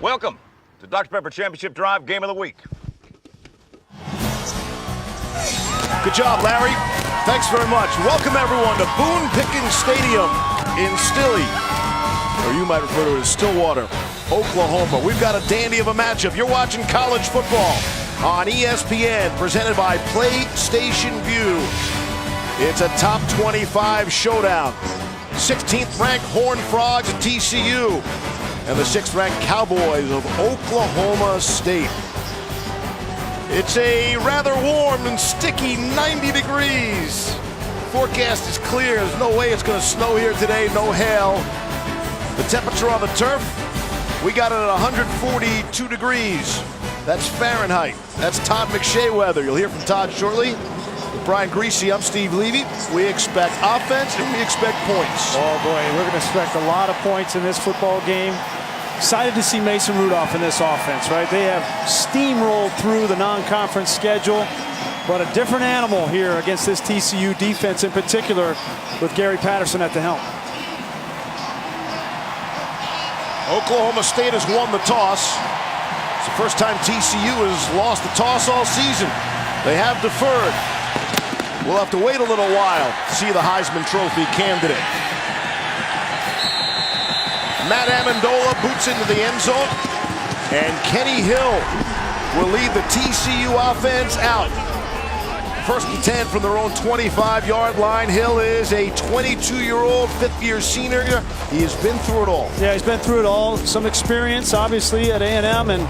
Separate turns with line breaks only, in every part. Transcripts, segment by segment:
Welcome to Dr. Pepper Championship Drive Game of the Week.
Good job, Larry. Thanks very much. Welcome, everyone, to Boone Pickens Stadium in Stilley, or you might refer to it as Stillwater, Oklahoma. We've got a dandy of a matchup. You're watching college football on ESPN, presented by PlayStation View. It's a top 25 showdown. 16th ranked Horned Frogs at TCU and the 6th ranked Cowboys of Oklahoma State. It's a rather warm and sticky 90 degrees. Forecast is clear. There's no way it's going to snow here today. No hail. The temperature on the turf, we got it at 142 degrees. That's Fahrenheit. That's Todd McShay weather. You'll hear from Todd shortly. With Brian Greasy, I'm Steve Levy. We expect offense and we expect points.
Oh boy, we're going to expect a lot of points in this football game. Excited to see Mason Rudolph in this offense, right? They have steamrolled through the non-conference schedule, but a different animal here against this TCU defense in particular, with Gary Patterson at the helm.
Oklahoma State has won the toss. It's the first time TCU has lost the toss all season. They have deferred. We'll have to wait a little while to see the Heisman Trophy candidate. Matt Amendola boots into the end zone, and Kenny Hill will lead the TCU offense out. First and 10 from their own 25-yard line. Hill is a 22-year-old, fifth-year senior. He has been through it all.
Yeah, he's been through it all. Some experience, obviously, at A&M, and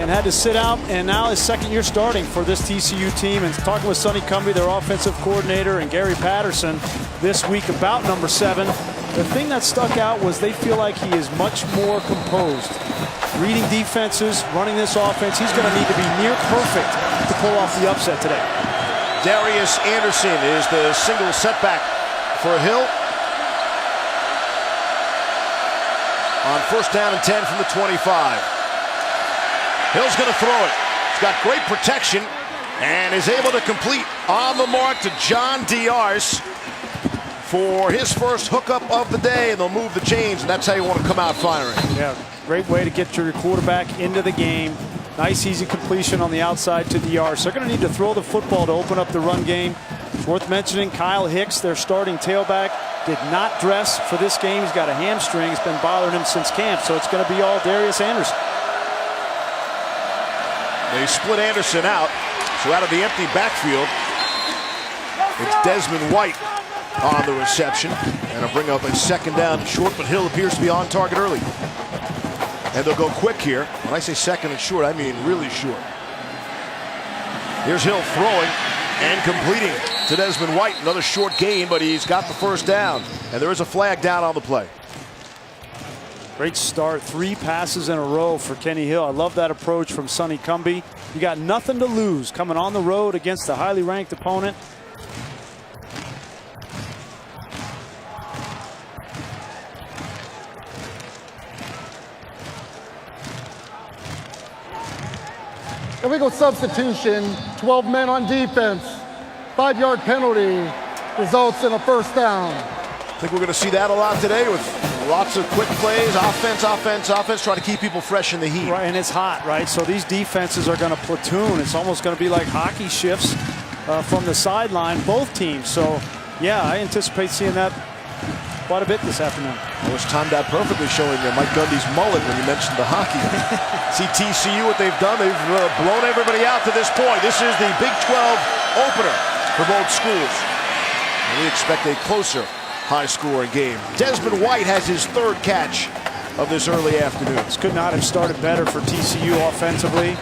had to sit out, and now his second year starting for this TCU team. And talking with Sonny Cumbie, their offensive coordinator, and Gary Patterson this week about number 7. The thing that stuck out was they feel like he is much more composed. Reading defenses, running this offense, he's going to need to be near perfect to pull off the upset today.
Darius Anderson is the single setback for Hill. On first down and 10 from the 25. Hill's going to throw it. He's got great protection and is able to complete on the mark to John Diarse for his first hookup of the day, and they'll move the chains, and that's how you want to come out firing.
Yeah, great way to get your quarterback into the game. Nice, easy completion on the outside to Diarse. They're going to need to throw the football to open up the run game. It's worth mentioning Kyle Hicks, their starting tailback, did not dress for this game. He's got a hamstring. It's been bothering him since camp, so it's going to be all Darius Anderson.
They split Anderson out, so out of the empty backfield, it's Desmond White on the reception, and a bring up a second down short, but Hill appears to be on target early. And they'll go quick here. When I say second and short, I mean really short. Here's Hill throwing and completing to Desmond White. Another short gain, but he's got the first down. And there is a flag down on the play.
Great start. 3 passes in a row for Kenny Hill. I love that approach from Sonny Cumbie. You got nothing to lose coming on the road against a highly ranked opponent.
Illegal substitution, 12 men on defense, 5-yard penalty, results in a first down.
I think we're going to see that a lot today with lots of quick plays, offense, trying to keep people fresh in the heat.
Right, and it's hot, right? So these defenses are going to platoon. It's almost going to be like hockey shifts from the sideline, both teams. So, yeah, I anticipate seeing that quite a bit this afternoon.
It was timed out perfectly, showing Mike Gundy's mullet when you mentioned the hockey. See TCU, what they've done. They've blown everybody out to this point. This is the Big 12 opener for both schools. And we expect a closer, high-scoring game. Desmond White has his 3rd catch of this early afternoon.
This could not have started better for TCU offensively.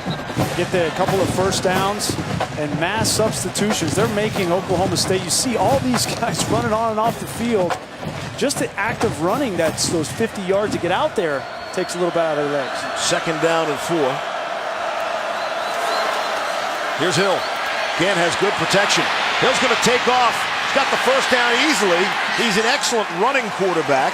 Get a couple of first downs and mass substitutions. They're making Oklahoma State. You see all these guys running on and off the field. Just the act of running, that's those 50 yards to get out there, takes a little bit out of their legs.
Second down and 4. Here's Hill. Again, has good protection. Hill's going to take off. He's got the first down easily. He's an excellent running quarterback.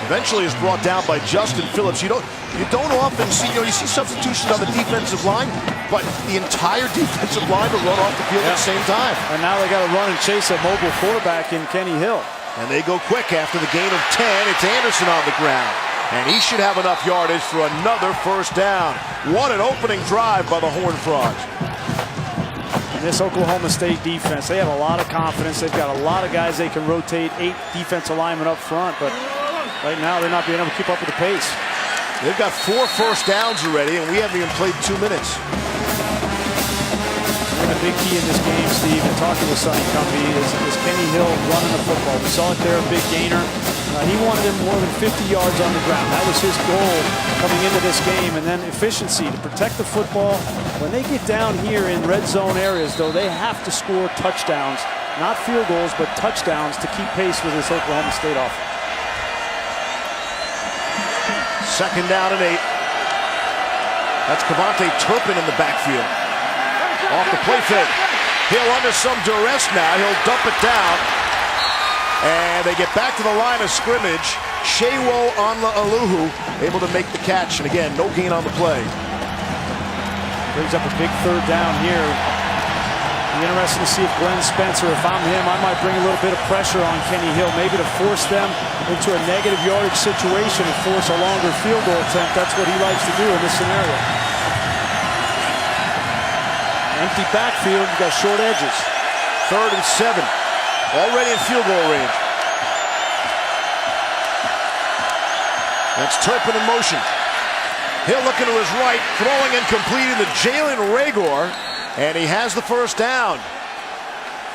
Eventually is brought down by Justin Phillips. You don't often see, you see substitutions on the defensive line, but the entire defensive line will run off the field at the same time.
And now they got to run and chase a mobile quarterback in Kenny Hill.
And they go quick after the gain of 10. It's Anderson on the ground. And he should have enough yardage for another first down. What an opening drive by the Horned Frogs.
And this Oklahoma State defense, they have a lot of confidence. They've got a lot of guys they can rotate, 8 defensive linemen up front, but right now they're not being able to keep up with the pace.
They've got 4 first downs already, and we haven't even played 2 minutes.
And a big key in this game, Steve, and talking with Sonny Cumbie, is Kenny Hill running the football. We saw it there, a big gainer. He wanted him more than 50 yards on the ground. That was his goal coming into this game. And then efficiency to protect the football. When they get down here in red zone areas, though, they have to score touchdowns. Not field goals, but touchdowns to keep pace with this Oklahoma State offense.
2nd down and 8. That's Cavante Turpin in the backfield. Off the play fake. Hill under some duress now. He'll dump it down. And they get back to the line of scrimmage. Shewo Onla-Aluhu able to make the catch. And again, no gain on the play.
Brings up a big 3rd down here. Be interesting to see if Glenn Spencer, if I'm him, I might bring a little bit of pressure on Kenny Hill, maybe to force them into a negative yardage situation and force a longer field goal attempt. That's what he likes to do in this scenario. Empty backfield, you've got short edges.
3rd and 7. Already in field goal range. That's Turpin in motion. Hill looking to his right, throwing and completing to Jalen Reagor, and he has the first down.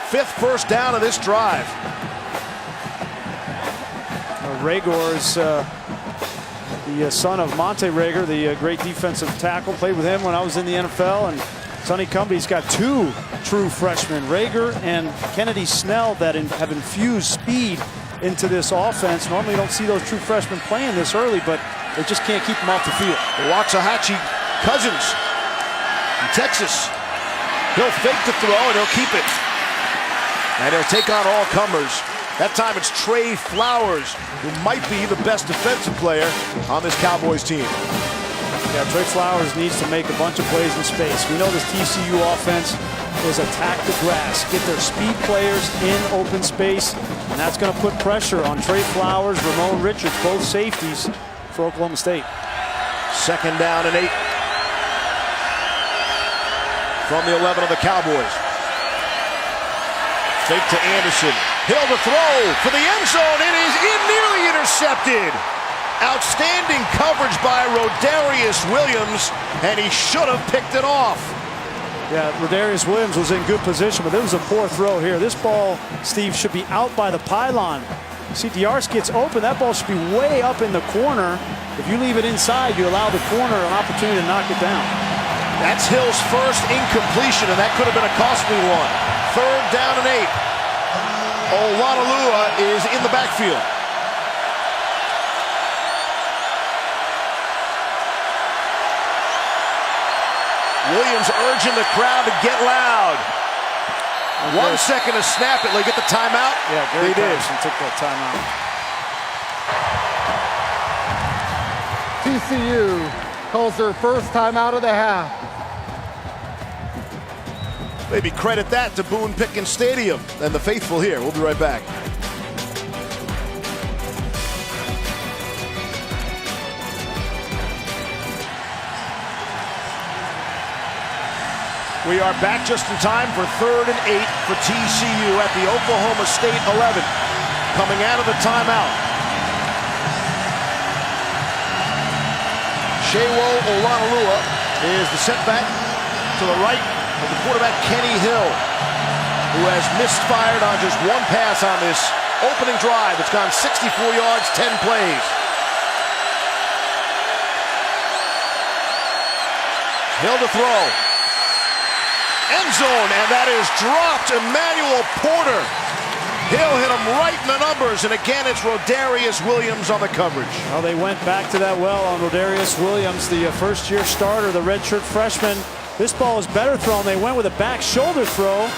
5th first down of this drive.
Reagor is the son of Monte Reagor, the great defensive tackle. Played with him when I was in the NFL, and Sonny Cumbie's got 2 true freshmen, Reagor and Kennedy Snell, that have infused speed into this offense. Normally you don't see those true freshmen playing this early, but they just can't keep them off the field.
Waxahachie Cousins from Texas. He'll fake the throw and he'll keep it. And he'll take on all comers. That time it's Trey Flowers, who might be the best defensive player on this Cowboys team.
Yeah, Trey Flowers needs to make a bunch of plays in space. We know this TCU offense is attack the grass, get their speed players in open space, and that's going to put pressure on Trey Flowers, Ramon Richards, both safeties for Oklahoma State.
2nd down and 8 from the 11 of the Cowboys. Fake to Anderson. Hill to throw for the end zone. It is nearly intercepted. Outstanding coverage by Rodarius Williams, and he should have picked it off.
Yeah, Rodarius Williams was in good position, but there was a poor throw here. This ball, Steve, should be out by the pylon. See, Diarse gets open. That ball should be way up in the corner. If you leave it inside, you allow the corner an opportunity to knock it down.
That's Hill's first incompletion, and that could have been a costly one. 3rd down and 8. Onla-Aluhu is in the backfield. Williams urging the crowd to get loud. 1 second to snap it. They get the timeout.
Yeah, Gary
they did.
Patterson took that timeout.
TCU calls their first timeout of the half.
Maybe credit that to Boone Pickens Stadium and the faithful here. We'll be right back. We are back just in time for 3rd and 8 for TCU at the Oklahoma State 11. Coming out of the timeout. Shewo Onla-Aluhu is the setback to the right of the quarterback Kenny Hill, who has misfired on just 1 pass on this opening drive. It's gone 64 yards, 10 plays. Hill to throw. End zone, and that is dropped. Emmanuel Porter. Hill hit him right in the numbers, and again it's Rodarius Williams on the coverage.
Well, they went back to that well on Rodarius Williams, the first-year starter, the redshirt freshman. This ball is better thrown. They went with a back shoulder throw,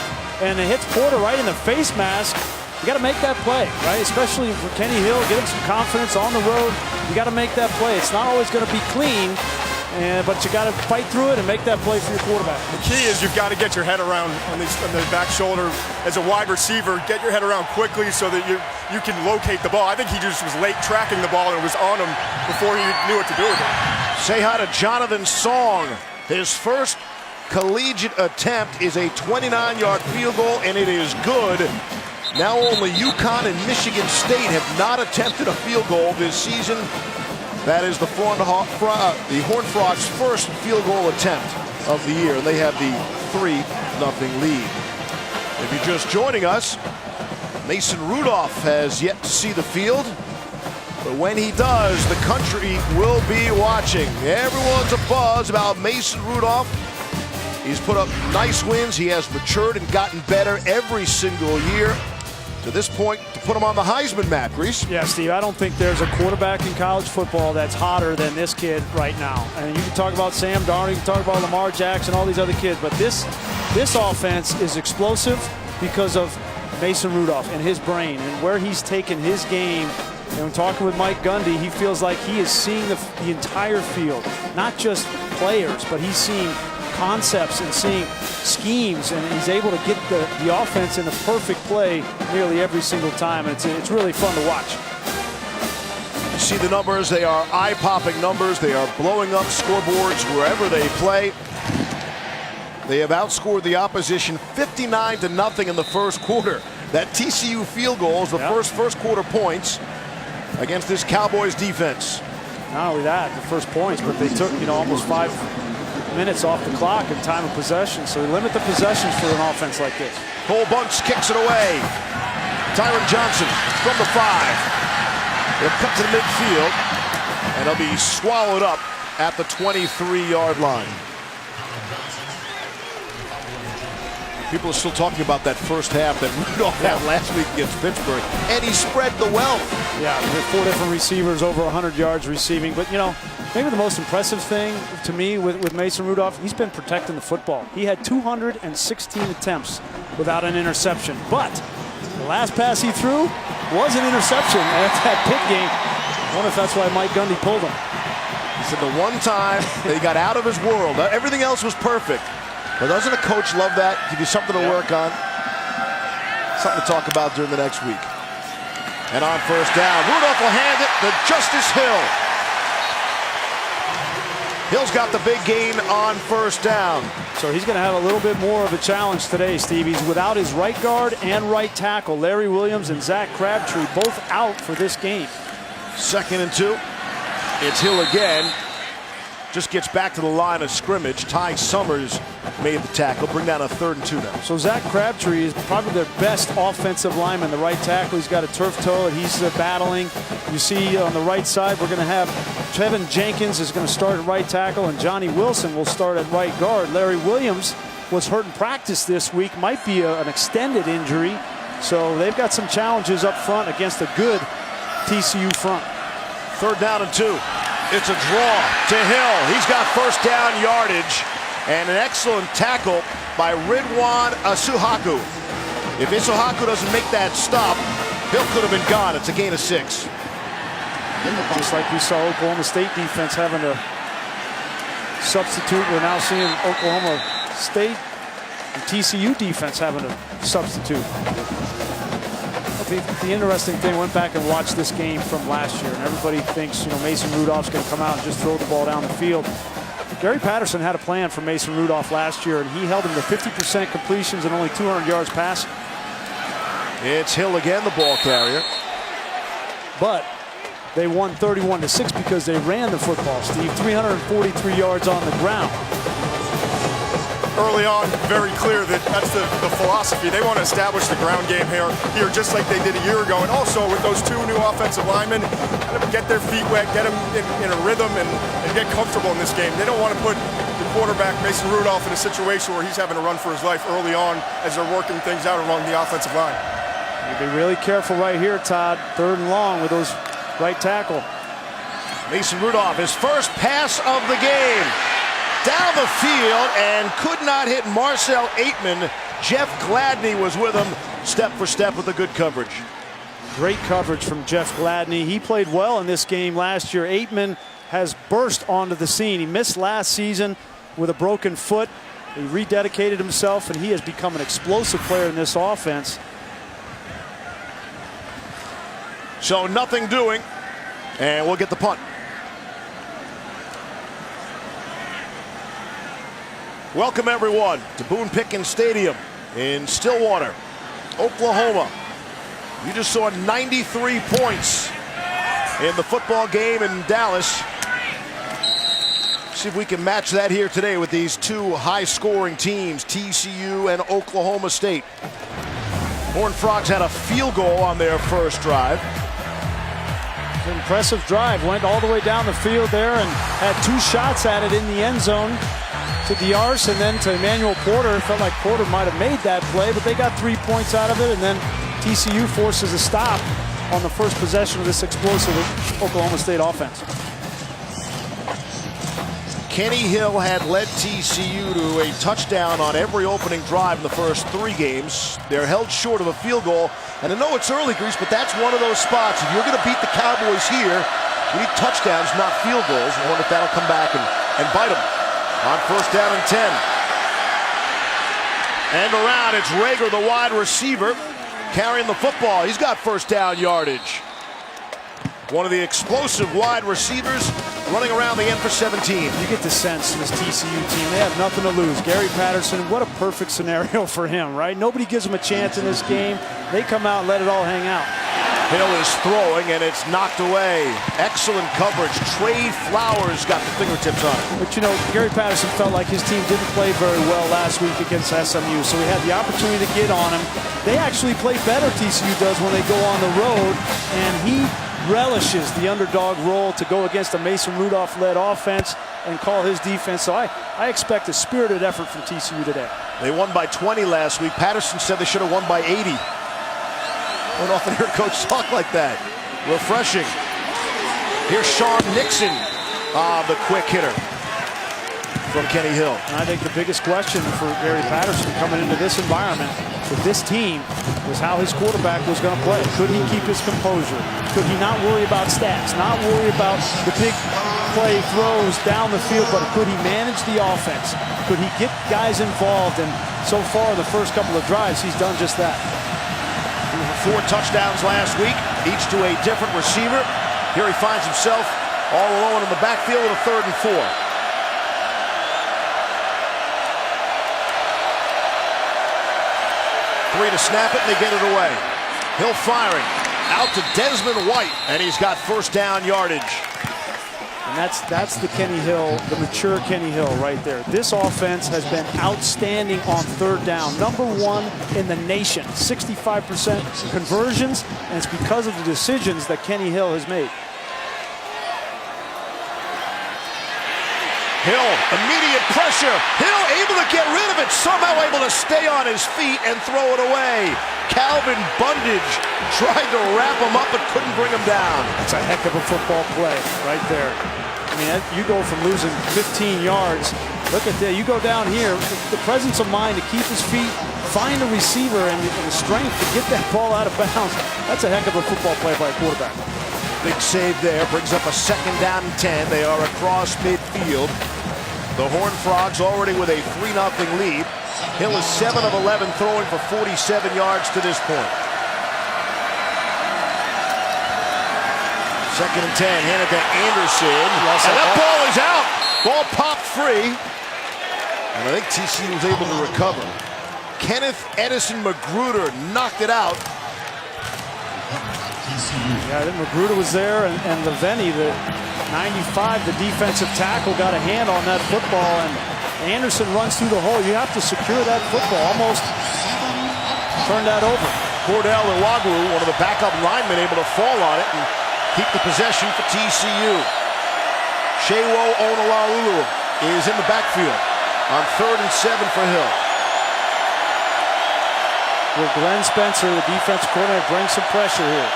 and it hits Porter right in the face mask. You got to make that play, right? Especially for Kenny Hill, get him some confidence on the road. You got to make that play. It's not always going to be clean. but you got to fight through it and make that play for your quarterback.
The key is you've got to get your head around on the back shoulder as a wide receiver. Get your head around quickly so that you can locate the ball. I think he just was late tracking the ball and it was on him before he knew what to do with it.
Say hi to Jonathan Song. His first collegiate attempt is a 29-yard field goal, and it is good. Now only UConn and Michigan State have not attempted a field goal this season. That is the Horned Frogs' first field goal attempt of the year. They have the 3-0 lead. If you're just joining us, Mason Rudolph has yet to see the field. But when he does, the country will be watching. Everyone's abuzz about Mason Rudolph. He's put up nice wins. He has matured and gotten better every single year. To this point, to put him on the Heisman map, Grease.
Yeah, Steve, I don't think there's a quarterback in college football that's hotter than this kid right now. And you can talk about Sam Darnold, you can talk about Lamar Jackson, all these other kids, but this offense is explosive because of Mason Rudolph and his brain and where he's taken his game. And when talking with Mike Gundy, he feels like he is seeing the entire field, not just players, but he's seeing concepts and seeing schemes, and he's able to get the offense in the perfect play nearly every single time. And it's really fun to watch.
You see the numbers, they are eye-popping numbers. They are blowing up scoreboards wherever they play. They have outscored the opposition 59-0 in the first quarter. That TCU field goal is the first quarter points against this Cowboys defense.
Not only that, the first points, but they took almost 5 minutes off the clock in time of possession, so they limit the possessions for an offense like this.
Cole Bunks kicks it away. Tyron Johnson from the 5. They'll cut to the midfield, and they'll be swallowed up at the 23-yard line. People are still talking about that first half that Rudolph had last week against Pittsburgh, and he spread the wealth.
Yeah, with 4 different receivers, over 100 yards receiving. But, maybe the most impressive thing to me with Mason Rudolph, he's been protecting the football. He had 216 attempts without an interception. But the last pass he threw was an interception at that pick game. I wonder if that's why Mike Gundy pulled him.
He said the one time that he got out of his world, everything else was perfect. But doesn't a coach love that? Give you something to work on. Something to talk about during the next week. And on first down, Rudolph will hand it to Justice Hill. Hill's got the big gain on first down.
So he's going to have a little bit more of a challenge today, Steve. He's without his right guard and right tackle. Larry Williams and Zach Crabtree both out for this game.
2nd and 2. It's Hill again. Just gets back to the line of scrimmage. Ty Summers made the tackle. Bring down a 3rd and 2 now.
So Zach Crabtree is probably their best offensive lineman, the right tackle. He's got a turf toe and he's battling. You see on the right side, we're going to have Kevin Jenkins is going to start at right tackle, and Johnny Wilson will start at right guard. Larry Williams was hurt in practice this week. Might be an extended injury. So they've got some challenges up front against a good TCU front.
3rd down and 2. It's a draw to Hill. He's got first down yardage and an excellent tackle by Ridwan Isuhaku. If Isuhaku doesn't make that stop, Hill could have been gone. It's a gain of 6.
Just like we saw Oklahoma State defense having to substitute, we're now seeing Oklahoma State and TCU defense having to substitute. The interesting thing, went back and watched this game from last year, and everybody thinks Mason Rudolph's going to come out and just throw the ball down the field. Gary Patterson had a plan for Mason Rudolph last year, and he held him to 50% completions and only 200 yards passing.
It's Hill again, the ball carrier.
But they won 31-6 because they ran the football, Steve. 343 yards on the ground.
Early on, very clear that that's the philosophy. They want to establish the ground game here just like they did a year ago. And also with those 2 new offensive linemen, get their feet wet, get them in a rhythm, and get comfortable in this game. They don't want to put the quarterback, Mason Rudolph, in a situation where he's having to run for his life early on as they're working things out along the offensive line.
You be really careful right here, Todd. 3rd and long with those right tackle.
Mason Rudolph, his first pass of the game. Down the field and could not hit Marcel Aitman. Jeff Gladney was with him step for step with the good coverage.
Great coverage from Jeff Gladney. He played well in this game last year. Aitman has burst onto the scene. He missed last season with a broken foot. He rededicated himself, and he has become an explosive player in this offense.
So nothing doing, and we'll get the punt. Welcome everyone to Boone Pickens Stadium in Stillwater, Oklahoma. You just saw 93 points in the football game in Dallas. See if we can match that here today with these two high-scoring teams, TCU and Oklahoma State. Horned Frogs had a field goal on their first drive.
An impressive drive. Went all the way down the field there and had 2 shots at it in the end zone to Diarse and then to Emmanuel Porter. It felt like Porter might have made that play, but they got 3 points out of it, and then TCU forces a stop on the first possession of this explosive Oklahoma State offense.
Kenny Hill had led TCU to a touchdown on every opening drive in the first 3 games. They're held short of a field goal. And I know it's early, Grease, but that's one of those spots. If you're going to beat the Cowboys here, you need touchdowns, not field goals. I wonder if that'll come back and bite them on first down and 10. And around, it's Rager, the wide receiver, carrying the football. He's got first down yardage. One of the explosive wide receivers running around the end for 17.
You get the sense this TCU team, they have nothing to lose. Gary Patterson, what a perfect scenario for him, right? Nobody gives him a chance in this game. They come out and let it all hang out.
Hill is throwing, and it's knocked away. Excellent coverage. Trey Flowers got the fingertips on it.
But, you know, Gary Patterson felt like his team didn't play very well last week against SMU, so he had the opportunity to get on him. They actually play better, TCU does, when they go on the road, and he relishes the underdog role to go against a Mason Rudolph-led offense and call his defense. So I expect a spirited effort from TCU today.
They won by 20 last week. Patterson said they should have won by 80. Don't often hear a coach talk like that. Refreshing. Here's Sean Nixon, the quick hitter from Kenny Hill.
And I think the biggest question for Gary Patterson coming into this environment with this team was how his quarterback was going to play. Could he keep his composure? Could he not worry about stats, not worry about the big play throws down the field, but could he manage the offense? Could he get guys involved? And so far, the first couple of drives, he's done just that.
4 touchdowns last week, each to a different receiver. Here he finds himself all alone in the backfield with a 3rd and 4. 3 to snap it, and they get it away. Hill firing out to Desmond White, and he's got first down yardage.
And that's the Kenny Hill, the mature Kenny Hill right there. This offense has been outstanding on 3rd down. #1 in the nation, 65% conversions, and it's because of the decisions that Kenny Hill has made.
Hill, immediate pressure. Hill able to get rid of it, somehow able to stay on his feet and throw it away. Calvin Bundage tried to wrap him up but couldn't bring him down.
That's a heck of a football play right there. I mean, you go from losing 15 yards. Look at that. You go down here, the presence of mind to keep his feet, find a receiver, and the strength to get that ball out of bounds. That's a heck of a football play by a quarterback.
Big save there, brings up a 2nd down and 10. They are across midfield. The Horned Frogs already with a 3-0 lead. Hill is 7 of 11, throwing for 47 yards to this point. 2nd and 10, handed to Anderson. And that ball is out. Ball popped free. And I think TCU was able to recover. Kenneth Edison Magruder knocked it out.
Yeah, I think Magruder was there, and Leveni, the 95, the defensive tackle, got a hand on that football, and Anderson runs through the hole. You have to secure that football. Almost turned that over.
Cordell Iwagwu, one of the backup linemen, able to fall on it and keep the possession for TCU. Shewo Onalalulu is in the backfield on 3rd and 7 for Hill.
Will Glenn Spencer, the defensive coordinator, bring some pressure here?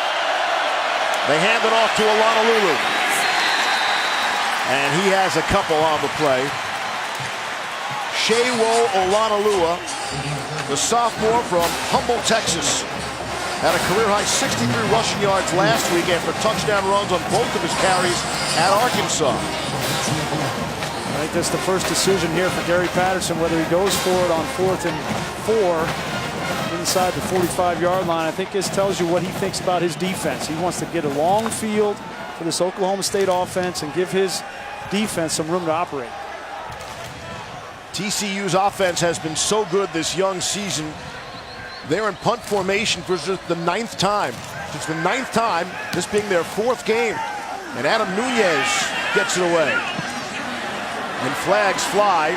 They hand it off to Olanalulu. And he has a couple on the play. Shewo Olanalua, the sophomore from Humble, Texas. Had a career-high 63 rushing yards last week after touchdown runs on both of his carries at Arkansas.
I think that's the first decision here for Gary Patterson, whether he goes for it on 4th and 4 inside the 45-yard line. I think this tells you what he thinks about his defense. He wants to get a long field for this Oklahoma State offense and give his defense some room to operate.
TCU's offense has been so good this young season. They're in punt formation for just the 9th time. It's the 9th time, this being their 4th game. And Adam Nunez gets it away. And flags fly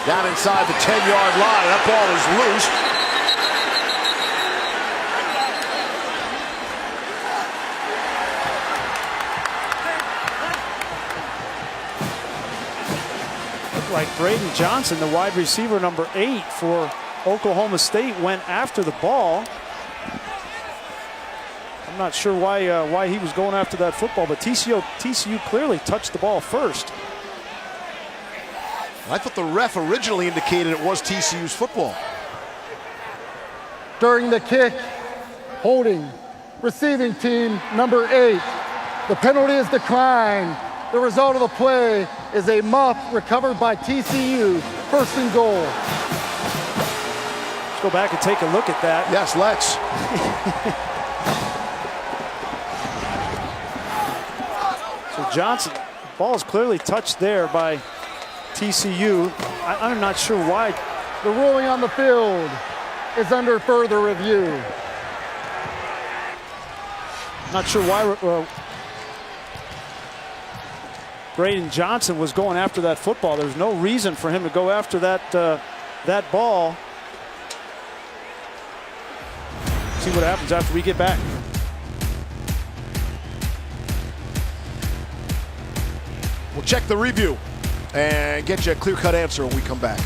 down inside the 10-yard line. That ball is loose.
Looked like Braden Johnson, the wide receiver number 8 for Oklahoma State, went after the ball. I'm not sure why he was going after that football, but TCU clearly touched the ball first.
I thought the ref originally indicated it was TCU's football.
During the kick, holding, receiving team number 8. The penalty is declined. The result of the play is a muff recovered by TCU, 1st and goal.
Let's go back and take a look at that.
Yes, let's.
So Johnson, the ball is clearly touched there by TCU. I'm not sure why.
The ruling on the field is under further review.
Not sure why Braden Johnson was going after that football. There's no reason for him to go after that ball. See what happens after we get back.
We'll check the review and get you a clear-cut answer when we come back.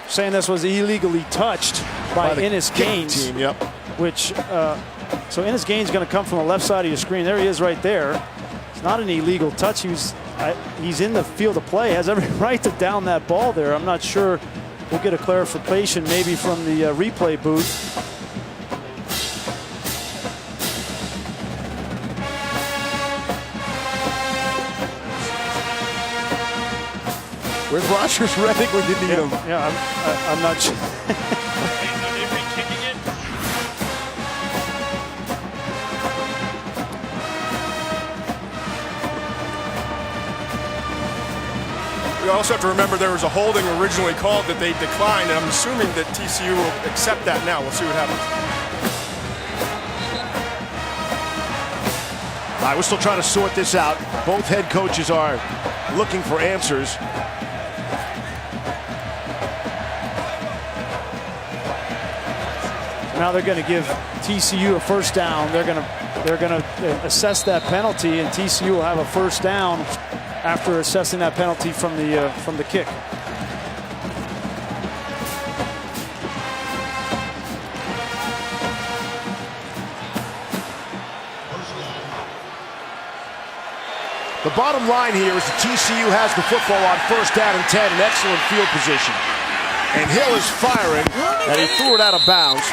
Saying this was illegally touched by Ennis Gaines.
Team, yep.
Which, so Ennis Gaines is going to come from the left side of your screen. There he is right there. It's not an illegal touch. He's in the field of play, has every right to down that ball there. I'm not sure. We'll get a clarification maybe from the replay booth.
Where's Rogers Reddick when you need him?
Yeah, I'm not sure.
We also have to remember there was a holding originally called that they declined, and I'm assuming that TCU will accept that now. We'll see what happens.
All right, we're still trying to sort this out. Both head coaches are looking for answers.
Now they're going to give TCU a 1st down. They're going to assess that penalty, and TCU will have a 1st down after assessing that penalty from the kick.
The bottom line here is that TCU has the football on 1st down and 10, an excellent field position. And Hill is firing, and he threw it out of bounds,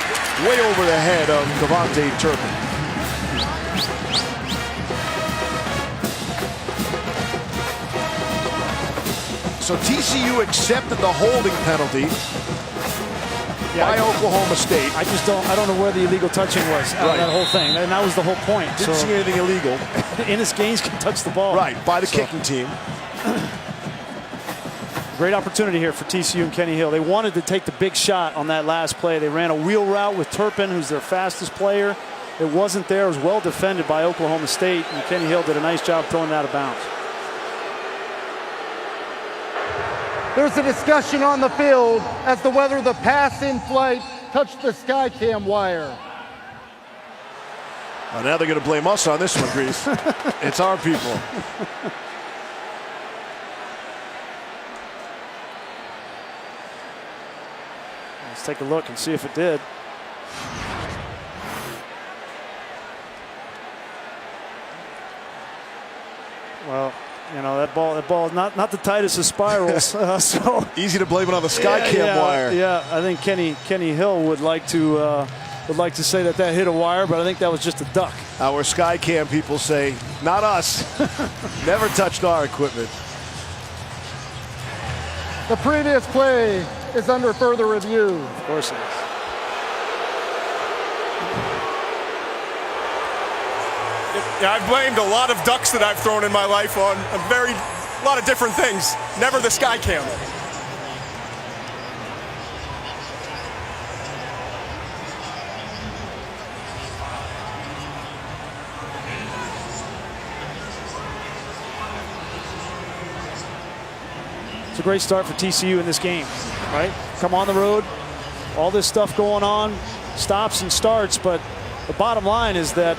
way over the head of Devontae Turpin. So TCU accepted the holding penalty by Oklahoma State.
I don't know where the illegal touching was out of that whole thing, and that was the whole point.
Didn't see anything illegal.
Ennis Gaines can touch the ball.
Right, by the kicking team.
Great opportunity here for TCU and Kenny Hill. They wanted to take the big shot on that last play. They ran a wheel route with Turpin, who's their fastest player. It wasn't there. It was well defended by Oklahoma State, and Kenny Hill did a nice job throwing it out of bounds.
There's a discussion on the field as to whether the pass in flight touched the Skycam wire.
Well, now they're going to blame us on this one, Grease. It's our people.
Let's take a look and see if it did. Well, you know, that ball, not the tightest of spirals. So
easy to blame it on the Skycam wire.
Yeah, I think Kenny Hill would like to say that hit a wire, but I think that was just a duck.
Our Skycam people say, not us. Never touched our equipment.
The previous play is under further review.
Of course it is.
Yeah, I've blamed a lot of ducks that I've thrown in my life on a lot of different things. Never the Skycam.
It's a great start for TCU in this game, right? Come on the road, all this stuff going on, stops and starts, but the bottom line is that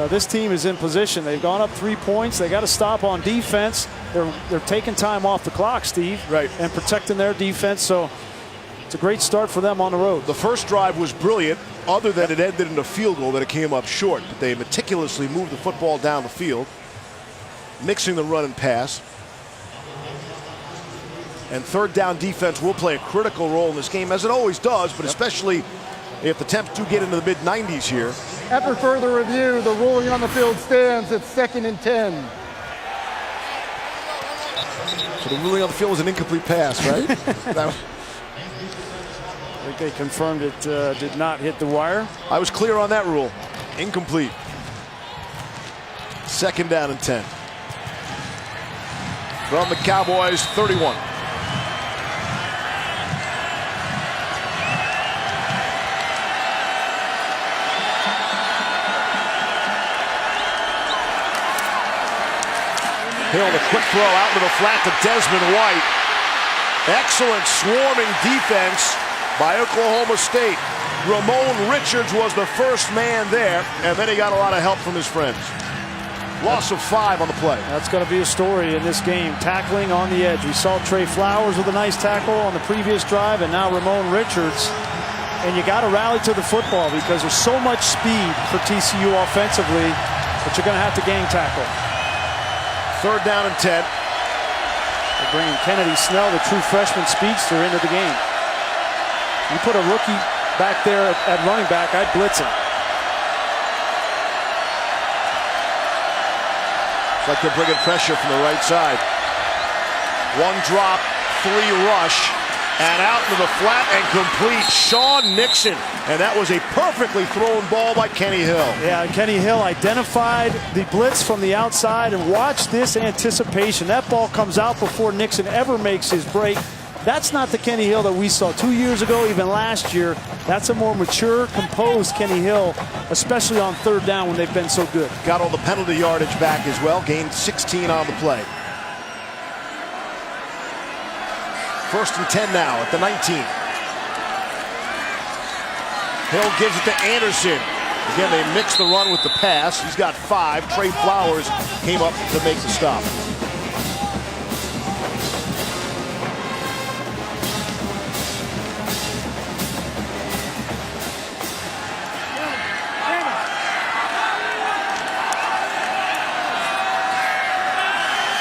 this team is in position. They've gone up 3 points. They got to stop on defense. They're taking time off the clock, Steve,
right,
and protecting their defense. So it's a great start for them on the road.
The first drive was brilliant, other than it ended in a field goal that it came up short. But they meticulously moved the football down the field, mixing the run and pass. And third down defense will play a critical role in this game, as it always does, but especially if the temps do get into the mid-90s here.
After further review, the ruling on the field stands. It's 2nd and 10.
So the ruling on the field was an incomplete pass, right?
I think they confirmed it did not hit the wire.
I was clear on that rule. Incomplete. 2nd down and 10. From the Cowboys' 31. Hill, the quick throw out to the flat to Desmond White. Excellent swarming defense by Oklahoma State. Ramon Richards was the first man there, and then he got a lot of help from his friends. Loss of 5 on the play.
That's going to be a story in this game. Tackling on the edge. We saw Trey Flowers with a nice tackle on the previous drive, and now Ramon Richards. And you got to rally to the football because there's so much speed for TCU offensively that you're going to have to gang tackle.
3rd down and 10.
They're bringing Kennedy Snell, the true freshman speedster, into the game. You put a rookie back there at running back, I'd blitz him.
It's like they're bringing pressure from the right side. 1 drop, 3 rush, and out to the flat and complete. Sean Nixon, and that was a perfectly thrown ball by Kenny Hill.
Yeah, Kenny Hill identified the blitz from the outside, and watch this anticipation. That ball comes out before Nixon ever makes his break. That's not the Kenny Hill that we saw 2 years ago, even last year. That's a more mature, composed Kenny Hill, especially on 3rd down when they've been so good.
Got all the penalty yardage back as well, gained 16 on the play. 1st and 10 now at the 19. Hill gives it to Anderson. Again, they mix the run with the pass. He's got 5. Trey Flowers came up to make the stop.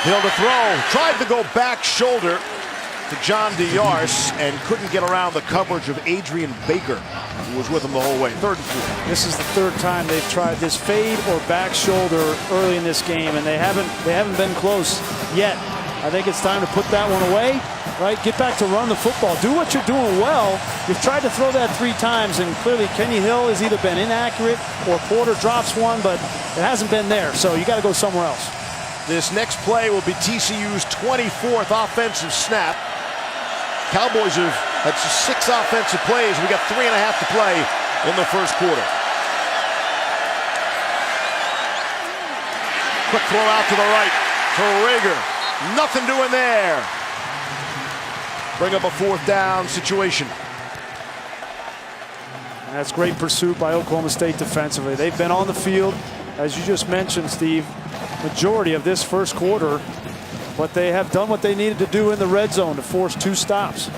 Hill to throw. Tried to go back shoulder to John DeYarce and couldn't get around the coverage of Adrian Baker, who was with him the whole way. 3rd and 4.
This is the 3rd time they've tried this fade or back shoulder early in this game, and they haven't been close yet. I think it's time to put that one away, right? Get back to run the football. Do what you're doing well. You've tried to throw that 3 times, and clearly Kenny Hill has either been inaccurate or Porter drops one, but it hasn't been there, so you got to go somewhere else.
This next play will be TCU's 24th offensive snap. Cowboys have had 6 offensive plays. We got 3.5 to play in the 1st quarter. Quick throw out to the right to Rager. Nothing doing there. Bring up a 4th down situation.
And that's great pursuit by Oklahoma State defensively. They've been on the field, as you just mentioned, Steve, majority of this 1st quarter. But they have done what they needed to do in the red zone to force 2 stops.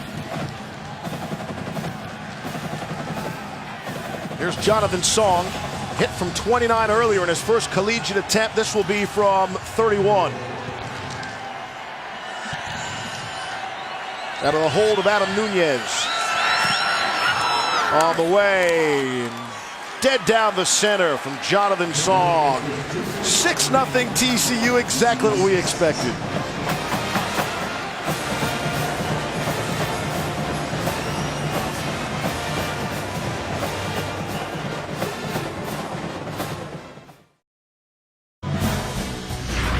Here's Jonathan Song. Hit from 29 earlier in his first collegiate attempt. This will be from 31. Out of the hold of Adam Nunez. On the way. Dead down the center from Jonathan Song. 6-0 TCU, exactly what we expected.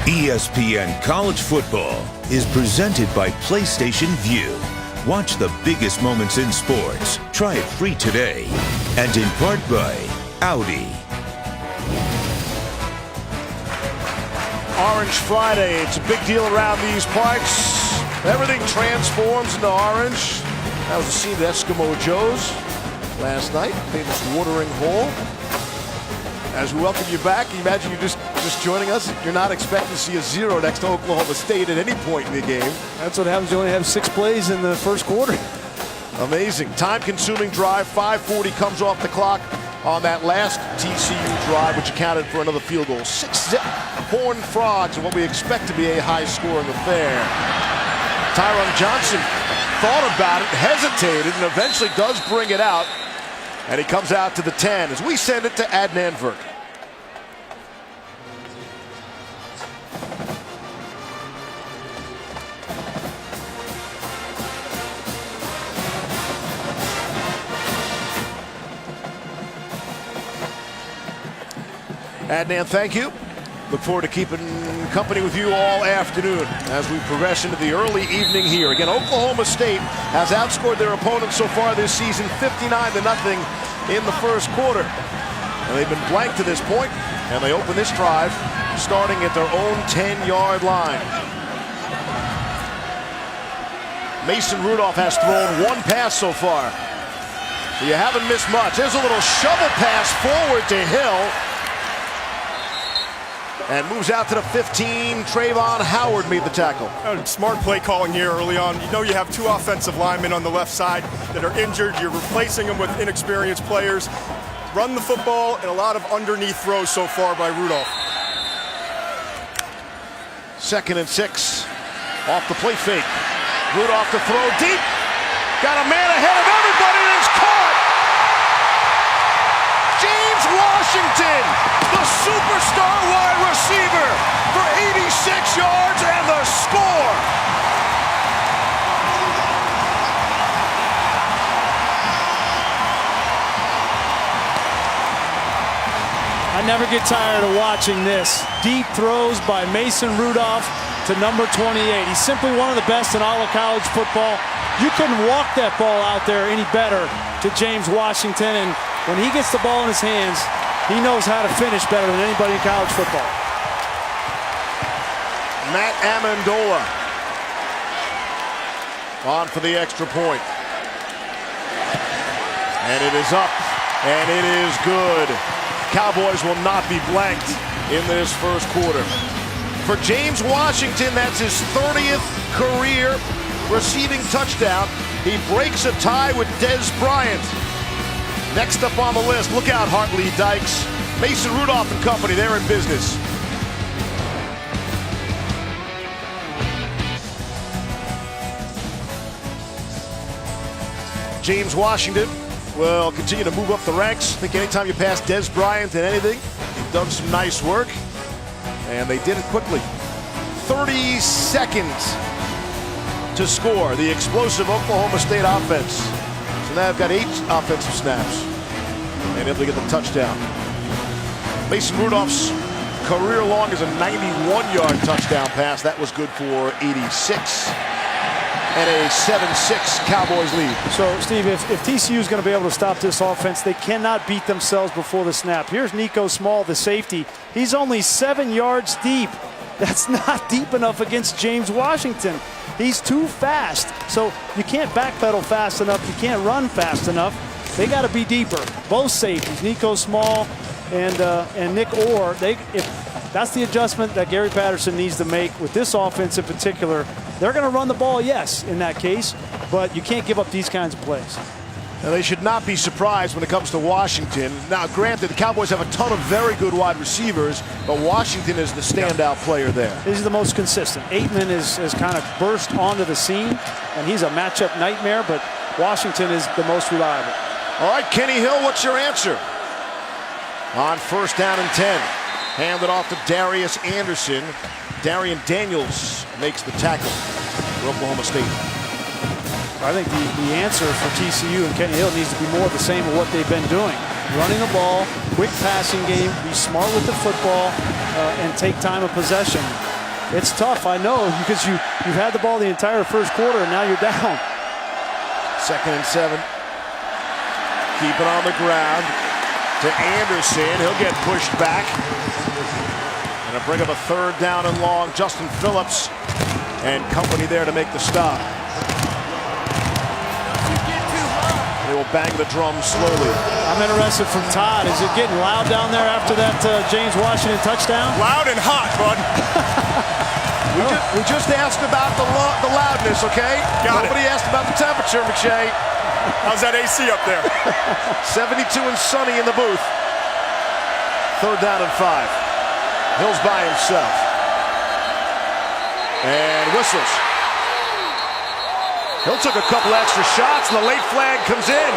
ESPN College Football is presented by PlayStation Vue. Watch the biggest moments in sports. Try it free today. And in part by Audi.
Orange Friday, it's a big deal around these parts. Everything transforms into orange. That was the scene at Eskimo Joe's last night, famous watering hole. As we welcome you back, you imagine you're just joining us. You're not expecting to see a 0 next to Oklahoma State at any point in the game.
That's what happens. You only have 6 plays in the first quarter.
Amazing. Time-consuming drive. 5:40 comes off the clock on that last TCU drive, which accounted for another field goal. 6-zip Horned Frogs in what we expect to be a high-scoring affair. Tyron Johnson thought about it, hesitated, and eventually does bring it out. And he comes out to the 10 as we send it to Adnan Virk. Adnan, thank you. Look forward to keeping company with you all afternoon as we progress into the early evening here. Again, Oklahoma State has outscored their opponents so far this season 59-0 in the first quarter. And they've been blanked to this point, and they open this drive starting at their own 10-yard line. Mason Rudolph has thrown 1 pass so far. So you haven't missed much. There's a little shovel pass forward to Hill. And moves out to the 15. Trayvon Howard made the tackle.
Smart play calling here early on. You know you have 2 offensive linemen on the left side that are injured. You're replacing them with inexperienced players. Run the football and a lot of underneath throws so far by Rudolph.
2nd and 6. Off the play fake. Rudolph to throw deep. Got a man ahead of everybody and it's caught. James Washington, the superstar wide receiver, for 86 yards and the score.
I never get tired of watching this. Deep throws by Mason Rudolph to number 28. He's simply one of the best in all of college football. You couldn't walk that ball out there any better to James Washington, and when he gets the ball in his hands, he knows how to finish better than anybody in college football.
Matt Amendola on for the extra point. And it is up, and it is good. Cowboys will not be blanked in this first quarter. For James Washington, that's his 30th career receiving touchdown. He breaks a tie with Dez Bryant. Next up on the list, look out, Hartley Dykes. Mason Rudolph and company, they're in business. James Washington will continue to move up the ranks. I think anytime you pass Dez Bryant in anything, you've done some nice work. And they did it quickly. 30 seconds to score. The explosive Oklahoma State offense. So now they've got 8 offensive snaps. And able to get the touchdown. Mason Rudolph's career long is a 91-yard touchdown pass. That was good for 86. And a 7-6 Cowboys lead.
So, Steve, if TCU is going to be able to stop this offense, they cannot beat themselves before the snap. Here's Nico Small, the safety. He's only 7 yards deep. That's not deep enough against James Washington. He's too fast. So you can't backpedal fast enough. You can't run fast enough. They got to be deeper. Both safeties, Nico Small and Nick Orr. If that's the adjustment that Gary Patterson needs to make with this offense in particular. They're going to run the ball, yes, in that case, but you can't give up these kinds of plays.
And they should not be surprised when it comes to Washington. Now, granted, the Cowboys have a ton of very good wide receivers, but Washington is the standout player there.
He's the most consistent. Aitman has kind of burst onto the scene, and he's a matchup nightmare, but Washington is the most reliable.
All right, Kenny Hill, what's your answer? On 1st down and 10. Handed off to Darius Anderson. Darian Daniels makes the tackle for Oklahoma State.
I think the answer for TCU and Kenny Hill needs to be more of the same of what they've been doing. Running the ball, quick passing game, be smart with the football, and take time of possession. It's tough, I know, because you've had the ball the entire first quarter and now you're down.
2nd and 7. Keep it on the ground to Anderson. He'll get pushed back. And it'll bring up a 3rd down and long. Justin Phillips and company there to make the stop. They will bang the drum slowly.
I'm interested from Todd. Is it getting loud down there after that James Washington touchdown?
Loud and hot, bud.
we just asked about the loudness, okay? Nobody asked about the temperature, McShay.
How's that AC up there?
72 and sunny in the booth. 3rd down and 5. Hill's by himself. And whistles. Hill took a couple extra shots, and the late flag comes in.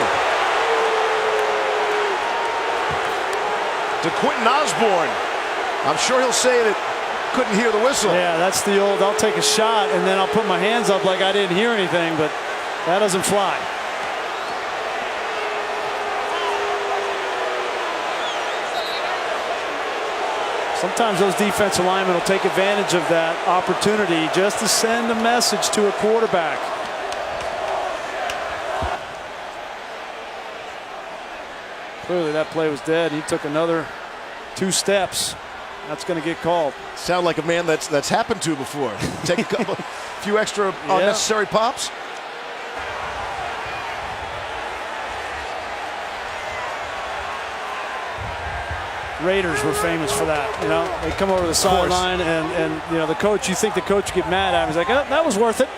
To Quentin Osborne. I'm sure he'll say that couldn't hear the whistle.
Yeah, that's the old, I'll take a shot, and then I'll put my hands up like I didn't hear anything, but that doesn't fly. Sometimes those defensive linemen will take advantage of that opportunity just to send a message to a quarterback. Clearly that play was dead. He took another 2 steps. That's going to get called.
Sound like a man that's happened to before. Take a few extra unnecessary pops.
Raiders were famous for that. You know, they come over the sideline and you know, the coach, you think the coach would get mad at him. He's like, oh, that was worth it.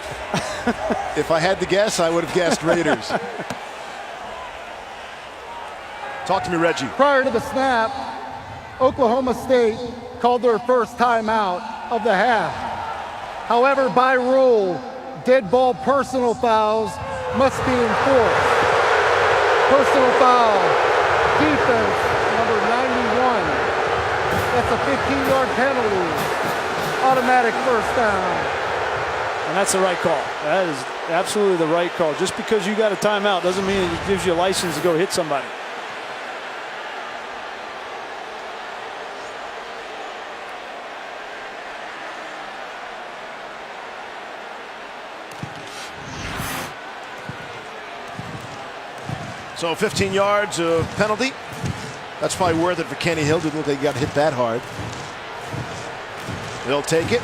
If I had to guess, I would have guessed Raiders. Talk to me, Reggie.
Prior to the snap, Oklahoma State called their first timeout of the half. However, by rule, dead ball personal fouls must be enforced. Personal foul, defense, number 91. That's a 15-yard penalty. Automatic 1st down.
And that's the right call. That is absolutely the right call. Just because you got a timeout doesn't mean it gives you a license to go hit somebody.
So 15 yards of penalty. That's probably worth it for Kenny Hill. Didn't look like he got hit that hard. They'll take it.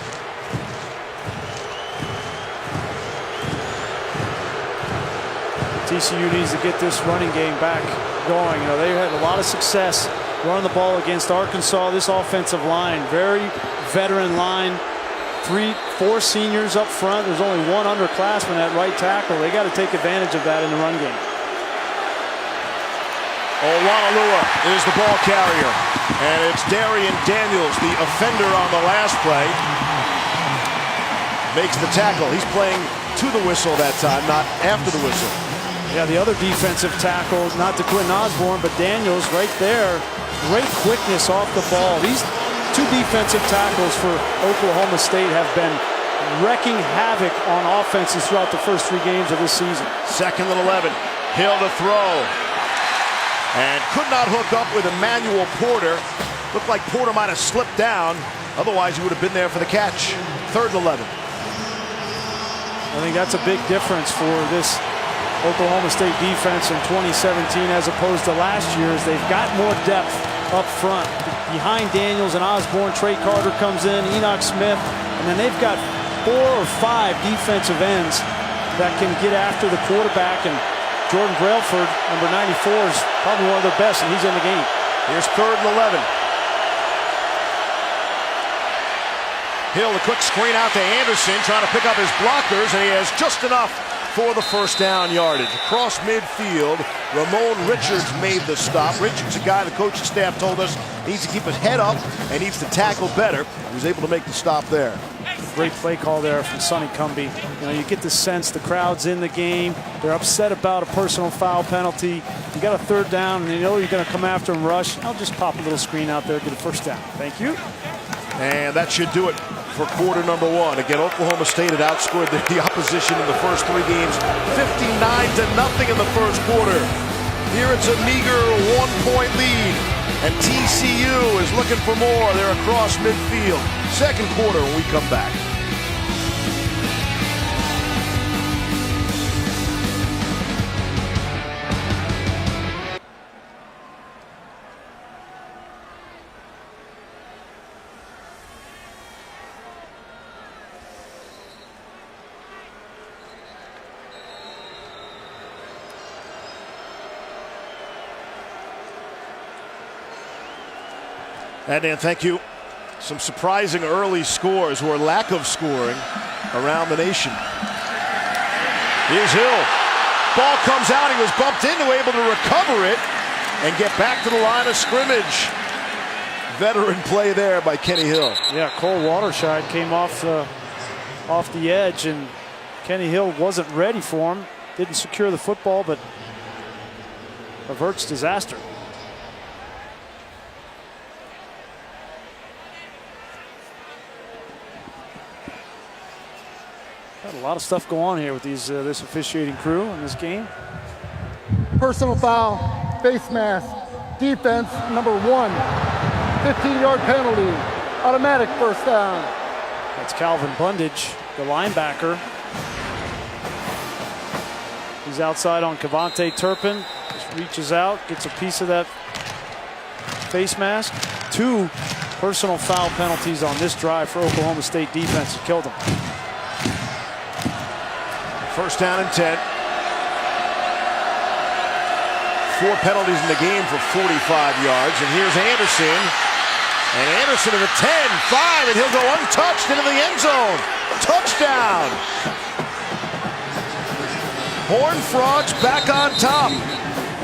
TCU needs to get this running game back going. You know, they had a lot of success running the ball against Arkansas. This offensive line, very veteran line. 3, 4 seniors up front. There's only 1 underclassman at right tackle. They got to take advantage of that in the run game.
Olalua is the ball carrier. And it's Darian Daniels, the offender on the last play. Makes the tackle. He's playing to the whistle that time, not after the whistle.
Yeah, the other defensive tackle, not to Quentin Osborne, but Daniels right there. Great quickness off the ball. These 2 defensive tackles for Oklahoma State have been wrecking havoc on offenses throughout the first 3 games of this season.
2nd and 11. Hill to throw. And could not hook up with Emmanuel Porter. Looked like Porter might have slipped down. Otherwise, he would have been there for the catch. 3rd and 11.
I think that's a big difference for this Oklahoma State defense in 2017 as opposed to last year, as they've got more depth up front. Behind Daniels and Osborne, Trey Carter comes in, Enoch Smith, and then they've got 4 or 5 defensive ends that can get after the quarterback. And Jordan Brailford, number 94, is probably one of their best, and he's in the game.
Here's 3rd and 11. Hill, the quick screen out to Anderson, trying to pick up his blockers, and he has just enough for the first down yardage. Across midfield, Ramon Richards made the stop. Richards, a guy the coaching staff told us needs to keep his head up and needs to tackle better. He was able to make the stop there.
Great play call there from Sonny Cumbie. You know, you get the sense the crowd's in the game. They're upset about a personal foul penalty. You got a third down, and you know you're going to come after him, rush. I'll just pop a little screen out there, get a first down. Thank you.
And that should do it for quarter number one. Again, Oklahoma State had outscored the opposition in the first three games 59-0 in the first quarter. Here it's a meager 1-point lead, and TCU is looking for more. They're across midfield. Second quarter when we come back. And Dan, thank you. Some surprising early scores or lack of scoring around the nation. Here's Hill. Ball comes out. He was bumped into, able to recover it and get back to the line of scrimmage. Veteran play there by Kenny Hill.
Yeah, Cole Watershide came off the edge, and Kenny Hill wasn't ready for him. Didn't secure the football, but averts disaster. Got a lot of stuff going on here with these this officiating crew in this game.
Personal foul, face mask, defense number 1, 15-yard penalty, automatic first down.
That's Calvin Bundage, the linebacker. He's outside on Cavante Turpin. Just reaches out, gets a piece of that face mask. 2 personal foul penalties on this drive for Oklahoma State defense. Killed him.
First down and 10. 4 penalties in the game for 45 yards. And here's Anderson. And Anderson to the 10, 5, and he'll go untouched into the end zone. Touchdown. Horned Frogs back on top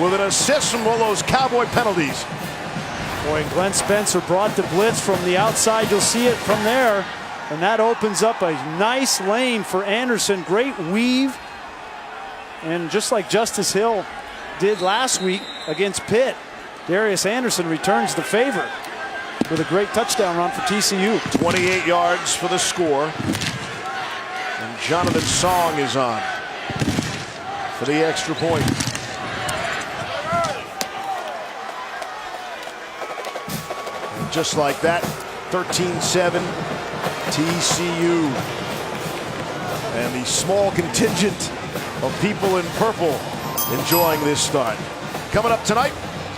with an assist from one of those Cowboy penalties.
Boy, and Glenn Spencer brought the blitz from the outside. You'll see it from there. And that opens up a nice lane for Anderson. Great weave. And just like Justice Hill did last week against Pitt, Darius Anderson returns the favor with a great touchdown run for TCU.
28 yards for the score. And Jonathan Song is on for the extra point. And just like that, 13-7. TCU, and the small contingent of people in purple enjoying this start. Coming up tonight,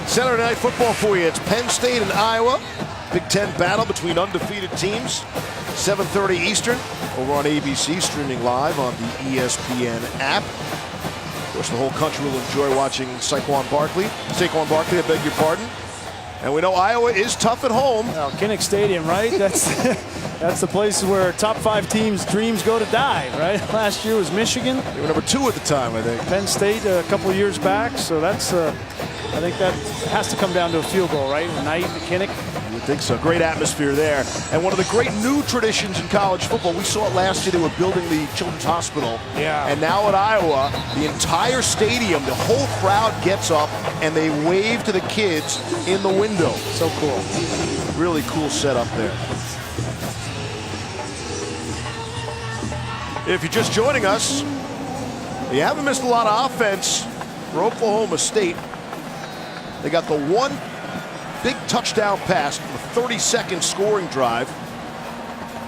Saturday Night Football for you. It's Penn State and Iowa. Big Ten battle between undefeated teams. 7:30 Eastern over on ABC, streaming live on the ESPN app. Of course, the whole country will enjoy watching Saquon Barkley, I beg your pardon. And we know Iowa is tough at home.
Oh, Kinnick Stadium, right? That's the place where top 5 teams' dreams go to die, right? Last year was Michigan.
They were number 2 at the time, I think.
Penn State a couple of years back. So that's, I think that has to come down to a field goal, right? Knight and Kinnick.
You would think so. Great atmosphere there. And one of the great new traditions in college football, we saw it last year. They were building the Children's Hospital.
Yeah.
And now at Iowa, the entire stadium, the whole crowd gets up and they wave to the kids in the window.
So cool.
Really cool setup there. If you're just joining us, you haven't missed a lot of offense for Oklahoma State. They got the one big touchdown pass, the 32nd scoring drive.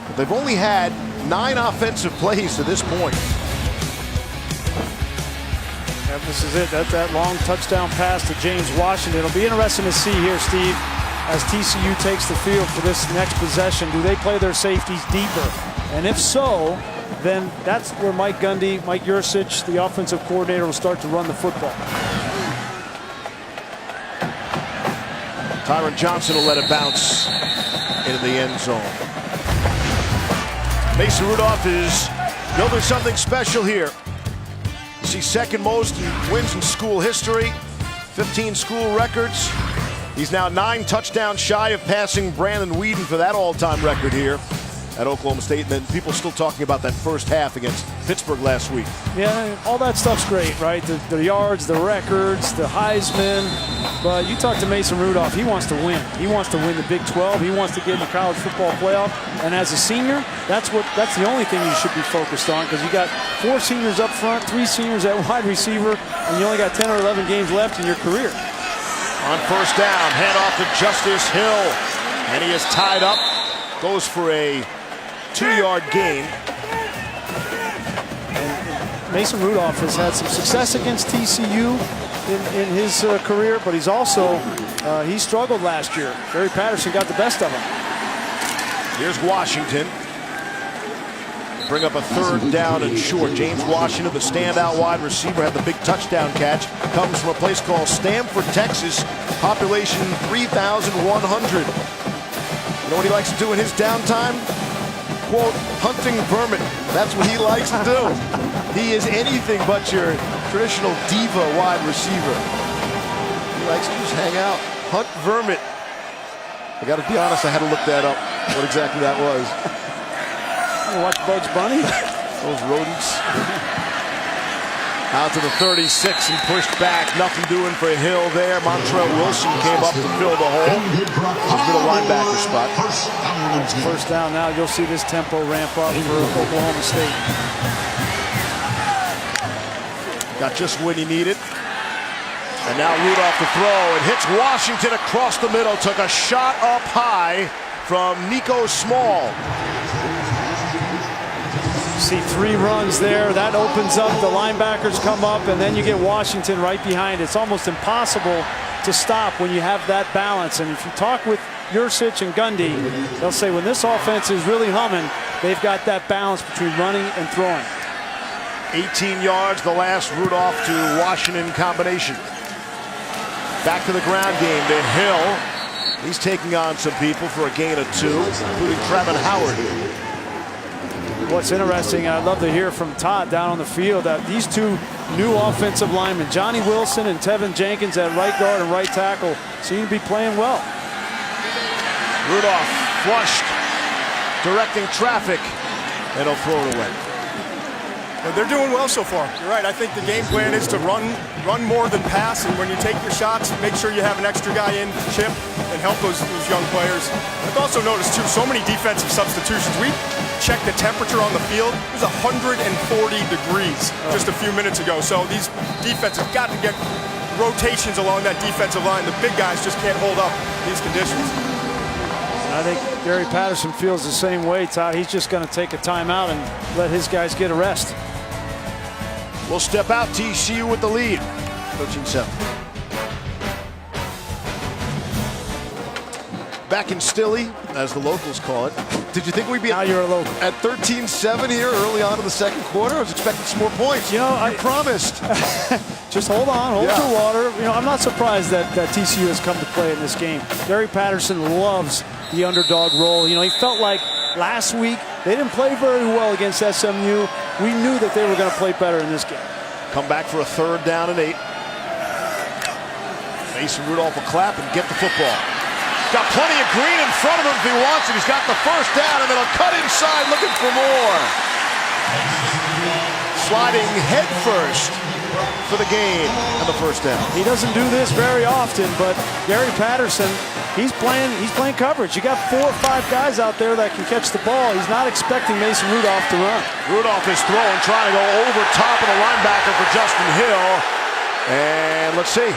But they've only had 9 offensive plays to this point.
Yeah, this is it. That's that long touchdown pass to James Washington. It'll be interesting to see here, Steve, as TCU takes the field for this next possession. Do they play their safeties deeper? And if so, then that's where Mike Gundy, Mike Yurcich, the offensive coordinator, will start to run the football.
Tyron Johnson will let it bounce into the end zone. Mason Rudolph is building something special here. You see second most wins in school history, 15 school records. He's now 9 touchdowns shy of passing Brandon Whedon for that all-time record here at Oklahoma State. And then people still talking about that first half against Pittsburgh last week.
Yeah, all that stuff's great, right? The yards, the records, the Heisman. But you talk to Mason Rudolph, he wants to win. He wants to win the Big 12. He wants to get in the college football playoff. And as a senior, that's the only thing you should be focused on, because you got 4 seniors up front, 3 seniors at wide receiver, and you only got 10 or 11 games left in your career.
On first down, handoff to Justice Hill. And he is tied up. Goes for a 2-yard gain.
And Mason Rudolph has had some success against TCU in his career, but he's also he struggled last year. Gary Patterson got the best of him.
Here's Washington. Bring up a 3rd down and short. James Washington, the standout wide receiver, had the big touchdown catch. Comes from a place called Stamford, Texas. Population 3,100. You know what he likes to do in his downtime? Quote, hunting vermin. That's what he likes to do. He is anything but your traditional diva wide receiver. He likes to just hang out, hunt vermin. I got to be honest, I had to look that up, what exactly that was.
You watch Bugs Bunny?
Those rodents. Out to the 36 and pushed back. Nothing doing for Hill there. Montrell Wilson came up to fill the hole. He's been a linebacker spot.
First down now. You'll see this tempo ramp up for Oklahoma State.
Got just what he needed. And now Rudolph to throw. It hits Washington across the middle. Took a shot up high from Nico Small.
See 3 runs there. That opens up. The linebackers come up, and then you get Washington right behind. It's almost impossible to stop when you have that balance. And if you talk with Yursich and Gundy, they'll say when this offense is really humming, they've got that balance between running and throwing.
18 yards, the last Rudolph to Washington combination. Back to the ground game to Hill. He's taking on some people for a gain of 2, including Travon Howard.
What's interesting, I'd love to hear from Todd down on the field, that these 2 new offensive linemen, Johnny Wilson and Tevin Jenkins at right guard and right tackle, seem to be playing well.
Rudolph flushed, directing traffic, and he'll throw it away.
They're doing well so far. You're right. I think the game plan is to run more than pass, and when you take your shots, make sure you have an extra guy in to chip and help those young players. I've also noticed too, so many defensive substitutions. We checked the temperature on the field. It was 140 degrees just a few minutes ago. So these defenses got to get rotations along that defensive line. The big guys just can't hold up these conditions.
I think Gary Patterson feels the same way, Todd. He's just going to take a timeout and let his guys get a rest.
We'll step out. TCU with the lead. 13-7. Back in Stilly, as the locals call it. Did you think we'd be
now you're a local.
At 13-7 here early on in the second quarter? I was expecting some more points.
You know,
I promised.
Just hold on, hold your water. You know, I'm not surprised that TCU has come to play in this game. Gary Patterson loves the underdog role. You know, he felt like last week they didn't play very well against SMU. We knew that they were going to play better in this game.
Come back for a 3rd down and 8. Mason Rudolph will clap and get the football. Got plenty of green in front of him if he wants it. He's got the first down, and then he'll cut inside looking for more. Sliding head first for the gain and the first down.
He doesn't do this very often, but Gary Patterson, he's playing coverage. You got 4 or 5 guys out there that can catch the ball. He's not expecting Mason Rudolph to run.
Rudolph is throwing, trying to go over top of the linebacker for Justin Hill. And let's see.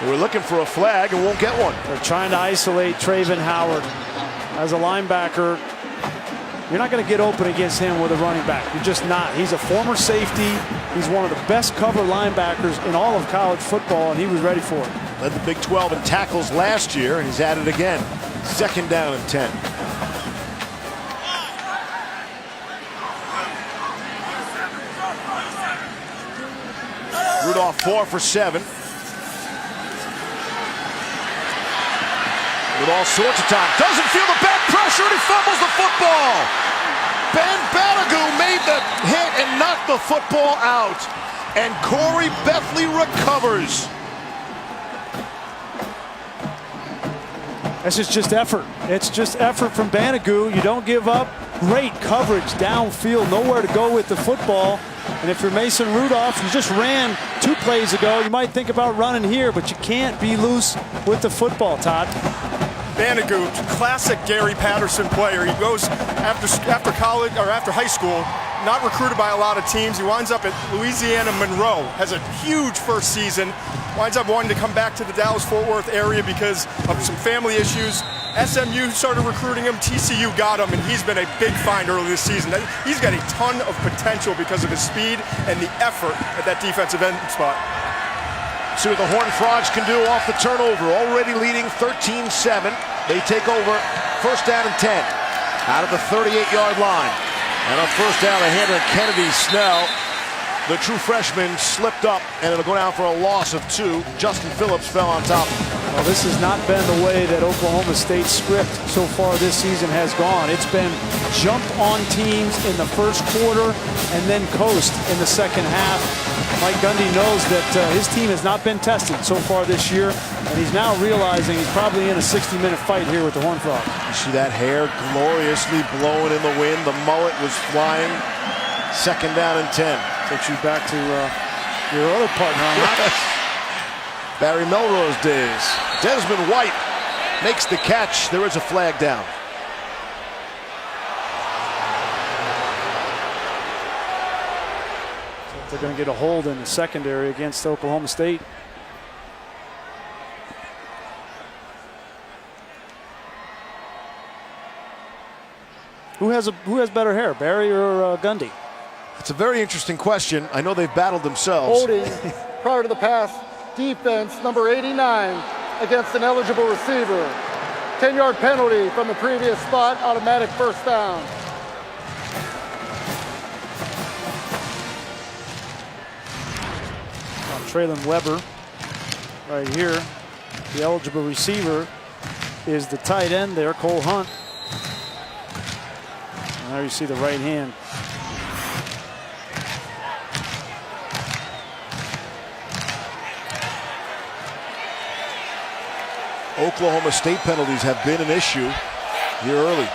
We're looking for a flag and won't get one.
They're trying to isolate Travon Howard. As a linebacker, you're not going to get open against him with a running back. You're just not. He's a former safety. He's one of the best cover linebackers in all of college football, and he was ready for it.
Led the Big 12 in tackles last year, and he's at it again. 2nd down and 10. Rudolph 4 for 7. with all sorts of time. Doesn't feel the back pressure, and he fumbles the football. Ben Banogu made the hit and knocked the football out. And Corey Bethley recovers.
This is just effort. It's just effort from Banogu. You don't give up. Great coverage downfield, nowhere to go with the football. And if you're Mason Rudolph, you just ran 2 plays ago, you might think about running here, but you can't be loose with the football, Todd.
Banogu, classic Gary Patterson player. He goes after college or after high school, not recruited by a lot of teams. He winds up at Louisiana Monroe, has a huge first season, winds up wanting to come back to the Dallas-Fort Worth area because of some family issues. SMU started recruiting him, TCU got him, and he's been a big find early this season. He's got a ton of potential because of his speed and the effort at that defensive end spot.
See what the Horned Frogs can do off the turnover. Already leading 13-7. They take over 1st down and 10 out of the 38-yard line. And on 1st down, the handler Kennedy Snell, the true freshman, slipped up, and it'll go down for a loss of 2. Justin Phillips fell on top.
Well, this has not been the way that Oklahoma State's script so far this season has gone. It's been jump on teams in the first quarter and then coast in the second half. Mike Gundy knows that his team has not been tested so far this year, and he's now realizing he's probably in a 60-minute fight here with the Horned Frogs.
You see that hair gloriously blowing in the wind. The mullet was flying. 2nd down and 10.
Takes you back to your other partner on that.
Barry Melrose days. Desmond White makes the catch. There is a flag down.
They're going to get a hold in the secondary against Oklahoma State. Who has better hair, Barry or Gundy?
It's a very interesting question. I know they've battled themselves.
Holding prior to the pass, defense number 89 against an eligible receiver. 10-yard penalty from the previous spot, automatic 1st down.
Traylon Weber right here. The eligible receiver is the tight end there, Cole Hunt. And there you see the right hand.
Oklahoma State penalties have been an issue here early.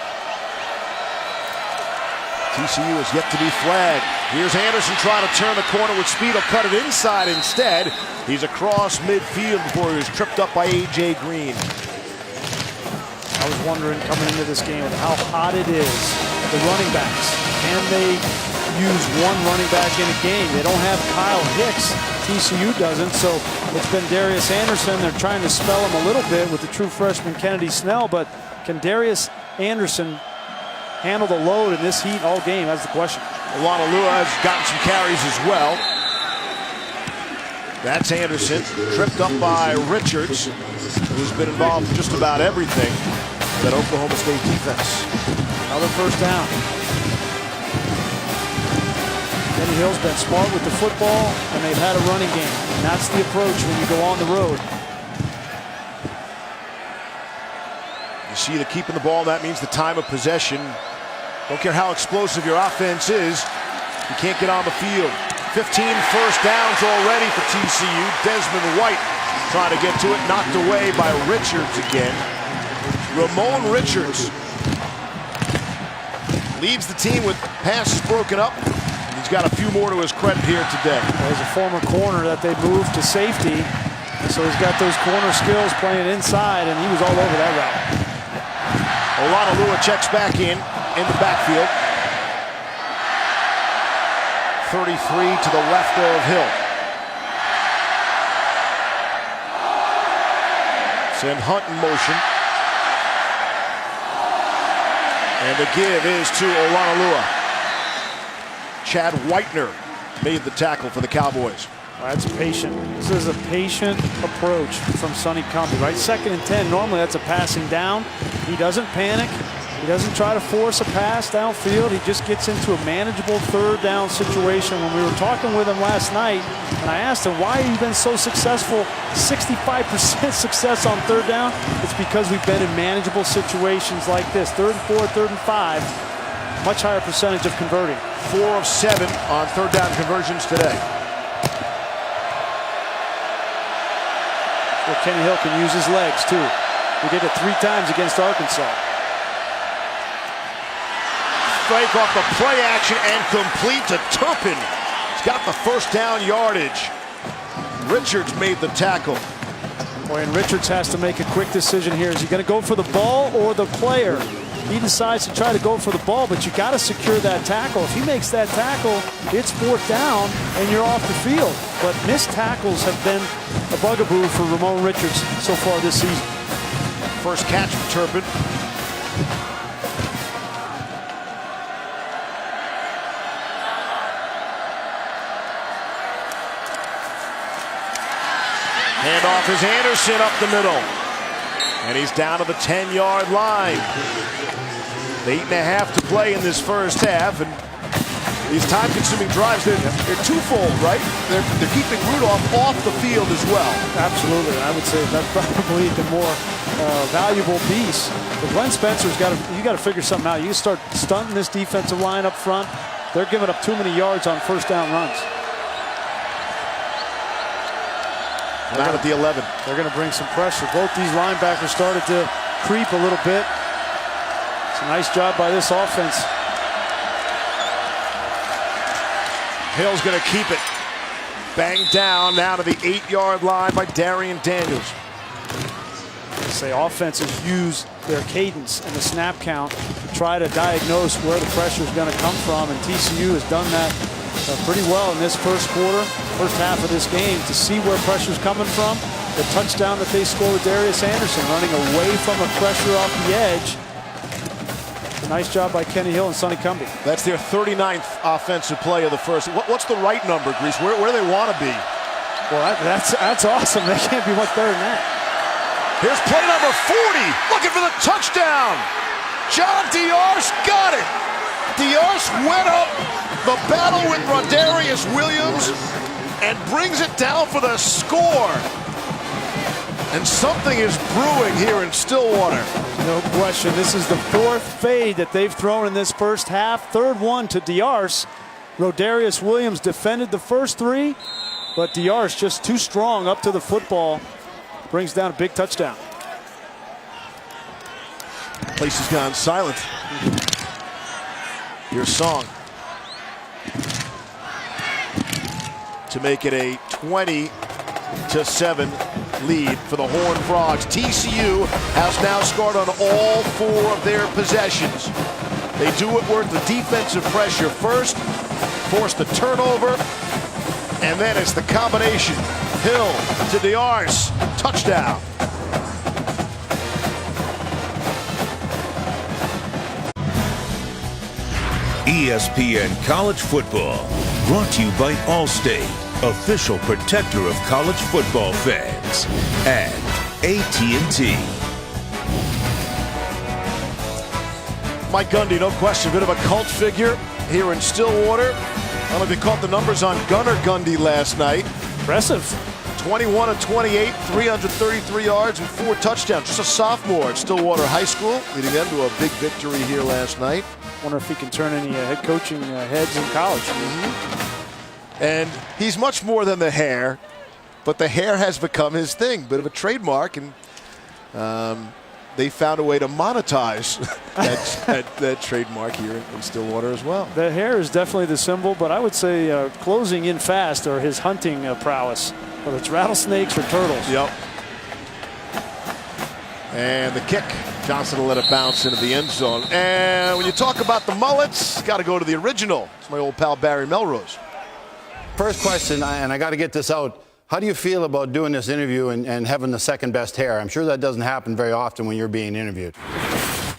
TCU is yet to be flagged. Here's Anderson trying to turn the corner with speed. He'll cut it inside instead. He's across midfield before he was tripped up by A.J. Green.
I was wondering coming into this game with how hot it is. The running backs, can they use one running back in a game? They don't have Kyle Hicks. TCU doesn't, so it's been Darius Anderson. They're trying to spell him a little bit with the true freshman Kennedy Snell, but can Darius Anderson handle the load in this heat all game? That's the question.
Olanolua has gotten some carries as well. That's Anderson, tripped up by Richards, who's been involved in just about everything. That Oklahoma State defense.
Another 1st down. Kenny Hill's been smart with the football, and they've had a running game. And that's the approach when you go on the road.
You see the keeping the ball, that means the time of possession. Don't care how explosive your offense is, you can't get on the field. 15 1st downs already for TCU. Desmond White trying to get to it, knocked away by Richards again. Ramon Richards leads the team with passes broken up. He's got a few more to his credit here today.
Well, he's a former corner that they moved to safety, so he's got those corner skills playing inside, and he was all over that route.
Olanolua checks back in the backfield. 33 to the left of Hill. Send Hunt in motion. And the give is to Olanolua. Chad Whitener made the tackle for the Cowboys.
That's patient. This is a patient approach from Sonny Cumbie, right? 2nd and 10. Normally that's a passing down. He doesn't panic. He doesn't try to force a pass downfield. He just gets into a manageable third down situation. When we were talking with him last night, and I asked him, why have you been so successful, 65% success on third down? It's because we've been in manageable situations like this. 3rd and 4, 3rd and 5, much higher percentage of converting.
4 of 7 on third down conversions today.
Well, Kenny Hill can use his legs, too. He did it 3 times against Arkansas.
Fake off the play action and complete to Turpin. He's got the first down yardage. Richards made the tackle.
Boy, and Richards has to make a quick decision here. Is he going to go for the ball or the player? He decides to try to go for the ball, but you got to secure that tackle. If he makes that tackle, it's 4th down and you're off the field. But missed tackles have been a bugaboo for Ramon Richards so far this season.
First catch for Turpin. Handoff is Anderson up the middle. And he's down to the 10-yard line. 8.5 to play in this first half. And these time-consuming drives, they're twofold, right? They're keeping Rudolph off the field as well.
Absolutely. I would say that's probably the more valuable piece. But Glenn Spencer's you got to figure something out. You start stunting this defensive line up front. They're giving up too many yards on first down runs.
Down at the 11.
They're going to bring some pressure. Both these linebackers started to creep a little bit. It's a nice job by this offense.
Hill's going to keep it. Banged down now to the 8-yard line by Darian Daniels.
Say offenses use their cadence and the snap count to try to diagnose where the pressure is going to come from, and TCU has done that pretty well in this first quarter, first half of this game, to see where pressure is coming from. The touchdown that they scored with Darius Anderson running away from a pressure off the edge. A nice job by Kenny Hill and Sonny Cumbie.
That's their 39th offensive play of the first. What's the right number, Grease? Where do they want to be?
Well, that's awesome. They can't be much better than that.
Here's play number 40, looking for the touchdown. John Diarse got it. Diarse went up the battle with Rodarius Williams and brings it down for the score. And something is brewing here in Stillwater.
No question. This is the 4th fade that they've thrown in this first half. 3rd one to Diarse. Rodarius Williams defended the first 3, but Diarse just too strong up to the football. Brings down a big touchdown.
Place has gone silent. Your song. To make it a 20-7 lead for the Horned Frogs. TCU has now scored on all 4 of their possessions. They do it with the defensive pressure first, force the turnover, and then it's the combination. Hill to Diarse, touchdown.
ESPN College Football, brought to you by Allstate, official protector of college football fans, and AT&T.
Mike Gundy, no question, a bit of a cult figure here in Stillwater. I don't know if you caught the numbers on Gunnar Gundy last night.
Impressive.
21 of 28, 333 yards and 4 touchdowns. Just a sophomore at Stillwater High School, leading them to a big victory here last night.
Wonder if he can turn any head coaching heads in college.
And he's much more than the hair, but the hair has become his thing, bit of a trademark, and they found a way to monetize that trademark here in Stillwater as well.
The hair is definitely the symbol, but I would say closing in fast or his hunting prowess, whether it's rattlesnakes or turtles.
Yep. And the kick, Johnson will let it bounce into the end zone. And when you talk about the mullets, got to go to the original. It's my old pal Barry Melrose.
First question, and I got to get this out. How do you feel about doing this interview and having the second best hair? I'm sure that doesn't happen very often when you're being interviewed.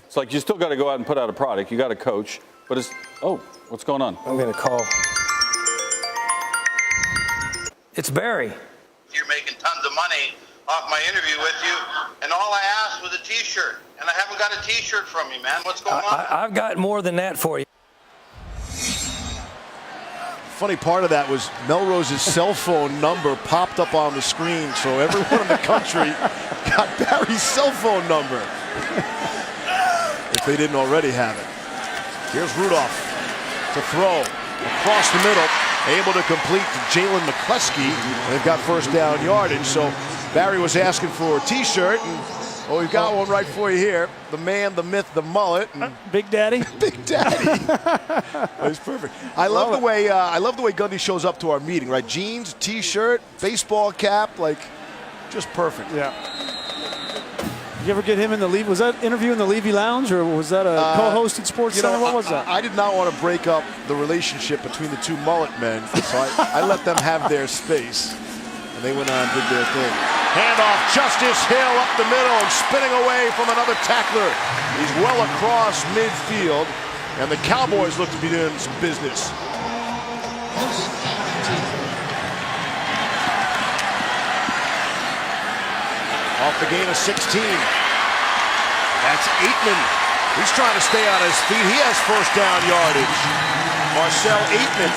It's like you still got to go out and put out a product. You got to coach. But it's, oh, what's going on?
I'm going to call. It's Barry.
You're making tons of money
off my interview with you, and all I asked was a T-shirt, and I haven't got a T-shirt from you, man. What's going on?
I've got more than that for you.
Funny part of that was Melrose's cell phone number popped up on the screen, so everyone in the country got Barry's cell phone number, if they didn't already have it. Here's Rudolph to throw across the middle, able to complete to Jalen McCleskey, and they've got first down yardage. So Barry was asking for a T-shirt, and well, we've got one right for you here. The man, the myth, the mullet.
Big Daddy.
Big Daddy. That's perfect. I love the way Gundy shows up to our meeting. Right, jeans, T-shirt, baseball cap, like just perfect.
Yeah. You ever get him in the Levy? Was that interview in the Levy Lounge, or was that a co-hosted Sports Center? What was that?
I did not want to break up the relationship between the two mullet men, so I let them have their space, and they went on and did their thing. Handoff, Justice Hill up the middle and spinning away from another tackler. He's well across midfield, and the Cowboys look to be doing some business. Off the gain of 16. That's Aitman. He's trying to stay on his feet. He has first down yardage. Marcel Aitman.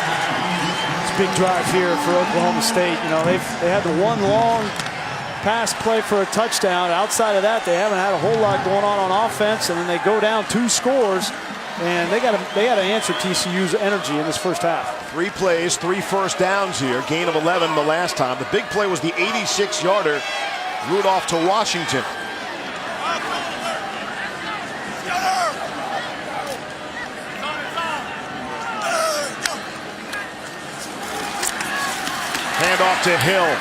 It's a big drive here for Oklahoma State. You know, they had the one long pass play for a touchdown. Outside of that, they haven't had a whole lot going on offense, and then they go down 2 scores, and they got to answer TCU's energy in this first half.
3 plays, 3 first downs here. Gain of 11 the last time. The big play was the 86-yarder. Rudolph to Washington. Handoff to Hill.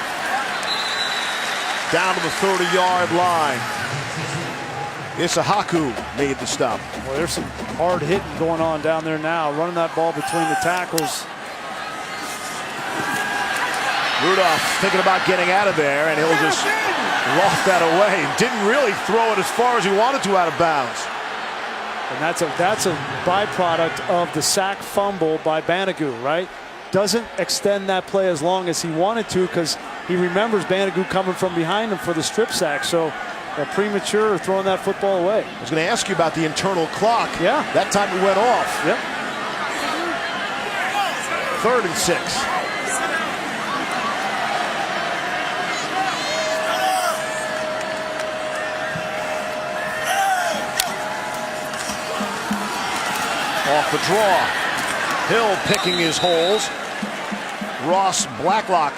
Down to the 30-yard line. Isahaku made the stop.
Well, there's some hard hitting going on down there now. Running that ball between the tackles.
Rudolph thinking about getting out of there, and he'll just loft that away. Didn't really throw it as far as he wanted to out of bounds.
And that's a byproduct of the sack fumble by Banagou, right? Doesn't extend that play as long as he wanted to because he remembers Banagou coming from behind him for the strip sack. So premature throwing that football away.
I was going to ask you about the internal clock.
Yeah.
That time it went off.
Yep.
3rd and 6. Off the draw. Hill picking his holes. Ross Blacklock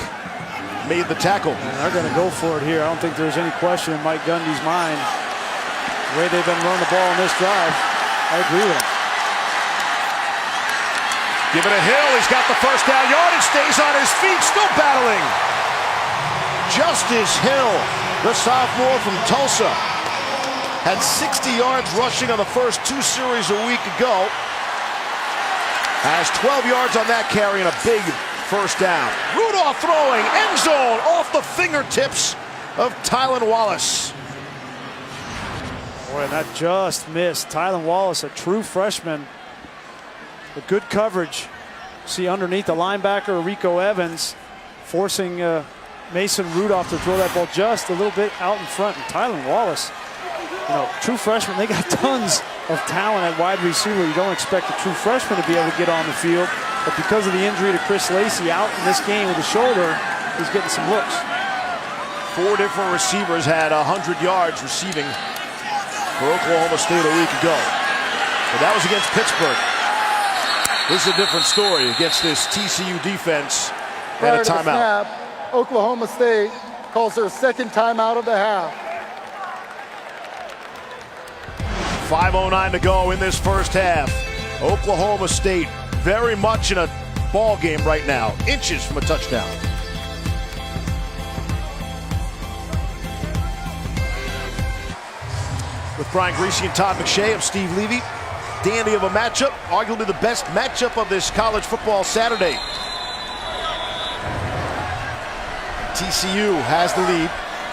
made the tackle.
And they're going to go for it here. I don't think there's any question in Mike Gundy's mind. The way they've been running the ball in this drive, I agree with him.
Give it to Hill. He's got the first down yardage. Stays on his feet. Still battling. Justice Hill, the sophomore from Tulsa, had 60 yards rushing on the first 2 series a week ago. Has 12 yards on that carry and a big first down. Rudolph throwing, end zone, off the fingertips of Tylan Wallace.
Boy, that just missed. Tylan Wallace, a true freshman. With good coverage. See underneath the linebacker, Rico Evans, forcing Mason Rudolph to throw that ball just a little bit out in front. And Tylan Wallace, you know, true freshman, they got tons of talent at wide receiver. You don't expect a true freshman to be able to get on the field. But because of the injury to Chris Lacey out in this game with the shoulder, he's getting some looks.
4 different receivers had 100 yards receiving for Oklahoma State a week ago. But that was against Pittsburgh. This is a different story against this TCU defense and a timeout.
Snap, Oklahoma State calls their 2nd timeout of the half.
5:09 to go in this first half. Oklahoma State very much in a ball game right now. Inches from a touchdown. With Brian Greasy and Todd McShay, I'm Steve Levy. Dandy of a matchup, arguably the best matchup of this college football Saturday. TCU has the lead,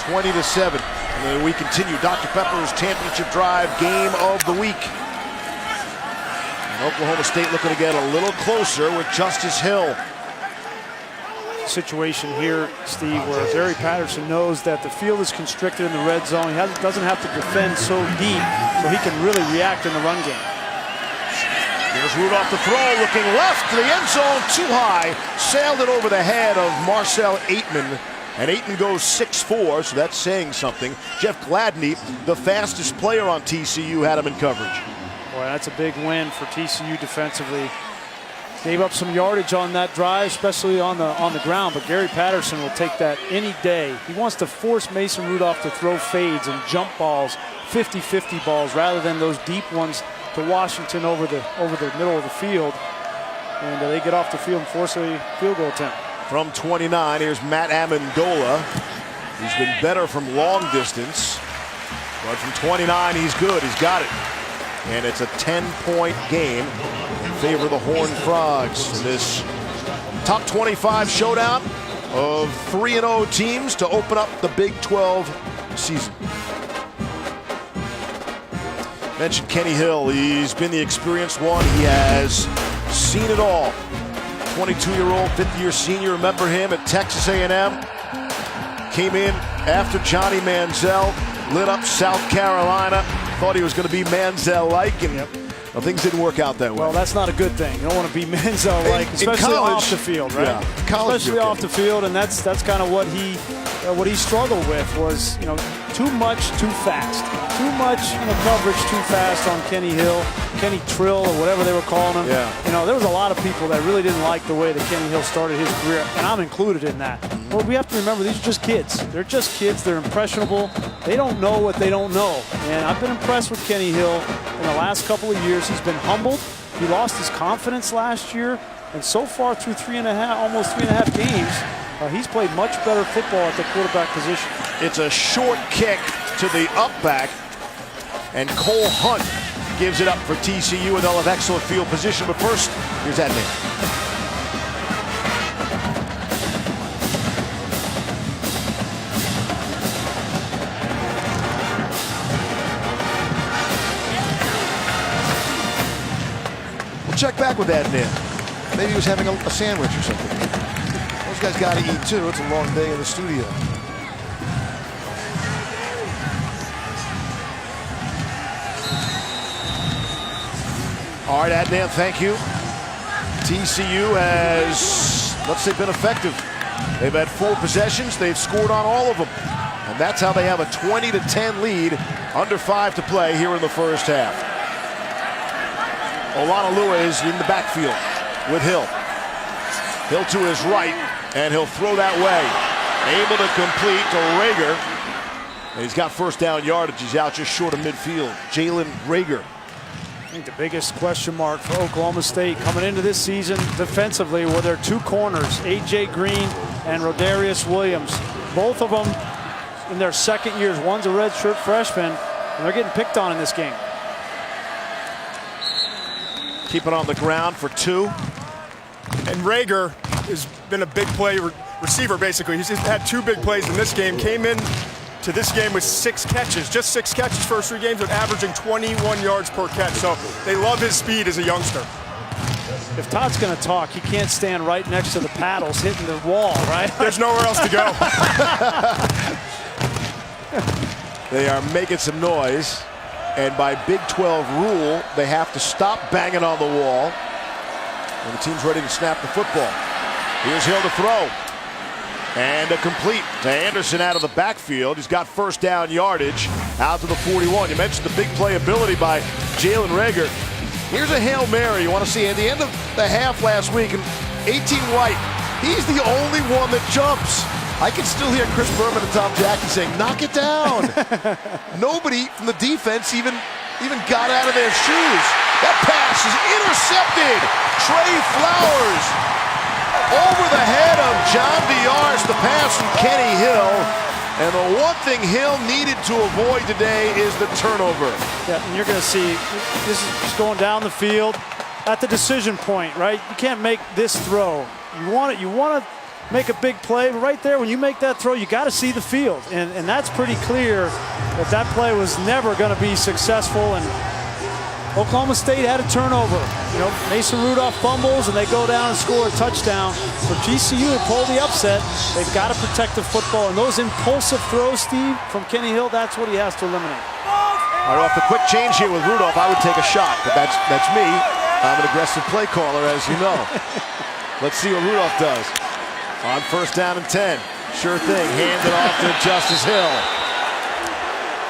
20-7. And then we continue Dr. Pepper's championship drive game of the week. And Oklahoma State looking to get a little closer with Justice Hill.
situation here, Steve, where Gary Patterson knows that the field is constricted in the red zone. He doesn't have to defend so deep, so he can really react in the run game.
Here's Rudolph to throw, looking left to the end zone, too high. Sailed it over the head of Marcel Aitman. And Aitman goes 6'4", so that's saying something. Jeff Gladney, the fastest player on TCU, had him in coverage.
Boy, that's a big win for TCU defensively. Gave up some yardage on that drive, especially on the ground, but Gary Patterson will take that any day. He wants to force Mason Rudolph to throw fades and jump balls, 50-50 balls, rather than those deep ones to Washington over the middle of the field. And they get off the field and force a field goal attempt.
From 29, here's Matt Amendola. He's been better from long distance, but from 29, he's good. He's got it. And it's a 10-point game in favor of the Horned Frogs in this top 25 showdown of 3-0 teams to open up the Big 12 season. Mentioned Kenny Hill. He's been the experienced one. He has seen it all. 22-year-old, fifth-year senior. Remember him at Texas A&M. Came in after Johnny Manziel, lit up South Carolina. Thought he was going to be Manziel-like, and well, things didn't work out that way.
Well, that's not a good thing. You don't want to be Manziel-like, especially off the field, right?
Yeah, college
especially off the field, and that's kind of what he struggled with was, too much, too fast. Too much coverage too fast on Kenny Hill, Kenny Trill, or whatever they were calling him.
Yeah.
There was a lot of people that really didn't like the way that Kenny Hill started his career, and I'm included in that. But we have to remember, these are just kids. They're just kids. They're impressionable. They don't know what they don't know. And I've been impressed with Kenny Hill in the last couple of years. He's been humbled. He lost his confidence last year, and so far through almost three and a half games, he's played much better football at the quarterback position.
It's a short kick to the up back, and Cole Hunt gives it up for TCU, and they'll have excellent field position. But first, here's that man. We'll check back with Adnan. Maybe he was having a sandwich or something. Those guys got to eat too. It's a long day in the studio. All right, Adnan, thank you. TCU has, let's say, been effective. They've had 4 possessions. They've scored on all of them. And that's how they have a 20-10 lead, under 5 to play here in the first half. Olanalua is in the backfield with Hill. Hill to his right, and he'll throw that way. Able to complete to Rager. And he's got first down yardage. He's out just short of midfield. Jalen Rager.
I think the biggest question mark for Oklahoma State coming into this season defensively were their 2 corners, A.J. Green and Rodarius Williams. Both of them in their second years. One's a redshirt freshman, and they're getting picked on in this game.
Keep it on the ground for 2.
And Rager has been a big play receiver, basically. He's had 2 big plays in this game. Came in to this game with 6 catches, just 6 catches first 3 games, with averaging 21 yards per catch. So they love his speed as a youngster.
If Todd's going to talk, he can't stand right next to the paddles hitting the wall, right?
There's nowhere else to go.
They are making some noise, and by Big 12 rule, they have to stop banging on the wall when the team's ready to snap the football. Here's Hill to throw. And a complete to Anderson out of the backfield. He's got first down yardage out to the 41. You mentioned the big playability by Jalen Rager. Here's a Hail Mary you want to see. At the end of the half last week, and 18 White, he's the only one that jumps. I can still hear Chris Berman and Tom Jackie saying, knock it down. Nobody from the defense even got out of their shoes. That pass is intercepted. Trey Flowers over the head of John Diarse, the pass from Kenny Hill. And the one thing Hill needed to avoid today is the turnover.
Yeah, and you're going to see this is just going down the field at the decision point, right? You can't make this throw. You want to make a big play, but right there when you make that throw, you got to see the field. And that's pretty clear that play was never going to be successful. And Oklahoma State had a turnover. You know, Mason Rudolph fumbles and they go down and score a touchdown. For TCU to pull the upset, they've got to protect the football. And those impulsive throws, Steve, from Kenny Hill, that's what he has to eliminate.
All right, off the quick change here with Rudolph, I would take a shot, but that's me. I'm an aggressive play caller, as you know. Let's see what Rudolph does. On 1st down and 10. Sure thing, hand it off to Justice Hill.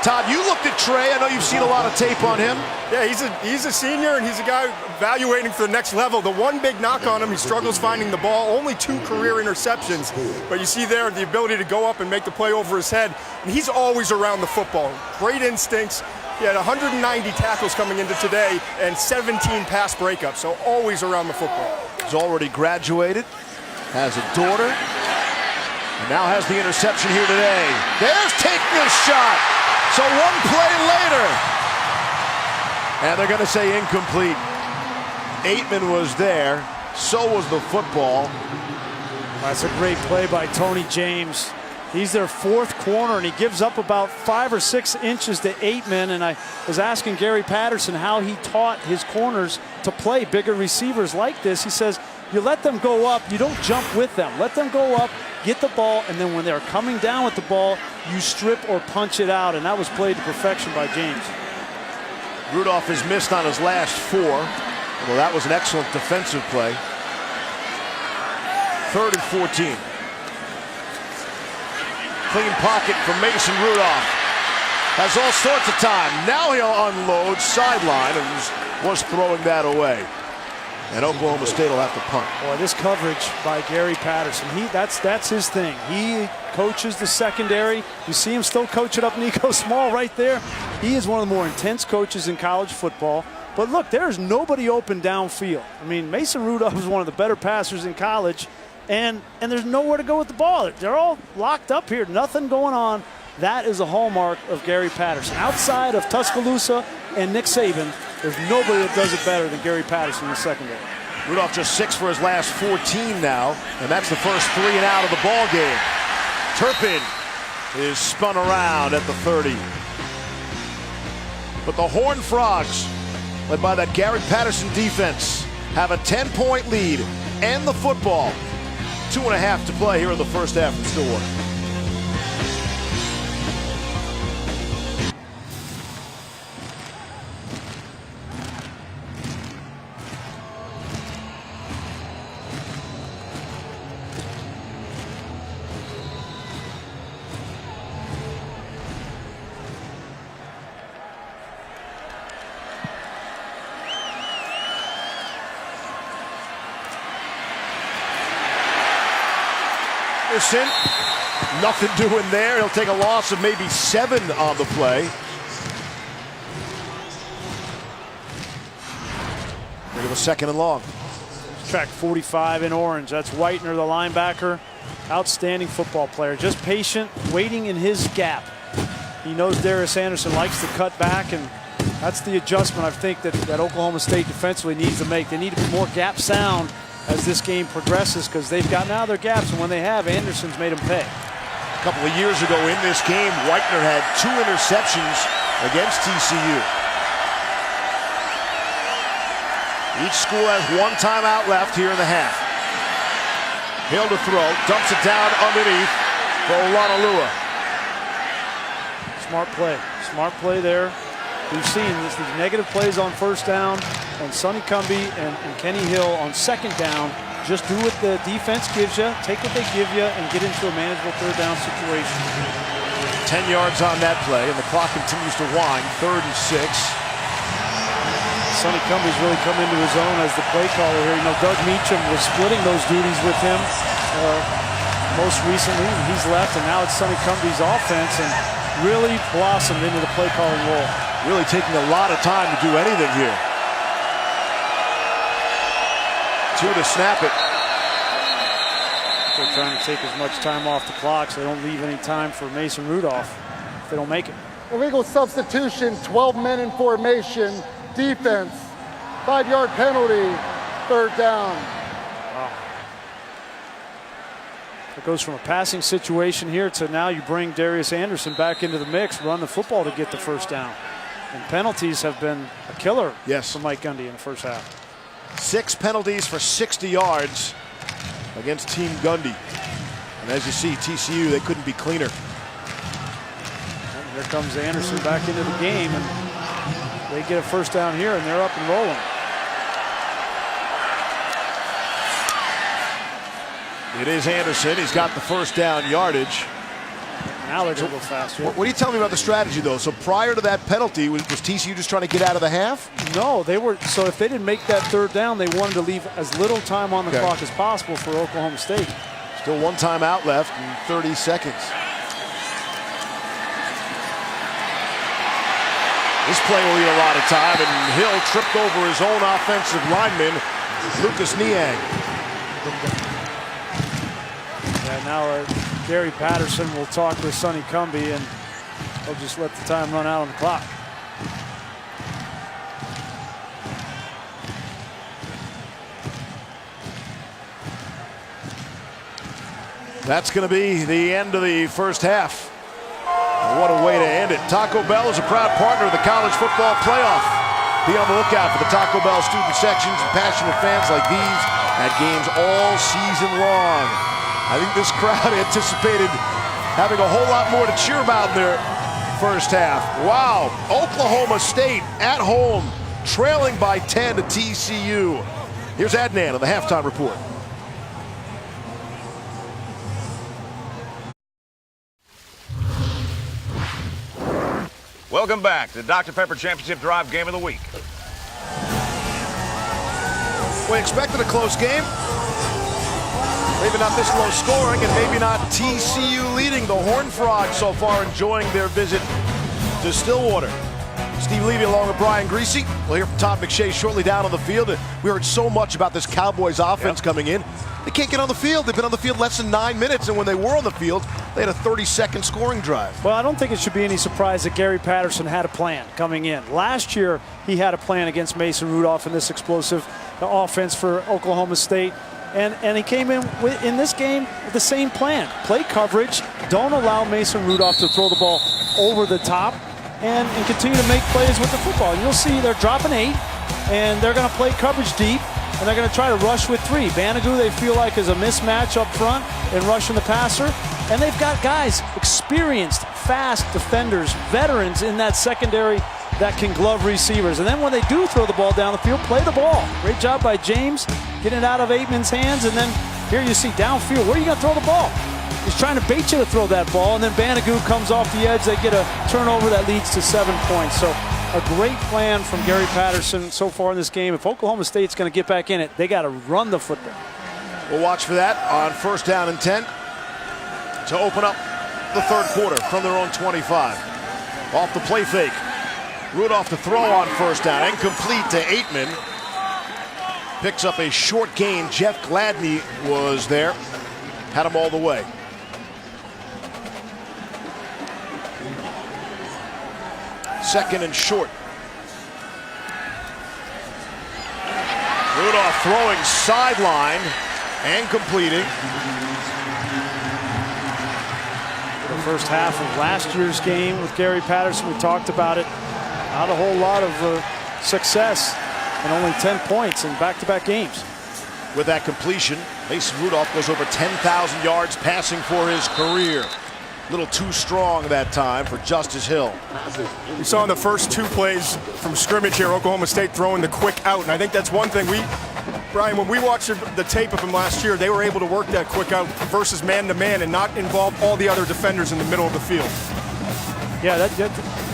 Todd, you looked at Trey. I know you've seen a lot of tape on him.
Yeah, he's a senior, and he's a guy evaluating for the next level. The one big knock on him, he struggles finding the ball. Only 2 career interceptions. But you see there the ability to go up and make the play over his head. And he's always around the football. Great instincts. He had 190 tackles coming into today and 17 pass breakups, so always around the football.
He's already graduated, has a daughter, and now has the interception here today. There's taking a shot. So 1 play later, and they're going to say incomplete. Aitman was there, so was the football.
That's a great play by Tony James. He's their 4th corner, and he gives up about 5 or 6 inches to Aitman. And I was asking Gary Patterson how he taught his corners to play bigger receivers like this. He says, you let them go up, you don't jump with them. Let them go up, get the ball, and then when they're coming down with the ball, you strip or punch it out. And that was played to perfection by James.
Rudolph has missed on his last 4. Well, that was an excellent defensive play. 3rd and 14. Clean pocket from Mason Rudolph. Has all sorts of time. Now he'll unload sideline and was throwing that away. And Oklahoma State will have to punt.
Boy, this coverage by Gary Patterson, that's his thing. He coaches the secondary. You see him still coaching up Nico Small right there. He is one of the more intense coaches in college football. But look, there's nobody open downfield. I mean, Mason Rudolph is one of the better passers in college. And there's nowhere to go with the ball. They're all locked up here. Nothing going on. That is a hallmark of Gary Patterson. Outside of Tuscaloosa and Nick Saban, there's nobody that does it better than Gary Patterson in the secondary.
Rudolph just 6 for his last 14 now, and that's the first 3 and out of the ball game. Turpin is spun around at the 30. But the Horned Frogs, led by that Gary Patterson defense, have a 10-point lead and the football. 2.5 to play here in the first half in Stillwater. Nothing doing there. He'll take a loss of maybe 7 on the play. Think of a 2nd and long.
Track 45 in orange. That's Whitener, the linebacker. Outstanding football player. Just patient, waiting in his gap. He knows Darius Anderson likes to cut back, and that's the adjustment I think that Oklahoma State defensively needs to make. They need to be more gap sound as this game progresses, because they've gotten out of their gaps, and when they have, Anderson's made them pay.
A couple of years ago in this game, Whitener had 2 interceptions against TCU. Each school has 1 timeout left here in the half. Hill to throw, dumps it down underneath for Olanolua.
Smart play there. We've seen these negative plays on 1st down, and Sonny Cumbie and Kenny Hill on 2nd down. Just do what the defense gives you, take what they give you, and get into a manageable 3rd down situation.
10 yards on that play, and the clock continues to wind. 3rd and 6.
Sonny Cumbie's really come into his own as the play caller here. You know, Doug Meacham was splitting those duties with him most recently, and he's left, and now it's Sonny Cumbie's offense, and really blossomed into the play calling role.
Really taking a lot of time to do anything here. 2 to snap it.
They're trying to take as much time off the clock so they don't leave any time for Mason Rudolph if they don't make it.
Illegal substitution, 12 men in formation, defense, 5-yard penalty, 3rd down.
Wow. It goes from a passing situation here to now you bring Darius Anderson back into the mix, run the football to get the 1st down. And penalties have been a killer for Mike Gundy in the first half.
6 penalties for 60 yards against Team Gundy. And as you see, TCU, they couldn't be cleaner.
And here comes Anderson back into the game, and they get a first down here, and they're up and rolling.
It is Anderson. He's got the first down yardage.
Now they're going to go faster.
What do you tell me about the strategy, though? So prior to that penalty, was TCU just trying to get out of the half?
No, they were. So if they didn't make that third down, they wanted to leave as little time on the clock as possible for Oklahoma State.
Still 1 timeout left in 30 seconds. This play will need a lot of time, and Hill tripped over his own offensive lineman, Lucas Niang.
Yeah, now Gary Patterson will talk with Sonny Cumbie, and they'll just let the time run out on the clock.
That's going to be the end of the first half. What a way to end it. Taco Bell is a proud partner of the College Football Playoff. Be on the lookout for the Taco Bell student sections and passionate fans like these at games all season long. I think this crowd anticipated having a whole lot more to cheer about in their first half. Wow, Oklahoma State at home, trailing by 10 to TCU. Here's Adnan on the halftime report.
Welcome back to the Dr. Pepper Championship Drive Game of the Week.
We expected a close game. Maybe not this low scoring, and maybe not TCU leading. The Horned Frogs so far enjoying their visit to Stillwater. Steve Levy along with Brian Greasy. We'll hear from Todd McShay shortly down on the field. We heard so much about this Cowboys offense coming in. They can't get on the field. They've been on the field less than 9 minutes, and when they were on the field, they had a 30-second scoring drive.
Well, I don't think it should be any surprise that Gary Patterson had a plan coming in. Last year, he had a plan against Mason Rudolph in this explosive offense for Oklahoma State. And he came in this game with the same plan. Play coverage, don't allow Mason Rudolph to throw the ball over the top, and continue to make plays with the football. And you'll see they're dropping 8, and they're going to play coverage deep, and they're going to try to rush with 3. Banagoo, they feel like, is a mismatch up front in rushing the passer. And they've got guys, experienced, fast defenders, veterans in that secondary that can glove receivers. And then when they do throw the ball down the field, play the ball. Great job by James, getting it out of Aitman's hands. And then here you see downfield, where are you going to throw the ball? He's trying to bait you to throw that ball, and then Banagoo comes off the edge. They get a turnover that leads to 7 points. So a great plan from Gary Patterson so far in this game. If Oklahoma State's going to get back in it, they got to run the football.
We'll watch for that on 1st down and 10 to open up the third quarter from their own 25. Off the play fake. Rudolph to throw on 1st down. Incomplete to Aitman. Picks up a short gain. Jeff Gladney was there. Had him all the way. Second and short. Rudolph throwing sideline and completing.
The first half of last year's game with Gary Patterson, we talked about it. Not a whole lot of success and only 10 points in back-to-back games.
With that completion, Mason Rudolph goes over 10,000 yards passing for his career. A little too strong that time for Justice Hill.
We saw in the first 2 plays from scrimmage here, Oklahoma State throwing the quick out. And I think that's one thing Brian, when we watched the tape of him last year, they were able to work that quick out versus man-to-man and not involve all the other defenders in the middle of the field.
Yeah,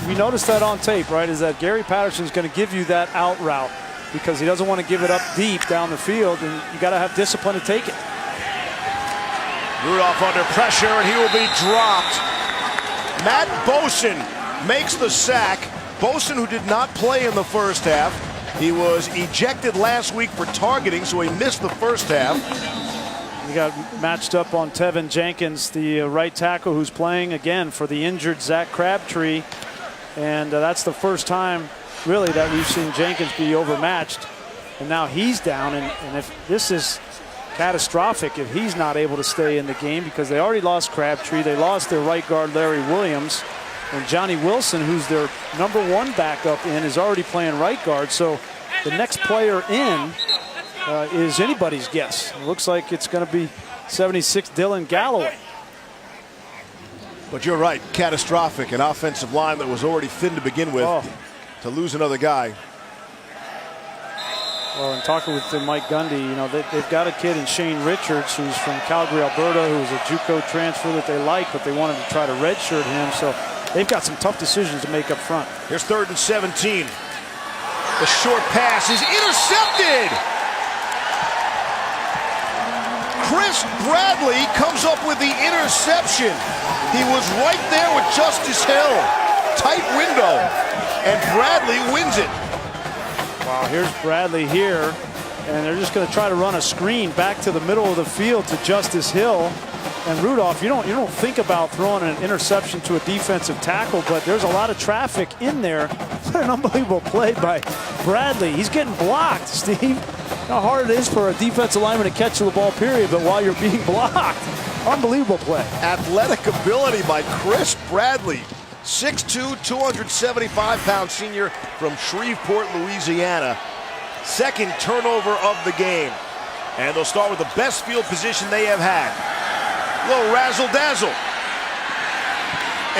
we noticed that on tape, right, is that Gary Patterson's going to give you that out route because he doesn't want to give it up deep down the field, and you got to have discipline to take it.
Rudolph under pressure, and he will be dropped. Matt Boson makes the sack. Boson, who did not play in the first half. He was ejected last week for targeting, so he missed the first half.
We got matched up on Tevin Jenkins, the right tackle, who's playing again for the injured Zach Crabtree. And that's the first time, really, that we've seen Jenkins be overmatched. And now he's down, and if this is catastrophic if he's not able to stay in the game, because they already lost Crabtree. They lost their right guard, Larry Williams. And Johnny Wilson, who's their #1 backup in, is already playing right guard. So the next player in is anybody's guess. It looks like it's going to be 76 Dylan Galloway.
But you're right, catastrophic. An offensive line that was already thin to begin with. To lose another guy.
Well, in talking with Mike Gundy, you know, they've got a kid in Shane Richards who's from Calgary, Alberta, who's a JUCO transfer that they like, but they wanted to try to redshirt him. So they've got some tough decisions to make up front.
Here's 3rd and 17. The short pass is intercepted. Chris Bradley comes up with the interception. He was right there with Justice Hill. Tight window. And Bradley wins it.
Wow, here's Bradley here, and they're just going to try to run a screen back to the middle of the field to Justice Hill. And Rudolph, you don't think about throwing an interception to a defensive tackle, but there's a lot of traffic in there. An unbelievable play by Bradley. He's getting blocked, Steve. You know how hard it is for a defensive lineman to catch the ball, period, but while you're being blocked. Unbelievable play.
Athletic ability by Chris Bradley. 6'2", 275-pound senior from Shreveport, Louisiana. 2nd turnover of the game. And they'll start with the best field position they have had. Little razzle-dazzle.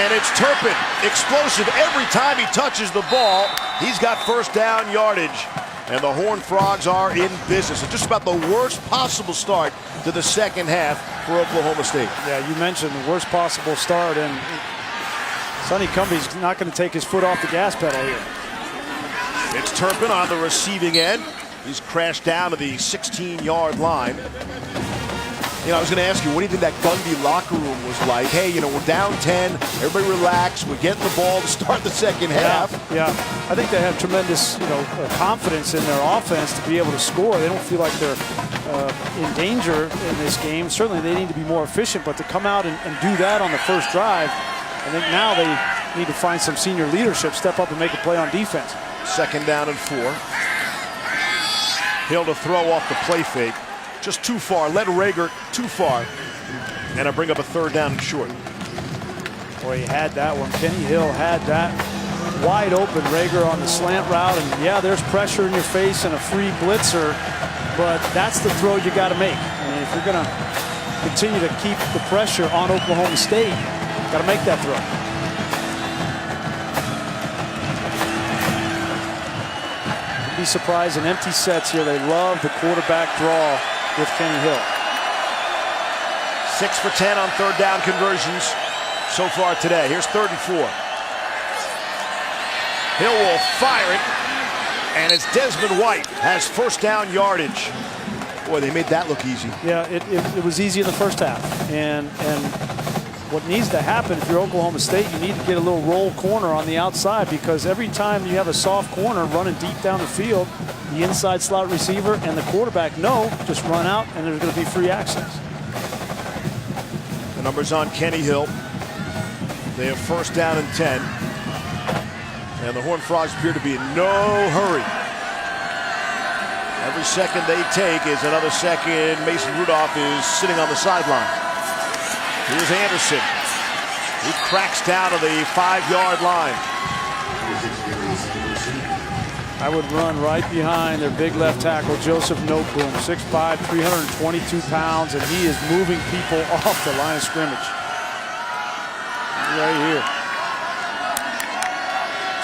And it's Turpin. Explosive every time he touches the ball. He's got 1st down yardage. And the Horned Frogs are in business. It's just about the worst possible start to the 2nd half for Oklahoma State.
Yeah, you mentioned the worst possible start, and Sonny Cumbie's not going to take his foot off the gas pedal here.
It's Turpin on the receiving end. He's crashed down to the 16-yard line. You know, I was going to ask you, what do you think that Gundy locker room was like? Hey, you know, we're down 10. Everybody relax. We're getting the ball to start the 2nd half.
Yeah, I think they have tremendous, confidence in their offense to be able to score. They don't feel like they're in danger in this game. Certainly, they need to be more efficient, but to come out and do that on the first drive, I think now they need to find some senior leadership, step up and make a play on defense.
2nd down and 4. Hill to throw off the play fake. Just too far. Led Rager too far. And I bring up a 3rd down and short.
Boy, he had that one. Kenny Hill had that wide open. Rager on the slant route. And yeah, there's pressure in your face and a free blitzer. But that's the throw you got to make. And if you're going to continue to keep the pressure on Oklahoma State, got to make that throw. You'd be surprised in empty sets here. They love the quarterback draw with Kenny Hill.
6 for 10 on 3rd down conversions so far today. Here's 3rd and 4. Hill will fire it, and it's Desmond White has 1st down yardage. Boy, they made that look easy.
Yeah, it was easy in the first half. And what needs to happen if you're Oklahoma State, you need to get a little roll corner on the outside, because every time you have a soft corner running deep down the field, the inside slot receiver and the quarterback know just run out and there's going to be free access.
The numbers on Kenny Hill. They have 1st down and 10. And the Horned Frogs appear to be in no hurry. Every second they take is another second Mason Rudolph is sitting on the sideline. Here's Anderson. He cracks down to the 5-yard line.
I would run right behind their big left tackle, Joseph Noteboom, 6'5", 322 pounds, and he is moving people off the line of scrimmage. Right here.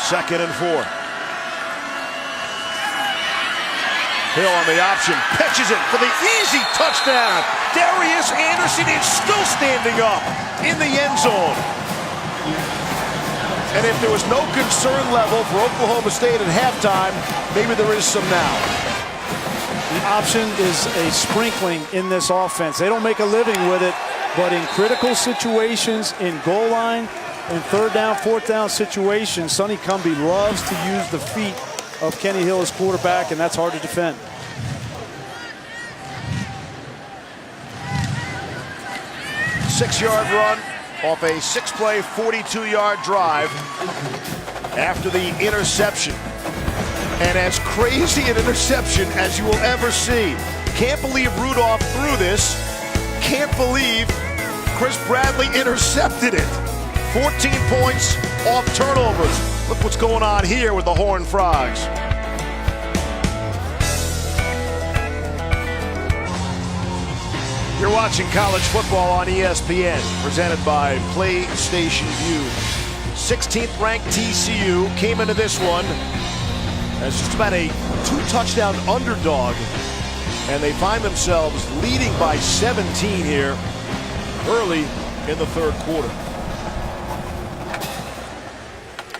2nd and 4. Hill on the option, catches it for the easy touchdown. Darius Anderson is still standing up in the end zone. And if there was no concern level for Oklahoma State at halftime, maybe there is some now.
The option is a sprinkling in this offense. They don't make a living with it, but in critical situations, in goal line, in 3rd down, 4th down situations, Sonny Cumbie loves to use the feet of Kenny Hill as quarterback, and that's hard to defend.
Six-yard run off a 6-play, 42-yard drive after the interception. And as crazy an interception as you will ever see. Can't believe Rudolph threw this. Can't believe Chris Bradley intercepted it. 14 points off turnovers. Look what's going on here with the Horned Frogs. You're watching college football on ESPN, presented by PlayStation View. 16th ranked TCU came into this one as just about a 2-touchdown underdog, and they find themselves leading by 17 here early in the third quarter.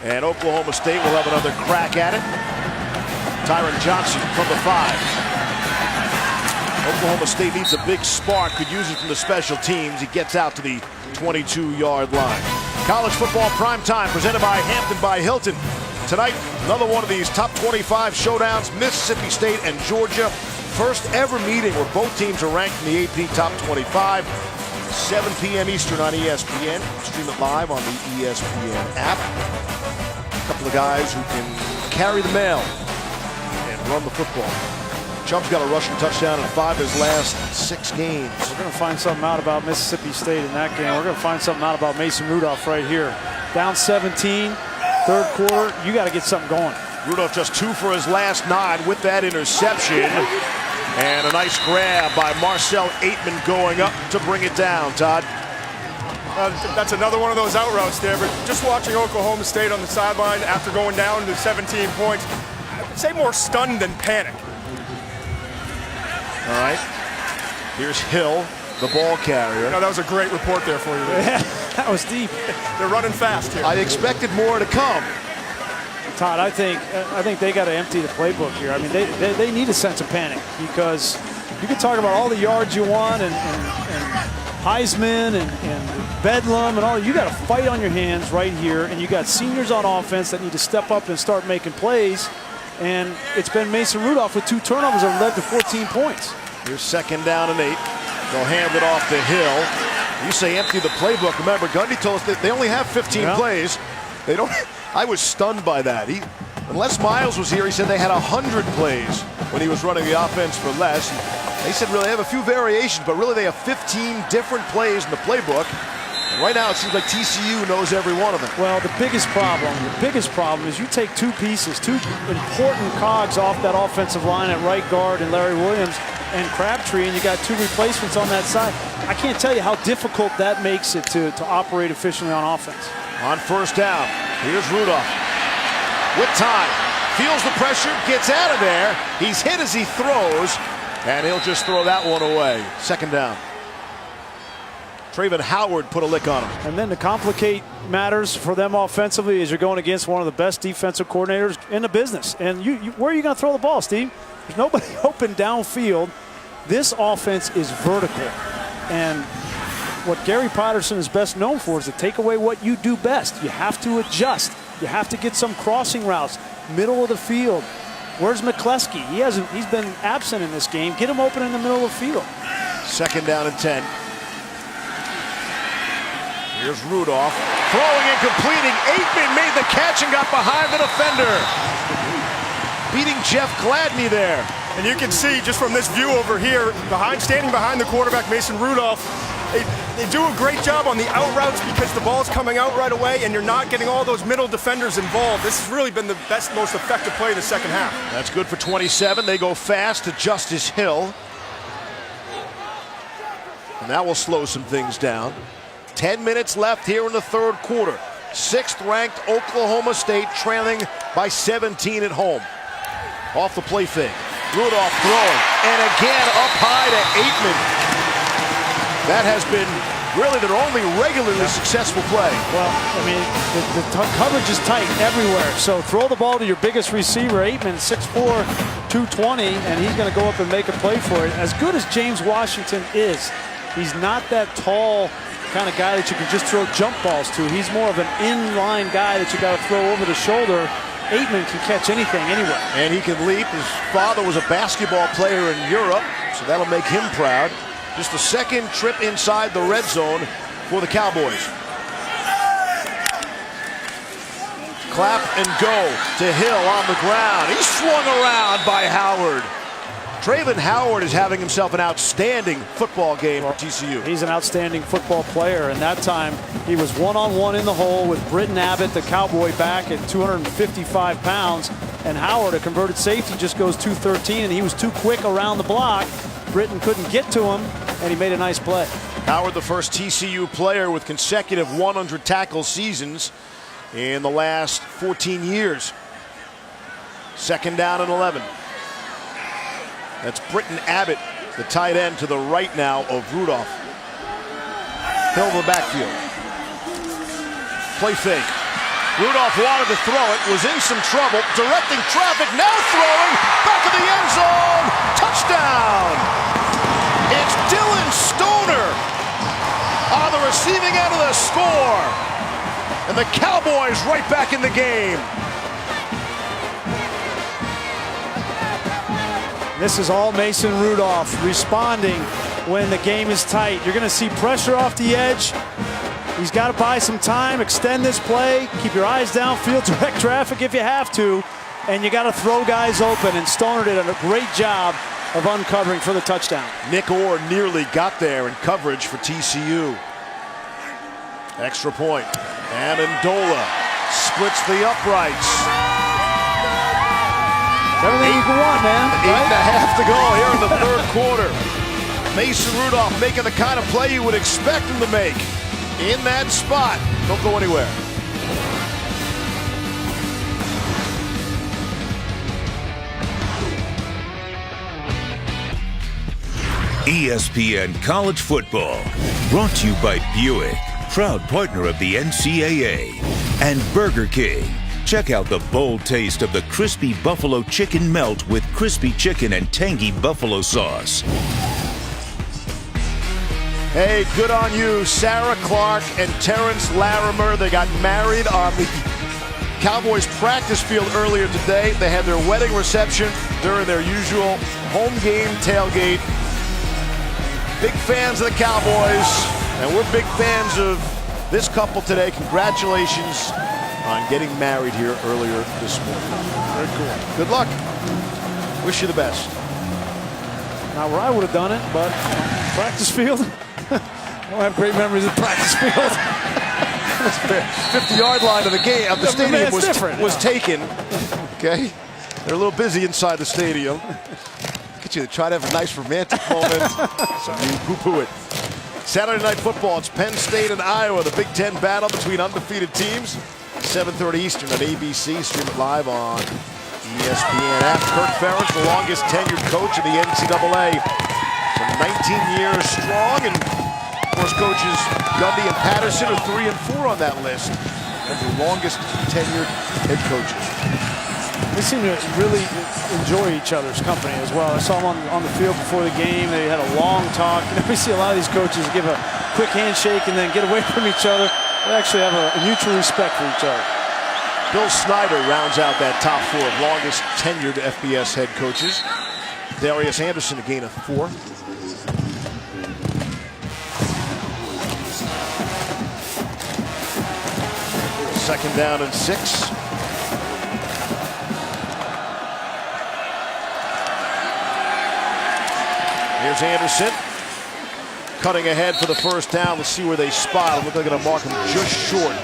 And Oklahoma State will have another crack at it. Tyron Johnson from the 5. Oklahoma State needs a big spark, could use it from the special teams. He gets out to the 22-yard line. College football prime time presented by Hampton by Hilton. Tonight, another one of these top 25 showdowns, Mississippi State and Georgia. First ever meeting where both teams are ranked in the AP top 25. 7 p.m. Eastern on ESPN. Stream it live on the ESPN app. A couple of guys who can carry the mail and run the football. Chubb's got a rushing touchdown in 5 of his last 6 games.
We're going to find something out about Mississippi State in that game. We're going to find something out about Mason Rudolph right here. Down 17, third quarter, you got to get something going.
Rudolph just 2 for his last 9 with that interception. And a nice grab by Marcel Aitman going up to bring it down, Todd.
That's another one of those out routes there, but just watching Oklahoma State on the sideline after going down to 17 points, I'd say more stunned than panic.
All right, here's Hill, the ball carrier.
No, that was a great report there for you.
Yeah, that was deep.
They're running fast here.
I expected more to come.
Todd, I think they got to empty the playbook here. I mean, they need a sense of panic, because you can talk about all the yards you want and Heisman and Bedlam and all. You got a fight on your hands right here, and you got seniors on offense that need to step up and start making plays. And it's been Mason Rudolph with 2 turnovers that led to 14 points.
Here's 2nd down and 8. They'll hand it off to Hill. You say empty the playbook. Remember, Gundy told us that they only have 15 plays. They don't. I was stunned by that. Unless Miles was here, he said they had 100 plays when he was running the offense for less. They said really they have a few variations, but really they have 15 different plays in the playbook. And right now it seems like TCU knows every one of them.
Well, the biggest problem is you take 2 pieces, 2 important cogs off that offensive line at right guard and Larry Williams and Crabtree, and you got 2 replacements on that side. I can't tell you how difficult that makes it to operate efficiently on offense.
On 1st down, here's Rudolph with time. Feels the pressure, gets out of there. He's hit as he throws, and he'll just throw that one away. 2nd down. Traven Howard put a lick on him.
And then to complicate matters for them offensively is you're going against one of the best defensive coordinators in the business. And where are you going to throw the ball, Steve? There's nobody open downfield. This offense is vertical. And what Gary Patterson is best known for is to take away what you do best. You have to adjust. You have to get some crossing routes, middle of the field. Where's McCleskey? He's been absent in this game. Get him open in the middle of the field.
2nd down and 10. Here's Rudolph, throwing and completing. Aitman made the catch and got behind the defender. Beating Jeff Gladney there.
And you can see just from this view over here, standing behind the quarterback, Mason Rudolph, they do a great job on the out routes because the ball's coming out right away and you're not getting all those middle defenders involved. This has really been the best, most effective play of the 2nd half.
That's good for 27. They go fast to Justice Hill. And that will slow some things down. 10 minutes left here in the 3rd quarter. 6th ranked Oklahoma State trailing by 17 at home. Off the play fake. Rudolph throwing. And again up high to Aitman. That has been really their only regularly successful play.
Well, I mean, the coverage is tight everywhere. So throw the ball to your biggest receiver, Aitman, 6'4", 220, and he's going to go up and make a play for it. As good as James Washington is, he's not that tall kind of guy that you can just throw jump balls to. He's more of an inline guy that you got to throw over the shoulder. Aitman can catch anything, anywhere.
And he can leap. His father was a basketball player in Europe, so that'll make him proud. Just the 2nd trip inside the red zone for the Cowboys. Clap and go to Hill on the ground. He's swung around by Howard. Traven Howard is having himself an outstanding football game for TCU.
He's an outstanding football player, and that time he was one-on-one in the hole with Britton Abbott, the Cowboy back at 255 pounds, and Howard, a converted safety, just goes 213, and he was too quick around the block. Britton couldn't get to him, and he made a nice play.
Howard, the first TCU player with consecutive 100 tackle seasons in the last 14 years. Second down and 11. That's Britton Abbott, the tight end to the right now of Rudolph. Hill in the backfield. Play fake. Rudolph wanted to throw it, was in some trouble, directing traffic, now throwing, back of the end zone, touchdown! It's Dylan Stoner on the receiving end of the score. And the Cowboys right back in the game.
This is all Mason Rudolph responding when the game is tight. You're going to see pressure off the edge. He's got to buy some time, extend this play, keep your eyes downfield, direct traffic if you have to, and you got to throw guys open, and Stoner did a great job of uncovering for the touchdown.
Nick Orr nearly got there in coverage for TCU. Extra point. Amendola splits the uprights.
Everything you can want, man.
Right? 8.5 to go here in the third quarter. Mason Rudolph making the kind of play you would expect him to make. In that spot. Don't go anywhere.
ESPN College Football, brought to you by Buick, proud partner of the NCAA, and Burger King. Check out the bold taste of the crispy buffalo chicken melt with crispy chicken and tangy buffalo sauce.
Hey, good on you, Sarah Clark and Terrence Larimer. They got married on the Cowboys practice field earlier today. They had their wedding reception during their usual home game tailgate. Big fans of the Cowboys, and we're big fans of this couple today. Congratulations on getting married here earlier this morning. Very cool. Good luck. Wish you the best.
Not where I would have done it, but practice field. I don't have great memories of practice field.
50-yard line of the game of the stadium was taken. Okay, they're a little busy inside the stadium. Look at you, they try to have a nice romantic moment. So you poo-poo it. Saturday Night Football, it's Penn State and Iowa, the Big Ten battle between undefeated teams. 7:30 Eastern on ABC, stream it live on ESPN app. Kirk Ferentz, the longest tenured coach in the NCAA. Some 19 years strong, and of course coaches Gundy and Patterson are 3 and 4 on that list of the longest tenured head coaches.
They seem to really enjoy each other's company as well. I saw them on the field before the game. They had a long talk. You know, we see a lot of these coaches give a quick handshake and then get away from each other. They actually have a mutual respect for each other.
Bill Snyder rounds out that top 4 of longest tenured FBS head coaches. Darius Anderson a gain of 4. Second down and 6. Here's Anderson. Cutting ahead for the first down. Let's see where they spot him. Look like they're going to mark him just short.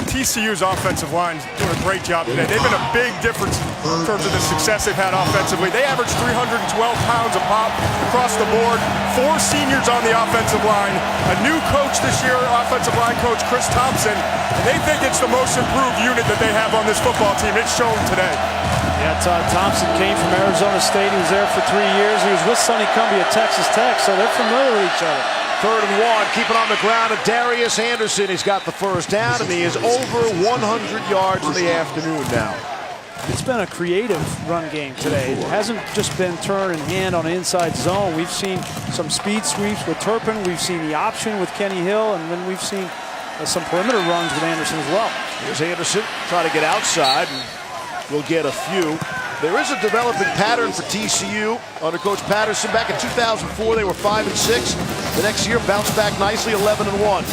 TCU's offensive line is doing a great job today. They've been a big difference in terms of the success they've had offensively. They average 312 pounds of pop across the board. 4 seniors on the offensive line. A new coach this year, offensive line coach Chris Thompson. And they think it's the most improved unit that they have on this football team. It's shown today.
Yeah, Todd Thompson came from Arizona State. He was there for 3 years. He was with Sonny Cumbie at Texas Tech, so they're familiar with each other.
3rd and 1, keep it on the ground at Darius Anderson. He's got the first down, and he is over 100 yards in the afternoon now.
It's been a creative run game today. It hasn't just been turn and hand on the inside zone. We've seen some speed sweeps with Turpin. We've seen the option with Kenny Hill, and then we've seen some perimeter runs with Anderson as well.
Here's Anderson trying to get outside, and we'll get a few. There is a developing pattern for TCU under Coach Patterson. Back in 2004, they were 5 and 6. The next year, bounced back nicely, 11 and 1.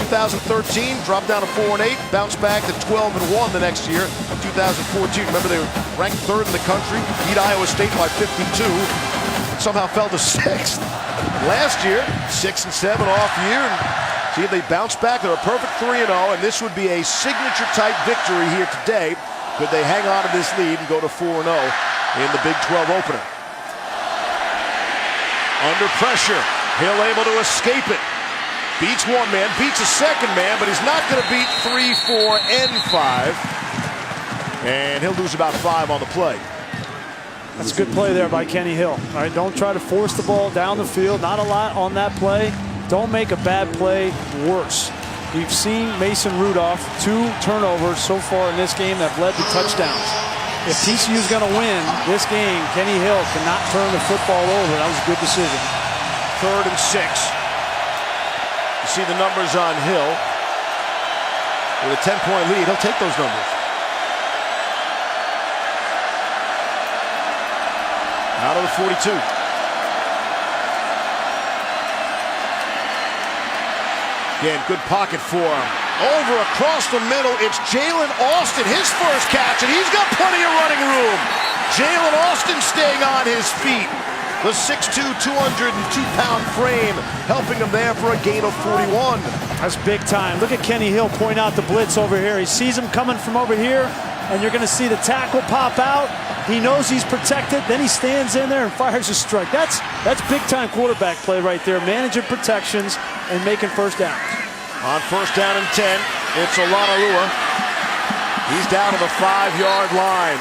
2013, dropped down to 4 and 8, bounced back to 12 and 1 the next year. 2014, remember they were ranked 3rd in the country, beat Iowa State by 52, somehow fell to 6th. Last year, 6 and 7 off year. And see if they bounce back. They're a perfect 3-0, and this would be a signature-type victory here today. Could they hang on to this lead and go to 4-0 in the Big 12 opener? Under pressure. Hill able to escape it. Beats one man, beats a second man, but he's not going to beat 3, 4, and 5. And he'll lose about 5 on the play.
That's a good play there by Kenny Hill. All right, don't try to force the ball down the field. Not a lot on that play. Don't make a bad play worse. We've seen Mason Rudolph, 2 turnovers so far in this game that have led to touchdowns. If TCU is going to win this game, Kenny Hill cannot turn the football over. That was a good decision.
3rd and 6. You see the numbers on Hill. With a 10-point lead, he'll take those numbers. Out of the 42. Again, good pocket for him. Over across the middle, it's Jalen Austin, his first catch, and he's got plenty of running room. Jalen Austin staying on his feet. The 6'2", 202-pound frame helping him there for a gain of 41.
That's big time. Look at Kenny Hill point out the blitz over here. He sees him coming from over here, and you're going to see the tackle pop out. He knows he's protected. Then he stands in there and fires a strike. That's big-time quarterback play right there, managing protections and making first downs.
On 1st down and 10, it's Olanalua. He's down to the 5-yard line.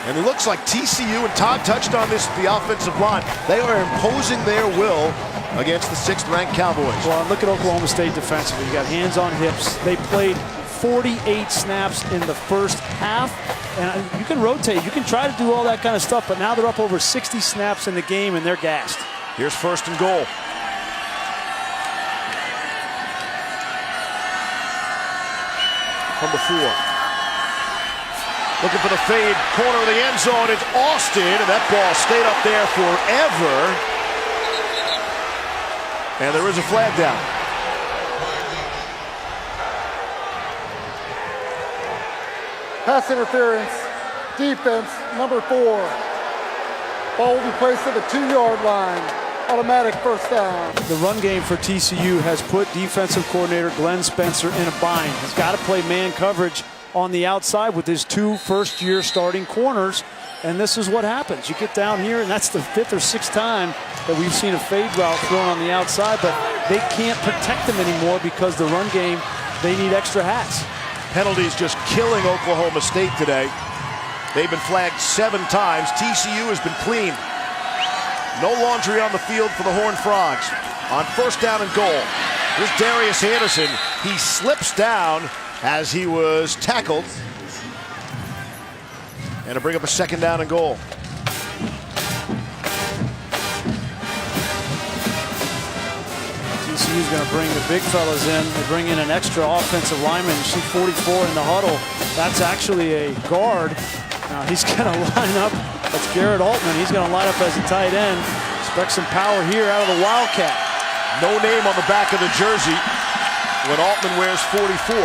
And it looks like TCU, and Todd touched on this, the offensive line, they are imposing their will against the 6th-ranked Cowboys.
Well, look at Oklahoma State defensively. You got hands on hips. They played 48 snaps in the first half. And you can rotate. You can try to do all that kind of stuff, but now they're up over 60 snaps in the game, and they're gassed.
Here's 1st and goal. From the 4. Looking for the fade, corner of the end zone. It's Austin, and that ball stayed up there forever. And there is a flag down.
Pass interference, defense, number 4. Ball will be placed at the 2-yard line. Automatic first down.
The run game for TCU has put defensive coordinator Glenn Spencer in a bind. He's got to play man coverage on the outside with his 2 first-year starting corners, and this is what happens. You get down here, and that's the 5th or 6th time that we've seen a fade route thrown on the outside, but they can't protect them anymore because the run game, they need extra hats.
Penalties just killing Oklahoma State today. They've been flagged 7 times. TCU has been clean. No laundry on the field for the Horned Frogs. On 1st down and goal, here's Darius Anderson. He slips down as he was tackled. And to bring up a 2nd down and goal.
TCU's going to bring the big fellas in. They bring in an extra offensive lineman. You see 44 in the huddle. That's actually a guard. Now he's going to line up. That's Garrett Altman. He's going to line up as a tight end. Expect some power here out of the Wildcat.
No name on the back of the jersey when Altman wears 44.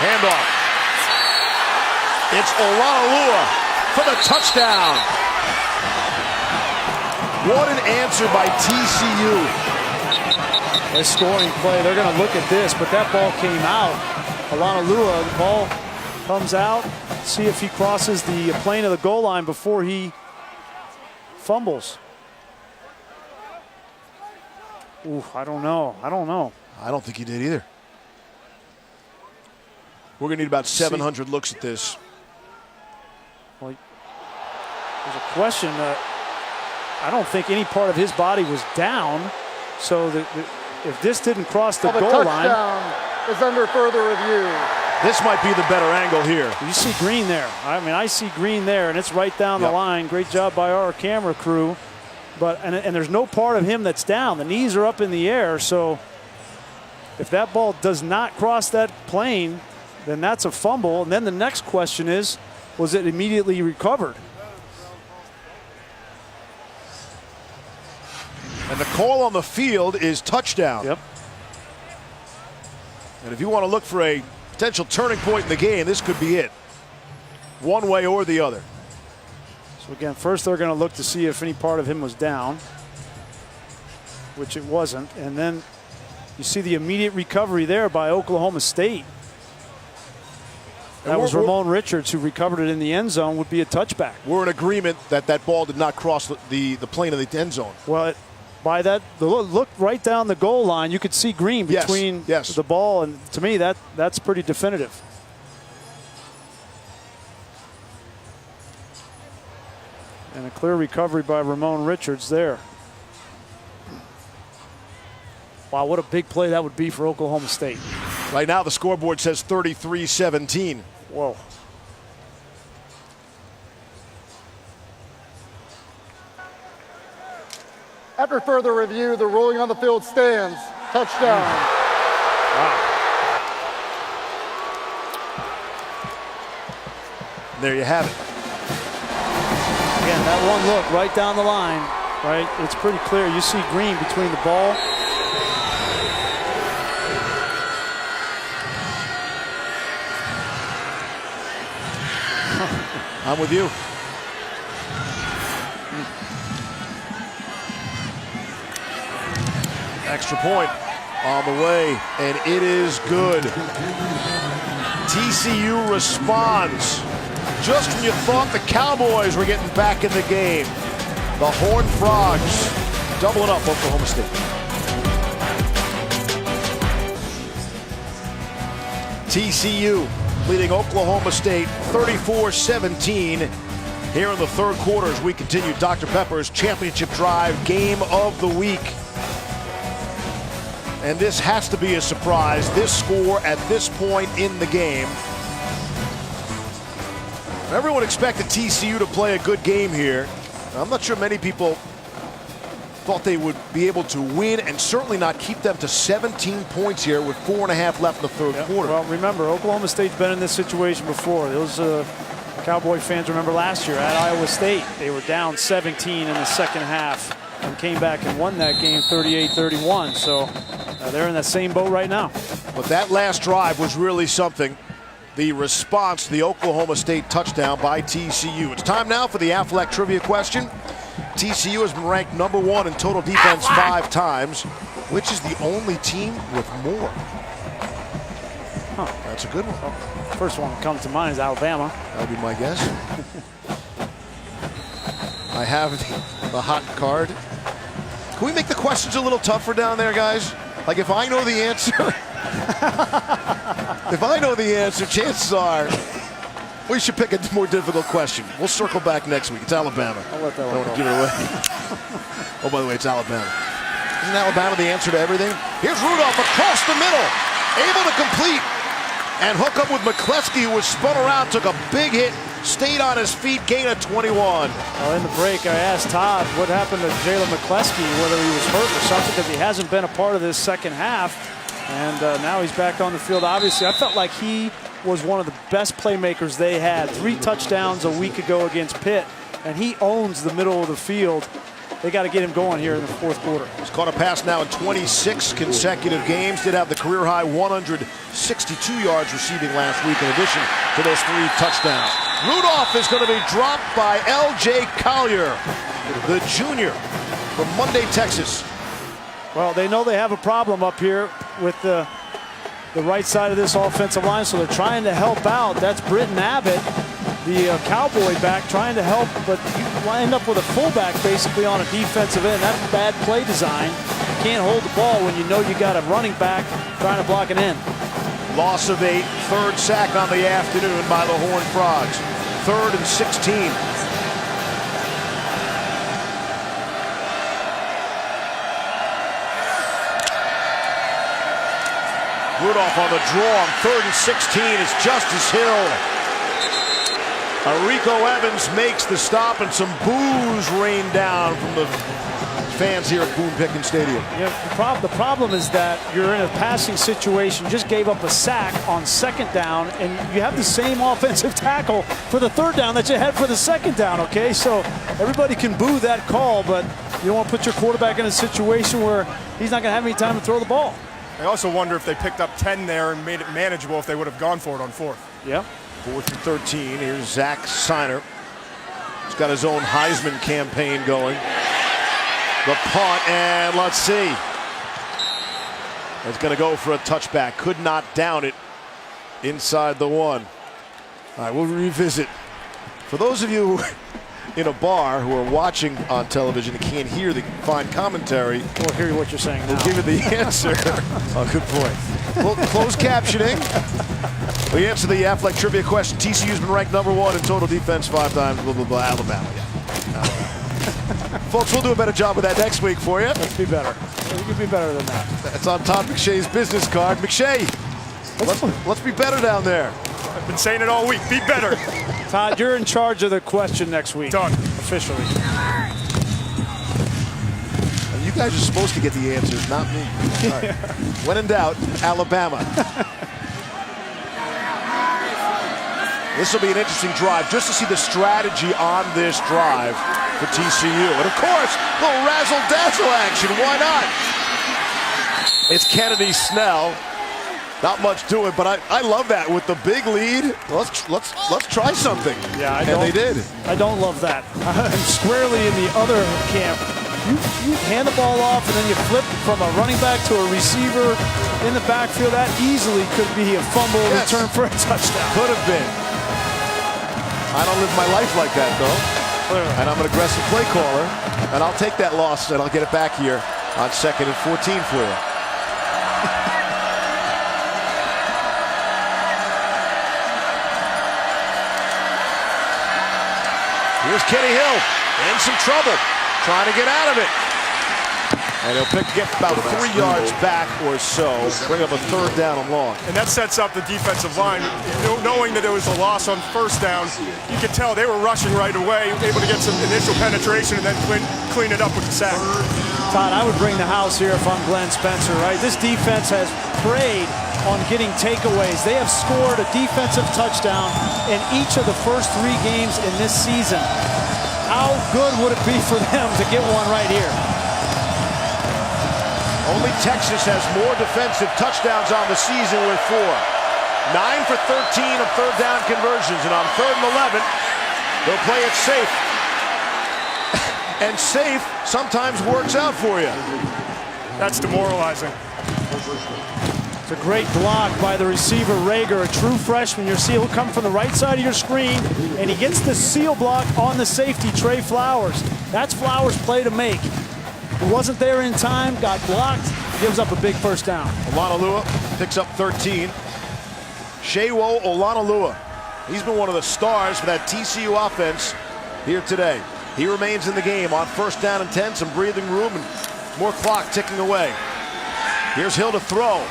Handoff. It's Olanalua for the touchdown. What an answer by TCU.
A scoring play. They're going to look at this, but that ball came out. Olanalua, the ball comes out. See if he crosses the plane of the goal line before he fumbles. Ooh, I don't know. I don't
think he did either. We're going to need about 700 looks at this.
Well, there's a question. I don't think any part of his body was down. So if this didn't cross the goal line.
Touchdown is under further review.
This might be the better angle here.
You see green there. I mean, I see green there, and it's right down the line. Great job by our camera crew. But and there's no part of him that's down. The knees are up in the air. So if that ball does not cross that plane, then that's a fumble. And then the next question is, was it immediately recovered?
And the call on the field is touchdown.
Yep.
And if you want to look for a potential turning point in the game, this could be it. One way or the other.
So again, first they're going to look to see if any part of him was down, which it wasn't. And then You see the immediate recovery there by Oklahoma State. That was Ramon Richards who recovered it in the end zone, would be a touchback.
We're in agreement that that ball did not cross the plane of the end zone.
Well, by that, look right down the goal line, you could see green between the ball, and to me, that's pretty definitive. And a clear recovery by Ramon Richards there. Wow, what a big play that would be for Oklahoma State.
Right now, the scoreboard says 33-17.
Whoa.
After further review, the ruling on the field stands. Touchdown.
Wow.
There you have it.
Again, that one look right down the line, right? It's pretty clear. You see green between the ball.
I'm with you. Extra point on the way, and it is good. TCU responds. Just when you thought the Cowboys were getting back in the game, the Horned Frogs doubling up Oklahoma State. TCU leading Oklahoma State 34-17 here in the third quarter as we continue Dr. Pepper's championship drive game of the week. And this has to be a surprise, this score at this point in the game. Everyone expected TCU to play a good game here. I'm not sure many people thought they would be able to win and certainly not keep them to 17 points here with 4.5 left in the third quarter.
Well, remember, Oklahoma State's been in this situation before. Those Cowboy fans remember last year at Iowa State. They were down 17 in the second half and came back and won that game 38-31. So they're in that same boat right now.
But that last drive was really something. The response to the Oklahoma State touchdown by TCU. It's time now for the Affleck trivia question. TCU has been ranked #1 in total defense 5 times. Which is the only team with more?
Huh.
That's a good one.
Well, first one that comes to mind is Alabama.
That would be my guess. I have the hot card. Can we make the questions a little tougher down there, guys? Like if I know the answer, if I know the answer, chances are we should pick a more difficult question. We'll circle back next week. It's Alabama.
I'll let that
Don't
one go.
give it away. Oh, by the way, it's Alabama. Isn't Alabama the answer to everything? Here's Rudolph across the middle, able to complete and hook up with McCleskey, who was spun around, took a big hit, stayed on his feet, gain of 21.
Well, in the break, I asked Todd what happened to Jalen McCleskey, whether he was hurt or something, because he hasn't been a part of this second half. And now he's back on the field. Obviously, I felt like he was one of the best playmakers they had. 3 touchdowns a week ago against Pitt, and he owns the middle of the field. They got to get him going here in the fourth quarter.
He's caught a pass now in 26 consecutive games. Did have the career-high 162 yards receiving last week in addition to those 3 touchdowns. Rudolph is going to be dropped by L.J. Collier, the junior from Monday, Texas.
Well, they know they have a problem up here with the right side of this offensive line, so they're trying to help out. That's Britton Abbott, the Cowboy back, trying to help, but you end up with a fullback basically on a defensive end. That's bad play design. You can't hold the ball when you know you got a running back trying to block an end.
Loss of 8, 3rd sack on the afternoon by the Horned Frogs. 3rd and 16. Rudolph on the draw on 3rd and 16 is Justice Hill. Rico Evans makes the stop, and some boos rain down from the fans here at Boone Pickens Stadium.
Yeah, the problem is that you're in a passing situation, just gave up a sack on 2nd down, and you have the same offensive tackle for the 3rd down that you had for the 2nd down, okay? So everybody can boo that call, but you don't want to put your quarterback in a situation where he's not going to have any time to throw the ball.
I also wonder if they picked up 10 there and made it manageable if they would have gone for it on 4th.
Yep.
4th and 13. Here's Zach Seiner. He's got his own Heisman campaign going. The punt, and let's see. It's going to go for a touchback. Could not down it inside the 1. All right, we'll revisit. For those of you in a bar who are watching on television and can't hear the fine commentary,
we'll hear what you're saying now.
We'll give you the answer. Oh, good point. Well, closed captioning. We answer the Affleck trivia question. TCU's been ranked #1 in total defense 5 times. Blah, blah, blah. Alabama. Folks, we'll do a better job with that next week for you.
Let's be better. We can be better than that.
That's on Todd McShay's business card. McShay, let's be better down there.
I've been saying it all week. Be better.
Todd, you're in charge of the question next week.
Done.
Officially.
You guys are supposed to get the answers, not me. All right. When in doubt, Alabama. This will be an interesting drive just to see the strategy on this drive for TCU. And of course, a little razzle-dazzle action. Why not? It's Kennedy Snell. Not much to it, but I love that with the big lead. Let's try something.
Yeah,
and they did.
I don't love that. I'm squarely in the other camp. You hand the ball off and then you flip from a running back to a receiver in the backfield. That easily could be a fumble return for a touchdown.
Could have been. I don't live my life like that, though.
Clearly.
And I'm an aggressive play caller, and I'll take that loss and I'll get it back here on 2nd and 14 for you. Here's Kenny Hill in some trouble, trying to get out of it. And he'll get about 3 yards back or so, bring up a 3rd down and long.
And that sets up the defensive line. Knowing that there was a loss on 1st down, you could tell they were rushing right away, able to get some initial penetration and then clean it up with the sack.
Todd, I would bring the house here if I'm Glenn Spencer, right? This defense has preyed on getting takeaways. They have scored a defensive touchdown in each of the first 3 games in this season. How good would it be for them to get one right here?
Only Texas has more defensive touchdowns on the season with 4. 9 for 13 of 3rd down conversions, and on 3rd and 11, they'll play it safe. And safe sometimes works out for you.
That's demoralizing.
It's a great block by the receiver, Rager, a true freshman. Your seal will come from the right side of your screen, and he gets the seal block on the safety, Trey Flowers. That's Flowers' play to make. He wasn't there in time, got blocked, gives up a big 1st down.
Olanolua picks up 13. Shewo Olanolua. He's been one of the stars for that TCU offense here today. He remains in the game on 1st down and 10, some breathing room and more clock ticking away. Here's Hill to throw.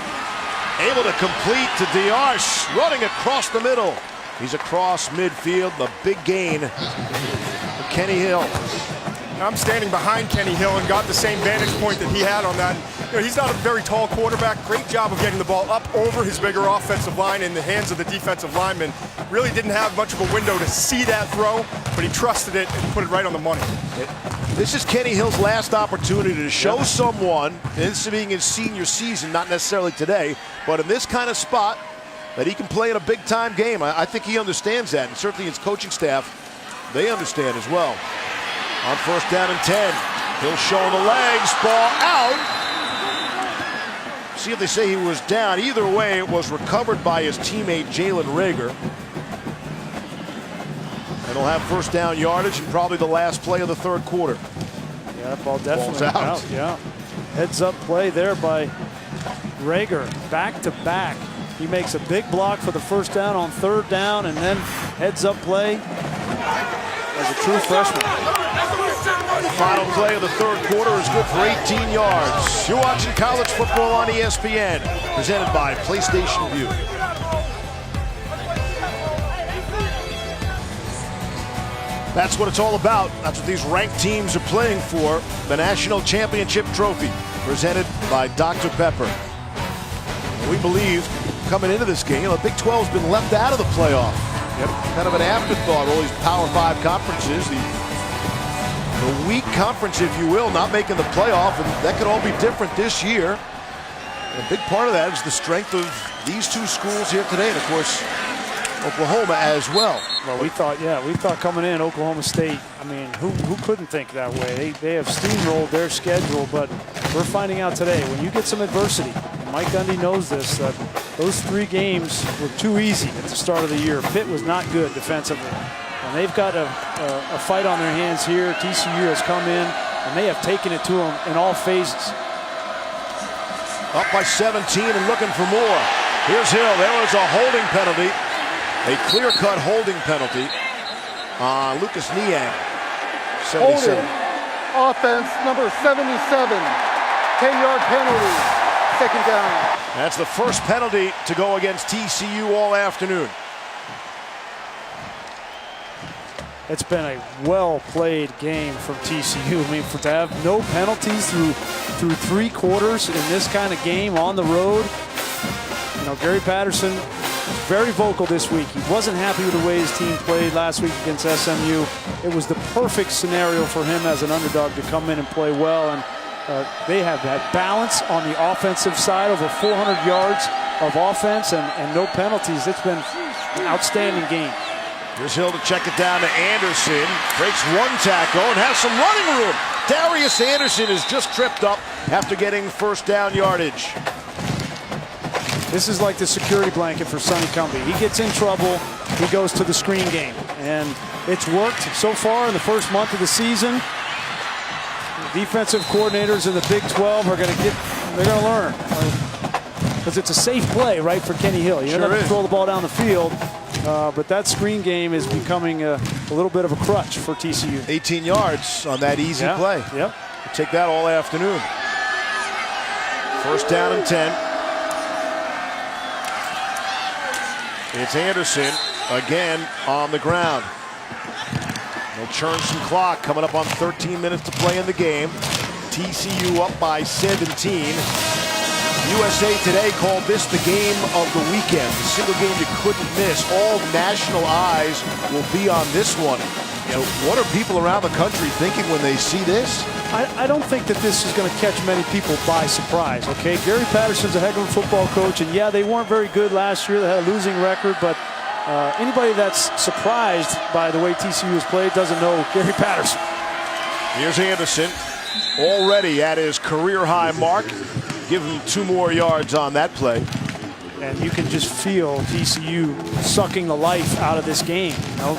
Able to complete to Diarche, running across the middle. He's across midfield, the big gain for Kenny Hill.
I'm standing behind Kenny Hill and got the same vantage point that he had on that. You know, he's not a very tall quarterback. Great job of getting the ball up over his bigger offensive line in the hands of the defensive lineman. Really didn't have much of a window to see that throw, but he trusted it and put it right on the money.
This is Kenny Hill's last opportunity to show someone, this being his senior season, not necessarily today, but in this kind of spot, that he can play in a big-time game. I think he understands that, and certainly his coaching staff, they understand as well. On 1st down and 10, Hill showing the legs, ball out. See if they say he was down. Either way, it was recovered by his teammate Jalen Rager. And he'll have 1st down yardage and probably the last play of the 3rd quarter.
Yeah, that ball definitely
Ball's out.
Yeah, heads up play there by Rager, back to back. He makes a big block for the 1st down on 3rd down, and then heads up play as a true freshman.
The final play of the 3rd quarter is good for 18 yards. You're watching college football on ESPN, presented by PlayStation View. That's what it's all about. That's what these ranked teams are playing for. The National Championship Trophy, presented by Dr. Pepper. And we believe, coming into this game, the Big 12's been left out of the playoff. Kind of an afterthought, all these Power 5 conferences, the weak conference, if you will, not making the playoff, and that could all be different this year. And a big part of that is the strength of these 2 schools here today, and of course, Oklahoma as well.
Well, we thought coming in, Oklahoma State, I mean, who couldn't think that way? They have steamrolled their schedule, but we're finding out today, when you get some adversity, Mike Gundy knows this, that those 3 games were too easy at the start of the year. Pitt was not good defensively. And they've got a fight on their hands here. TCU has come in, and they have taken it to them in all phases.
Up by 17 and looking for more. Here's Hill. There was a holding penalty. A clear-cut holding penalty on Lucas Niang. 77.
Holding. Offense number 77. 10-yard penalty. Second down.
That's the first penalty to go against TCU all afternoon.
It's been a well-played game from TCU. I mean, to have no penalties through 3 quarters in this kind of game on the road. You know, Gary Patterson was very vocal this week. He wasn't happy with the way his team played last week against SMU. It was the perfect scenario for him as an underdog to come in and play well. And they have that balance on the offensive side, over 400 yards of offense and no penalties. It's been an outstanding game.
Here's Hill to check it down to Anderson. Breaks 1 tackle and has some running room. Darius Anderson is just tripped up after getting first down yardage.
This is like the security blanket for Sonny Cumbie. He gets in trouble, he goes to the screen game. And it's worked so far in the first month of the season. The defensive coordinators in the Big 12 are they're going to learn. Because it's a safe play, right, for Kenny Hill. You don't have to throw the ball down the field. But that screen game is becoming a little bit of a crutch for TCU.
18 yards on that easy play.
Yep.
We'll take that all afternoon. First down and 10. It's Anderson again on the ground. They'll churn some clock, coming up on 13 minutes to play in the game. TCU up by 17. USA Today called this the game of the weekend, the single game you couldn't miss. All national eyes will be on this one. So what are people around the country thinking when they see this?
I don't think that this is going to catch many people by surprise, okay? Gary Patterson's a heck of a football coach, and yeah, they weren't very good last year. They had a losing record, but anybody that's surprised by the way TCU has played doesn't know Gary Patterson.
Here's Anderson, already at his career-high mark. Give him 2 more yards on that play.
And you can just feel TCU sucking the life out of this game. You know?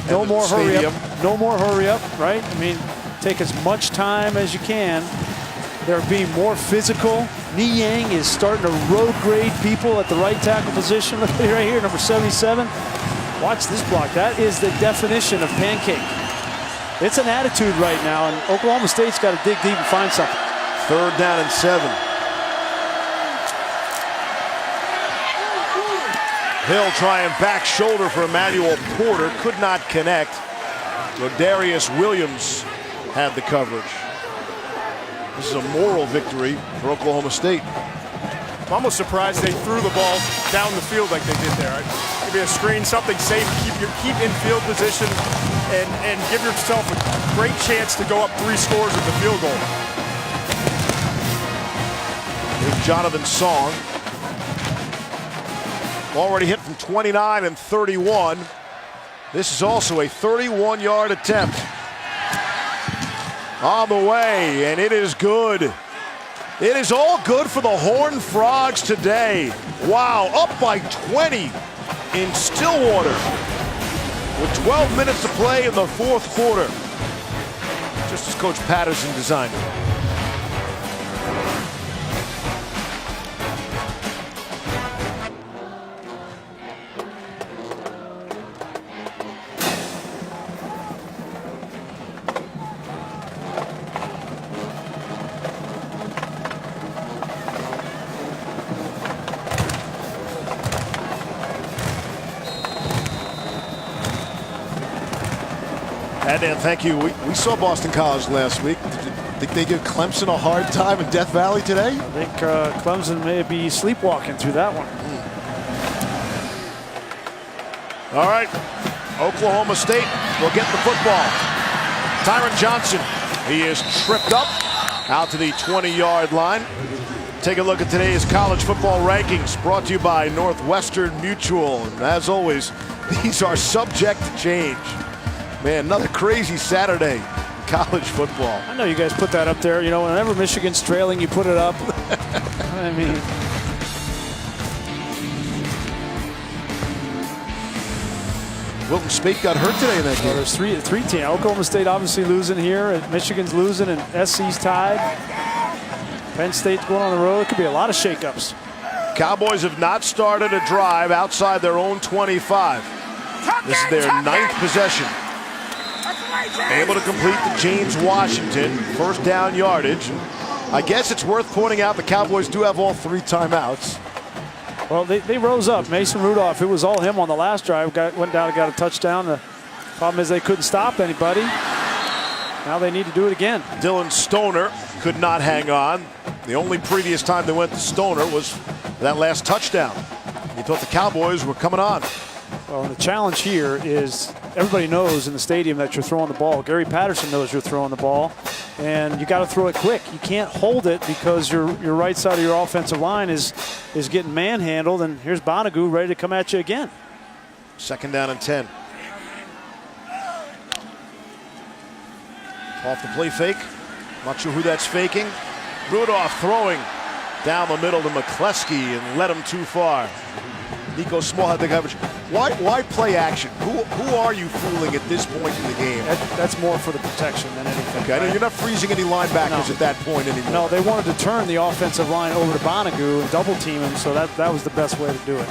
No more hurry up. No more hurry up, right? I mean, take as much time as you can. They're being more physical. Niang is starting to road grade people at the right tackle position. Look at it right here, number 77. Watch this block. That is the definition of pancake. It's an attitude right now, and Oklahoma State's got to dig deep and find something.
3rd down and 7. Hill trying back shoulder for Emmanuel Porter. Could not connect. Rodarius Williams had the coverage. This is a moral victory for Oklahoma State.
I'm almost surprised they threw the ball down the field like they did there. Maybe a screen, something safe, keep in field position, and give yourself a great chance to go up 3 scores with the field goal.
Here's Jonathan Song. Already hit from 29 and 31. This is also a 31-yard attempt. On the way, and it is good. It is all good for the Horned Frogs today. Wow, up by 20 in Stillwater with 12 minutes to play in the 4th quarter. Just as Coach Patterson designed it. And thank you. We saw Boston College last week. Did you think they give Clemson a hard time in Death Valley today?
I think Clemson may be sleepwalking through that one.
All right. Oklahoma State will get the football. Tyron Johnson. He is tripped up out to the 20-yard line. Take a look at today's college football rankings brought to you by Northwestern Mutual. And as always, these are subject to change. Man, another crazy Saturday in college football.
I know you guys put that up there. You know, whenever Michigan's trailing, you put it up. I mean,
Wilton Spate got hurt today in that game.
Well, there's three teams. Oklahoma State obviously losing here. Michigan's losing, and SC's tied. Penn State's going on the road. It could be a lot of shakeups.
Cowboys have not started a drive outside their own 25. This is their 9th possession. Able to complete the James Washington first down yardage. I guess it's worth pointing out the Cowboys do have all 3 timeouts.
Well, they rose up. Mason Rudolph, it was all him on the last drive, went down and got a touchdown. The problem is they couldn't stop anybody. Now they need to do it again.
Dylan Stoner could not hang on. The only previous time they went to Stoner was that last touchdown. He thought the Cowboys were coming on.
Well, the challenge here is everybody knows in the stadium that you're throwing the ball. Gary Patterson knows you're throwing the ball, and you got to throw it quick. You can't hold it because your right side of your offensive line is getting manhandled, and here's Bonagou ready to come at you again.
2nd down and 10. Off the play fake. Not sure who that's faking. Rudolph throwing down the middle to McCleskey and led him too far. Nico Small had the coverage. Why play action? Who are you fooling at this point in the game?
That's more for the protection than anything.
Okay, right? You're not freezing any linebackers at that point anymore.
No, they wanted to turn the offensive line over to Bonagou and double team him, so that was the best way to do it.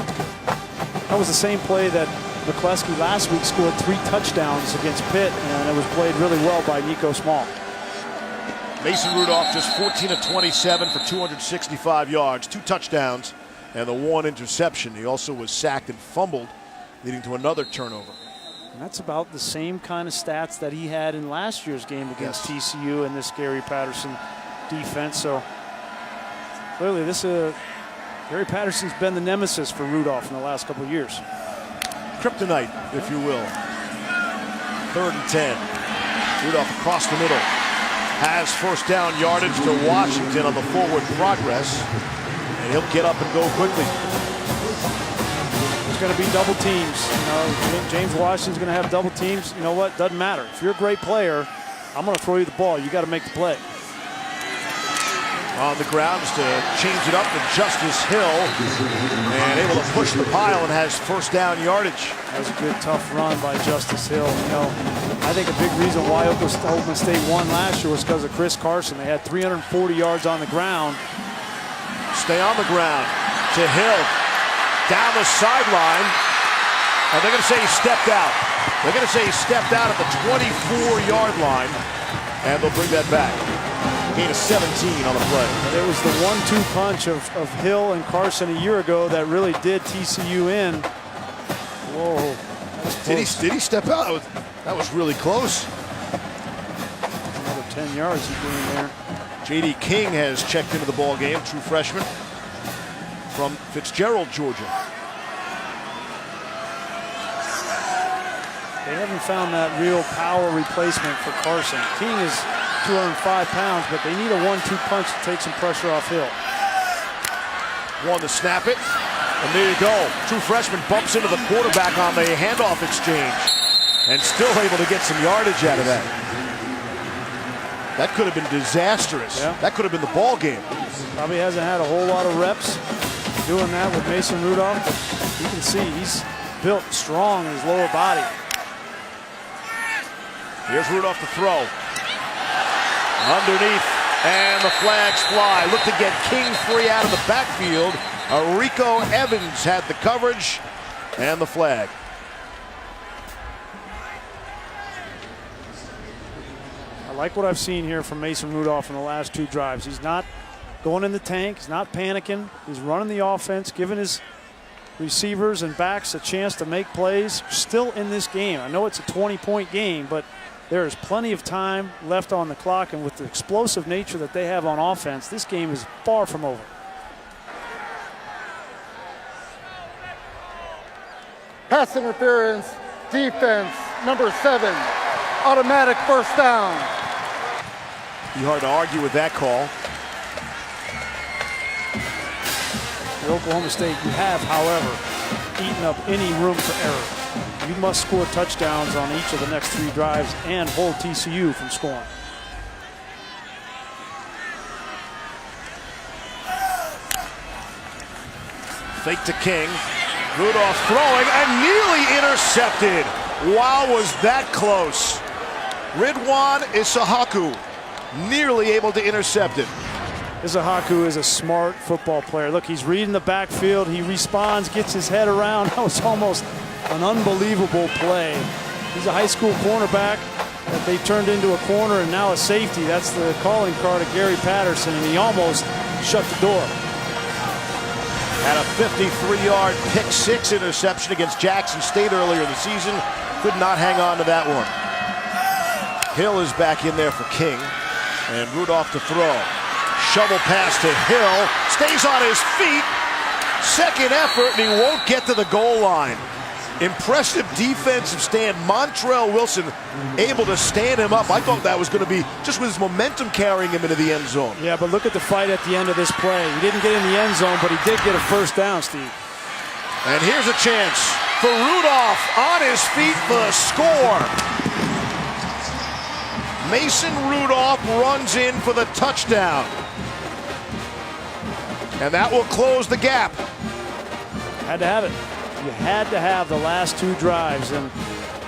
That was the same play that McCleskey last week scored 3 touchdowns against Pitt, and it was played really well by Nico Small.
Mason Rudolph just 14 of 27 for 265 yards, 2 touchdowns, and the 1 interception. He also was sacked and fumbled, leading to another turnover.
And that's about the same kind of stats that he had in last year's game against TCU and this Gary Patterson defense. So clearly Gary Patterson's been the nemesis for Rudolph in the last couple of years.
Kryptonite, if you will. 3rd and 10. Rudolph across the middle. Has first down yardage to Washington on the forward progress. And he'll get up and go quickly.
There's going to be double teams. You know, James Washington's going to have double teams. You know what? Doesn't matter. If you're a great player, I'm going to throw you the ball. You got to make the play.
On the ground to change it up to Justice Hill. And able to push the pile and has first down yardage.
That was a good, tough run by Justice Hill. You know, I think a big reason why Oklahoma State won last year was because of Chris Carson. They had 340 yards on the ground.
Stay on the ground to Hill. Down the sideline. And they're going to say he stepped out. They're going to say he stepped out at the 24-yard line. And they'll bring that back. Gain of 17 on the play.
There was the 1-2 punch of Hill and Carson a year ago that really did TCU in. Whoa.
Did he step out? That was really close.
Another 10 yards he gained there.
J.D. King has checked into the ball game, true freshman from Fitzgerald, Georgia.
They haven't found that real power replacement for Carson. King is 205 pounds, but they need a 1-2 punch to take some pressure off Hill.
One to snap it, and there you go. True freshman bumps into the quarterback on the handoff exchange, and still able to get some yardage out of that. That could have been disastrous.
Yeah.
That could have been the ball game.
Probably hasn't had a whole lot of reps doing that with Mason Rudolph, but you can see he's built strong in his lower body.
Here's Rudolph to throw. Underneath, and the flags fly. Look to get King free out of the backfield. Rico Evans had the coverage and the flag.
I like what I've seen here from Mason Rudolph in the last 2 drives. He's not going in the tank. He's not panicking. He's running the offense, giving his receivers and backs a chance to make plays. Still in this game. I know it's a 20-point game, but there is plenty of time left on the clock, and with the explosive nature that they have on offense, this game is far from over.
Pass interference, defense, number 7, automatic first down.
Be hard to argue with that call.
For Oklahoma State, you have, however, eaten up any room for error. You must score touchdowns on each of the next 3 drives and hold TCU from scoring.
Fake to King. Rudolph throwing and nearly intercepted. Wow, was that close. Ridwan Isahaku nearly able to intercept it.
Isahaku is a smart football player. Look, he's reading the backfield. He responds, gets his head around. That was almost an unbelievable play. He's a high school cornerback that they turned into a corner and now a safety. That's the calling card of Gary Patterson, and he almost shut the door.
Had a 53-yard pick-6 interception against Jackson State earlier in the season. Could not hang on to that one. Hill is back in there for King, and Rudolph to throw. Shovel pass to Hill, stays on his feet. Second effort, and he won't get to the goal line. Impressive defensive stand. Montrell Wilson able to stand him up. I thought that was going to be just with his momentum carrying him into the end zone.
Yeah, but look at the fight at the end of this play. He didn't get in the end zone, but he did get a first down, Steve.
And here's a chance for Rudolph on his feet for the score. Mason Rudolph runs in for the touchdown. And that will close the gap.
Had to have it. You had to have the last two drives. And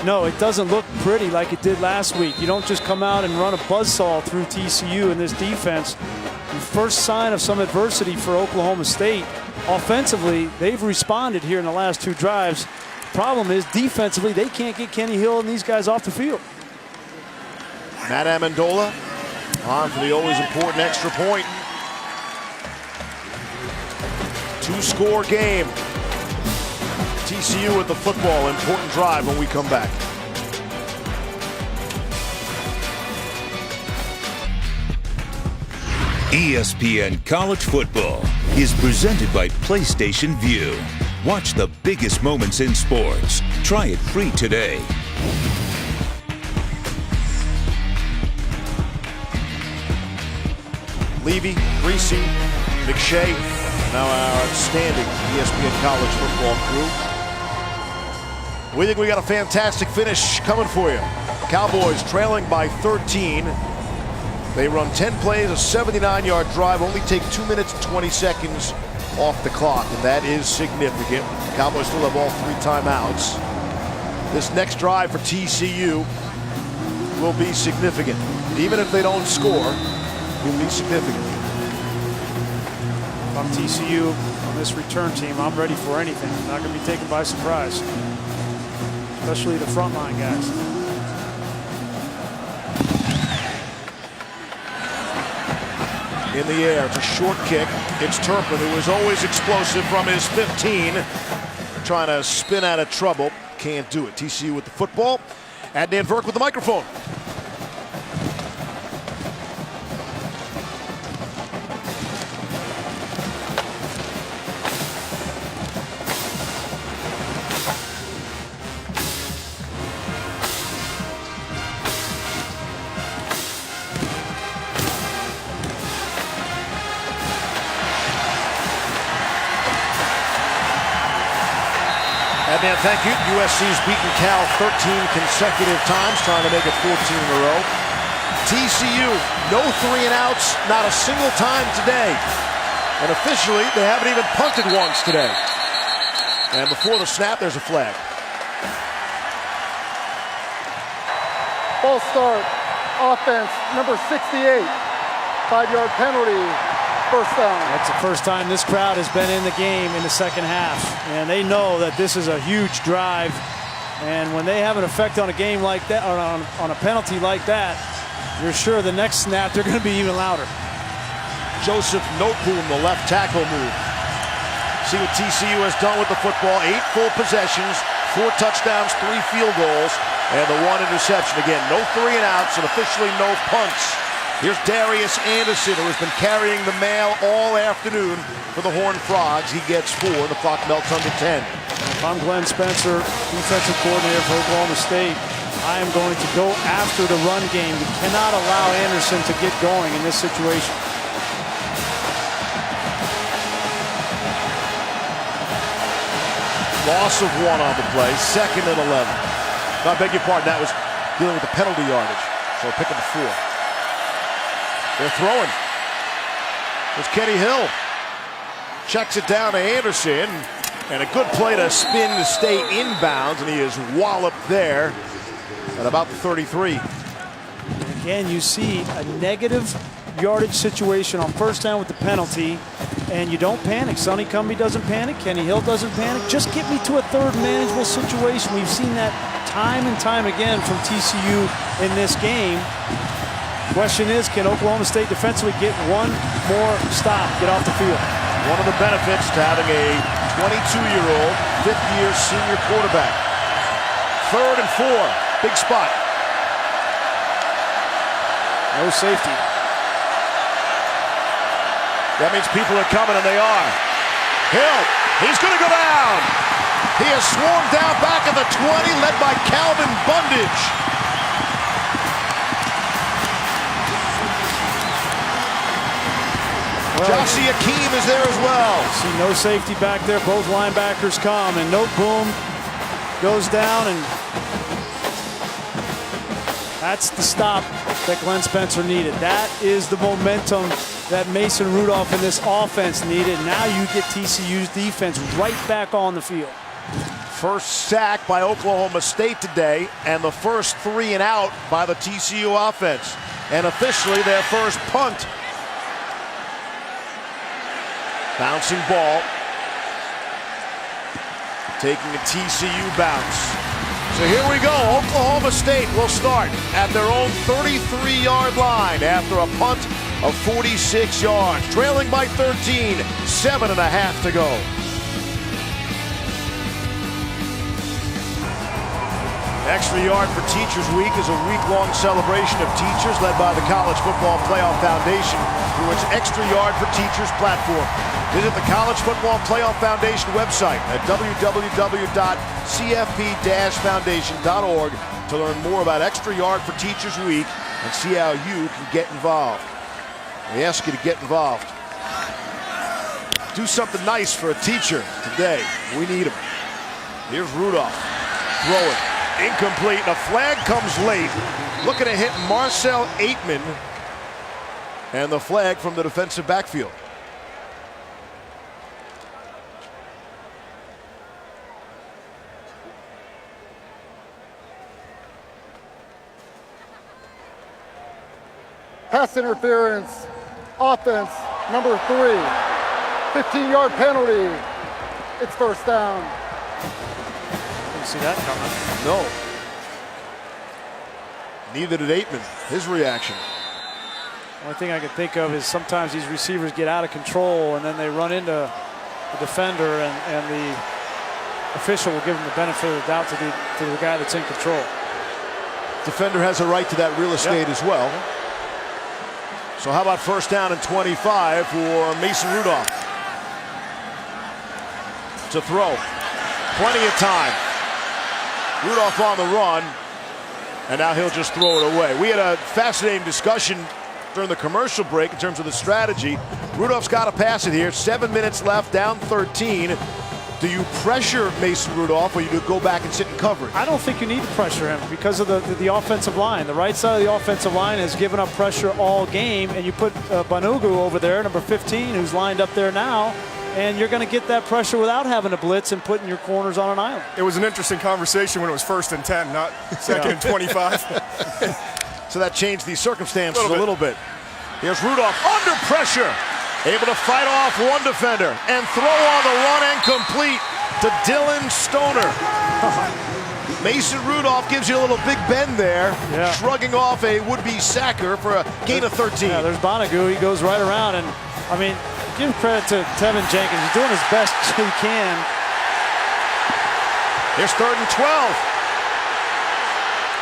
no, it doesn't look pretty like it did last week. You don't just come out and run a buzzsaw through TCU in this defense. The first sign of some adversity for Oklahoma State. Offensively, they've responded here in the last two drives. Problem is, defensively, they can't get Kenny Hill and these guys off the field.
Matt Amendola on for the always important extra point. Two-score game. TCU with the football. Important drive when we come back.
ESPN College Football is presented by PlayStation Vue. Watch the biggest moments in sports. Try it free today.
Levy, Greasy, McShay, now our outstanding ESPN College Football crew. We think we got a fantastic finish coming for you. Cowboys trailing by 13. They run 10 plays, a 79-yard drive, only take 2 minutes and 20 seconds off the clock, and that is significant. Cowboys still have all 3 timeouts. This next drive for TCU will be significant. Even if they don't score, it will be significant.
If I'm TCU on this return team, I'm ready for anything. I'm not going to be taken by surprise, especially the frontline guys.
In the air, it's a short kick. It's Turpin, who is always explosive from his 15. Trying to spin out of trouble. Can't do it. TCU with the football. Adnan Virk with the microphone. Adnan, thank you. USC's beaten Cal 13 consecutive times, trying to make it 14 in a row. TCU, no 3-and-outs, not a single time today. And officially, they haven't even punted once today. And before the snap, there's a flag.
Ball start, offense, number 68. 5-yard penalty, first down.
That's the first time this crowd has been in the game in the second half. And they know that this is a huge drive. And when they have an effect on a game like that, or on a penalty like that, you're sure the next snap they're going to be even louder.
Joseph Noteboom, the left tackle move. See what TCU has done with the football. 8 full possessions, 4 touchdowns, 3 field goals, and the 1 interception. Again, no 3-and-outs and officially no punts. Here's Darius Anderson, who has been carrying the mail all afternoon for the Horned Frogs. He gets 4. The clock melts under 10.
If I'm Glenn Spencer, defensive coordinator for Oklahoma State, I am going to go after the run game. You cannot allow Anderson to get going in this situation.
Loss of 1 on the play, 2nd and 11. No, I beg your pardon, that was dealing with the penalty yardage. So pick up the 4. They're throwing. There's Kenny Hill. Checks it down to Anderson. And a good play to spin to stay inbounds, and he is walloped there at about the 33.
Again, you see a negative yardage situation on first down with the penalty, and you don't panic. Sonny Cumbie doesn't panic. Kenny Hill doesn't panic. Just get me to a third manageable situation. We've seen that time and time again from TCU in this game. Question is, can Oklahoma State defensively get one more stop, get off the field?
One of the benefits to having a 22-year-old, fifth-year senior quarterback. 3rd and 4, big spot.
No safety.
That means people are coming, and they are. Hill, he's going to go down. He has swarmed down back at the 20, led by Calvin Bundage. Josie Akeem is there as well.
See no safety back there. Both linebackers come, and no boom goes down, and that's the stop that Glenn Spencer needed. That is the momentum that Mason Rudolph and this offense needed. Now you get TCU's defense right back on the field.
First sack by Oklahoma State today, and the first 3 and out by the TCU offense. And officially their first punt. Bouncing ball. Taking a TCU bounce. So here we go. Oklahoma State will start at their own 33-yard line after a punt of 46 yards. Trailing by 13, 7.5 to go. Extra Yard for Teachers Week is a week-long celebration of teachers led by the College Football Playoff Foundation through its Extra Yard for Teachers platform. Visit the College Football Playoff Foundation website at www.cfp-foundation.org to learn more about Extra Yard for Teachers Week and see how you can get involved. We ask you to get involved. Do something nice for a teacher today. We need them. Here's Rudolph. Throw it. Incomplete. And a flag comes late. Looking to hit Marcel Aitman. And the flag from the defensive backfield.
Pass interference, offense, number 3. 15-yard penalty. It's first down.
Didn't see that coming.
No. Neither did Aitman. His reaction.
Only thing I can think of is sometimes these receivers get out of control and then they run into the defender, and the official will give them the benefit of the doubt to the guy that's in control.
Defender has a right to that real estate as well. So how about first down and 25 for Mason Rudolph? To throw. Plenty of time. Rudolph on the run. And now he'll just throw it away. We had a fascinating discussion during the commercial break in terms of the strategy. Rudolph's got to pass it here. 7 minutes left, down 13. Do you pressure Mason Rudolph, or you go back and sit in coverage?
I don't think you need to pressure him because of the offensive line. The right side of the offensive line has given up pressure all game, and you put Banugu over there, number 15, who's lined up there now, and you're going to get that pressure without having to blitz and putting your corners on an island.
It was an interesting conversation when it was 1st and 10, not 2nd and 25.
So that changed the circumstances a little bit. Here's Rudolph under pressure. Able to fight off one defender and throw on the run and complete to Dylan Stoner. Mason Rudolph gives you a little Big Ben there, shrugging off a would-be sacker for a gain of 13.
Yeah, there's Banugu. He goes right around, and I mean, give credit to Tevin Jenkins. He's doing his best he can.
Here's 3rd and 12.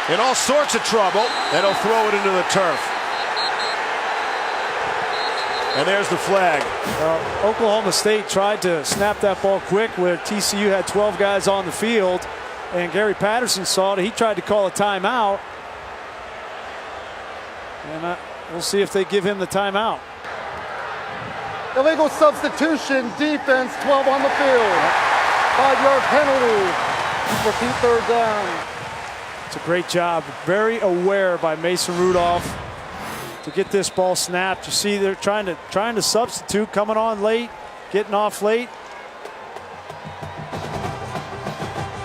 In all sorts of trouble, and he'll throw it into the turf. And there's the flag.
Oklahoma State tried to snap that ball quick where TCU had 12 guys on the field, and Gary Patterson saw it. He tried to call a timeout. And we'll see if they give him the timeout.
Illegal substitution, defense, 12 on the field. 5-yard penalty. Repeat 3rd down.
It's a great job. Very aware by Mason Rudolph to get this ball snapped. You see they're trying to substitute, coming on late, getting off late.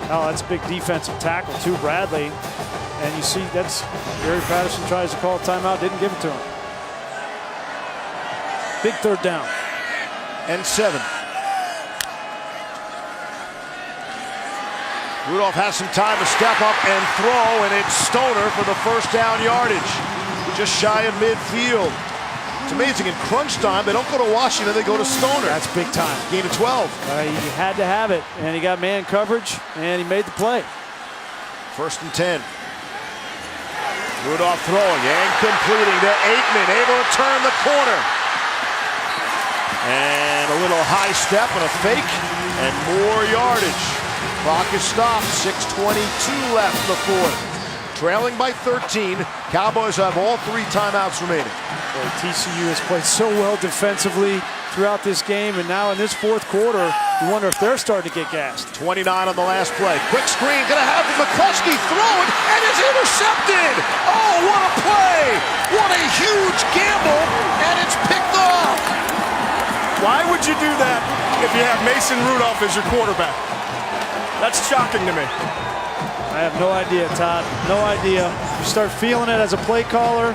Oh, that's a big defensive tackle too, Bradley. And you see that's Gary Patterson tries to call a timeout, didn't give it to him. Big third down.
And 7. Rudolph has some time to step up and throw, and it's Stoner for the first down yardage. Just shy of midfield. It's amazing. In crunch time, they don't go to Washington, they go to Stoner.
That's big time.
Gain of 12.
He had to have it, and he got man coverage, and he made the play.
1st and 10. Rudolph throwing and completing to Aikman, able to turn the corner. And a little high step and a fake, and more yardage. Clock is stopped, 6:22 left in the 4th. Trailing by 13, Cowboys have all 3 timeouts remaining.
Boy, TCU has played so well defensively throughout this game, and now in this 4th quarter, you wonder if they're starting to get gassed.
29 on the last play. Quick screen, gonna have McCluskey throwing, and it's intercepted! Oh, what a play! What a huge gamble, and it's picked off!
Why would you do that if you have Mason Rudolph as your quarterback? That's shocking to me.
I have no idea, Todd. No idea. You start feeling it as a play caller.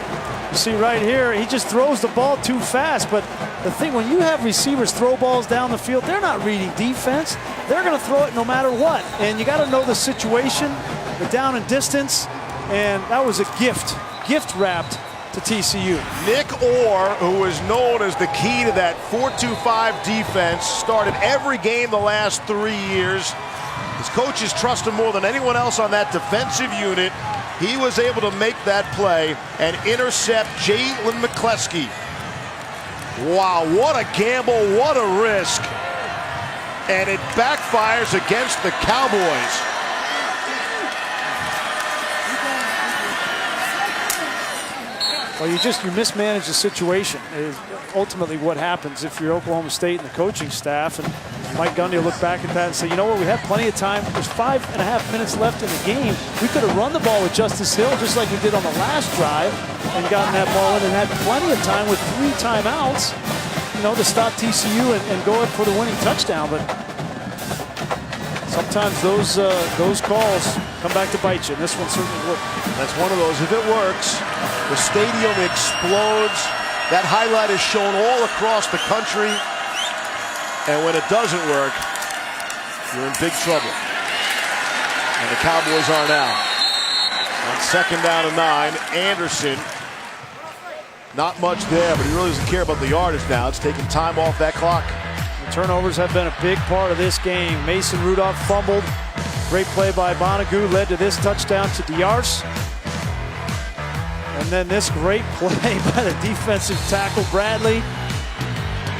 You see right here, he just throws the ball too fast. But the thing, when you have receivers throw balls down the field, they're not reading defense. They're going to throw it no matter what. And you got to know the situation, the down and distance. And that was a gift wrapped to TCU.
Nick Orr, who is known as the key to that 4-2-5 defense, started every game the last 3 years. His coaches trust him more than anyone else on that defensive unit. He was able to make that play and intercept Jalen McCluskey. Wow, what a gamble, what a risk. And it backfires against the Cowboys.
Well, you mismanage the situation is ultimately what happens if you're Oklahoma State and the coaching staff. And Mike Gundy will look back at that and say, you know what, we had plenty of time. There's 5.5 minutes left in the game. We could have run the ball with Justice Hill just like we did on the last drive and gotten that ball in and had plenty of time with 3 timeouts, to stop TCU and go up for the winning touchdown. But sometimes those calls come back to bite you, and this one certainly would.
That's one of those. If it works, the stadium explodes. That highlight is shown all across the country. And when it doesn't work, you're in big trouble. And the Cowboys are now. On 2nd down and 9, Anderson. Not much there, but he really doesn't care about the yardage now. It's taking time off that clock.
The turnovers have been a big part of this game. Mason Rudolph fumbled. Great play by Bonagou led to this touchdown to Diarce. And then this great play by the defensive tackle, Bradley,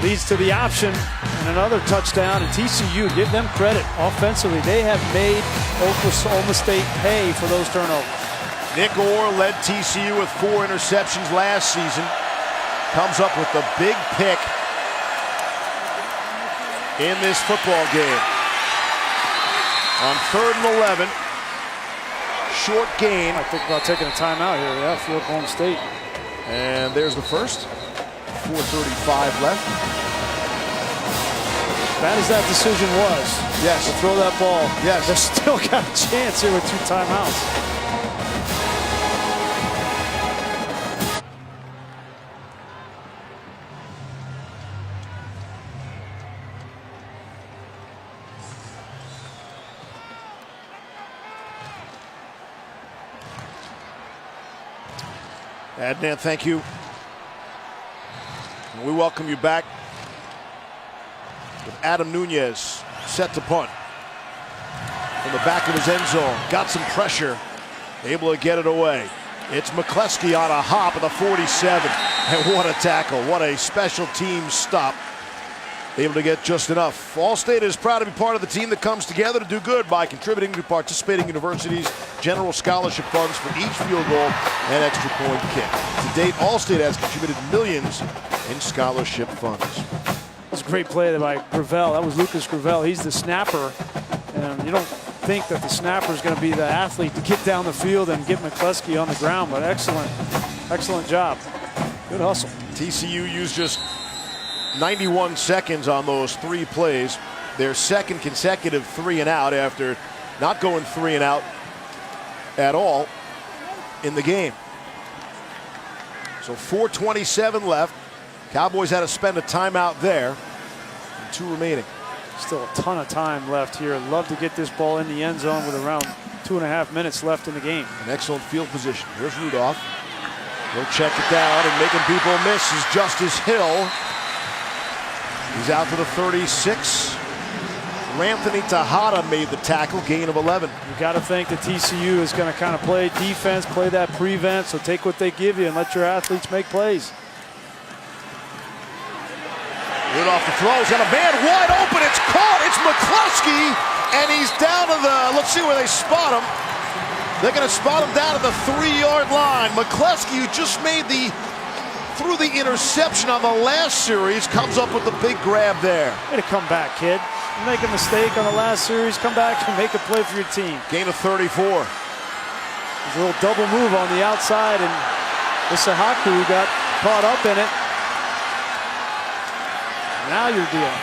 leads to the option and another touchdown. And TCU, give them credit. Offensively, they have made Oklahoma State pay for those turnovers.
Nick Orr led TCU with 4 interceptions last season. Comes up with the big pick in this football game. On 3rd and 11. Short gain.
I think about taking a timeout here, for Oklahoma State.
And there's the first. 4:35 left.
Bad as that decision was,
yes,
to throw that ball,
yes,
they still got a chance here with 2 timeouts.
Adnan, thank you. And we welcome you back with Adam Nunez set to punt. From the back of his end zone, got some pressure, able to get it away. It's McCluskey on a hop at the 47. And what a tackle, what a special team stop. Able to get just enough. All-State is proud to be part of the team that comes together to do good by contributing to participating universities' general scholarship funds for each field goal and extra point kick. To date, All-State has contributed millions in scholarship funds.
That's a great play by Gravel. That was Lucas Gravel. He's the snapper. And you don't think that the snapper is going to be the athlete to get down the field and get McCluskey on the ground, but excellent job. Good hustle.
TCU used just 91 seconds on those 3 plays. Their second consecutive 3 and out after not going 3 and out at all in the game. So 4:27 left. Cowboys had to spend a timeout there. And 2 remaining.
Still a ton of time left here. Love to get this ball in the end zone with around 2.5 minutes left in the game.
An excellent field position. Here's Rudolph. He'll check it down, and making people miss is Justice Hill. He's out to the 36. Anthony Tejada made the tackle, gain of 11.
You got to think that TCU is going to kind of play defense, play that prevent, so take what they give you and let your athletes make plays.
Rudolph to throw. He's got a man wide open. It's caught. It's McCluskey, and he's down to the, let's see where they spot him. They're going to spot him down to the 3-yard line. McCluskey, who just made threw the interception on the last series, comes up with the big grab there.
Way to come back, kid. You make a mistake on the last series, come back and make a play for your team.
Gain of 34.
There's a little double move on the outside, and Isahaku got caught up in it. Now you're dealing.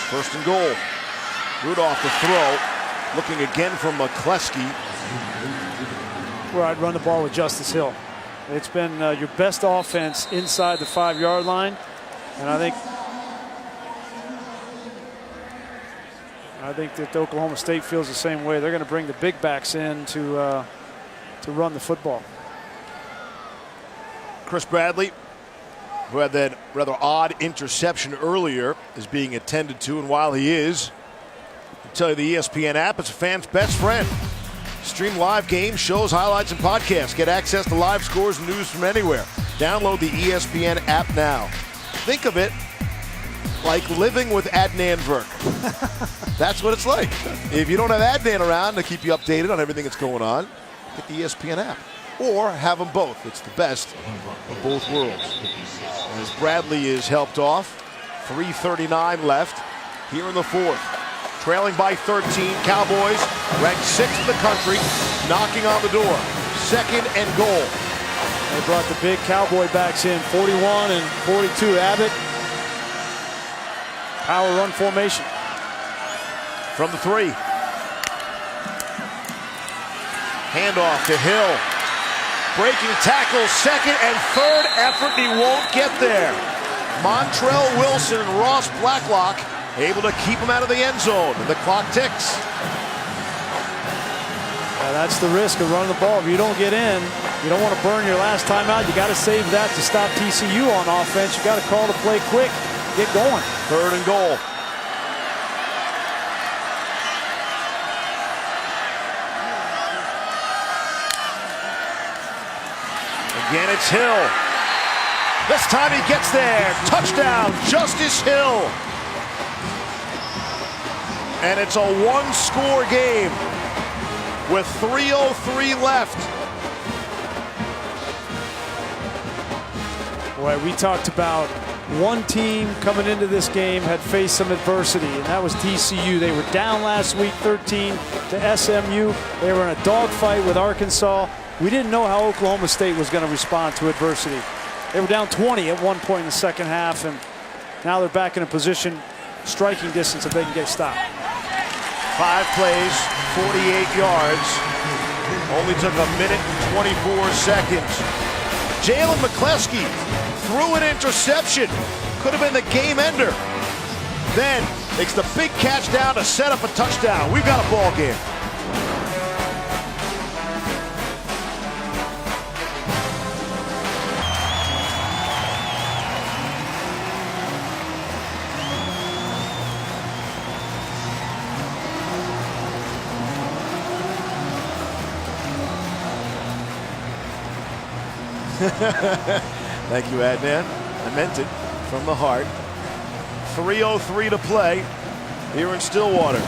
First and goal. Rudolph to throw. Looking again for McCluskey.
Where I'd run the ball with Justice Hill. It's been your best offense inside the 5-yard line, and I think that Oklahoma State feels the same way. They're going to bring the big backs in to run the football.
Chris Bradley, who had that rather odd interception earlier, is being attended to, and while he is, I'll tell you the ESPN app is a fan's best friend. Stream live games, shows, highlights, and podcasts. Get access to live scores and news from anywhere. Download the ESPN app now. Think of it like living with Adnan Virk. That's what it's like. If you don't have Adnan around to keep you updated on everything that's going on, get the ESPN app. Or have them both. It's the best of both worlds. As Bradley is helped off, 3:39 left here in the fourth. Trailing by 13, Cowboys ranked 6th in the country, knocking on the door. 2nd and goal.
They brought the big Cowboy backs in, 41 and 42. Abbott, power run formation.
From the 3. Handoff to Hill. Breaking tackle, 2nd and 3rd effort, and he won't get there. Montrell Wilson and Ross Blacklock able to keep him out of the end zone, and the clock ticks.
Yeah, that's the risk of running the ball. If you don't get in, you don't want to burn your last time out. You got to save that to stop TCU on offense. You got to call the play quick, get going.
3rd and goal. Again, it's Hill. This time he gets there. Touchdown, Justice Hill. And it's a 1-score game with 3:03 left.
Boy, we talked about one team coming into this game had faced some adversity, and that was TCU. They were down last week 13 to SMU. They were in a dogfight with Arkansas. We didn't know how Oklahoma State was going to respond to adversity. They were down 20 at one point in the second half, and now they're back in a position, striking distance, if they can get stopped.
5 plays, 48 yards. Only took 1 minute and 24 seconds. Jalen McCluskey threw an interception. Could have been the game ender. Then makes the big catch down to set up a touchdown. We've got a ball game. Thank you, Adnan. I meant it from the heart. 3:03 to play here in Stillwater.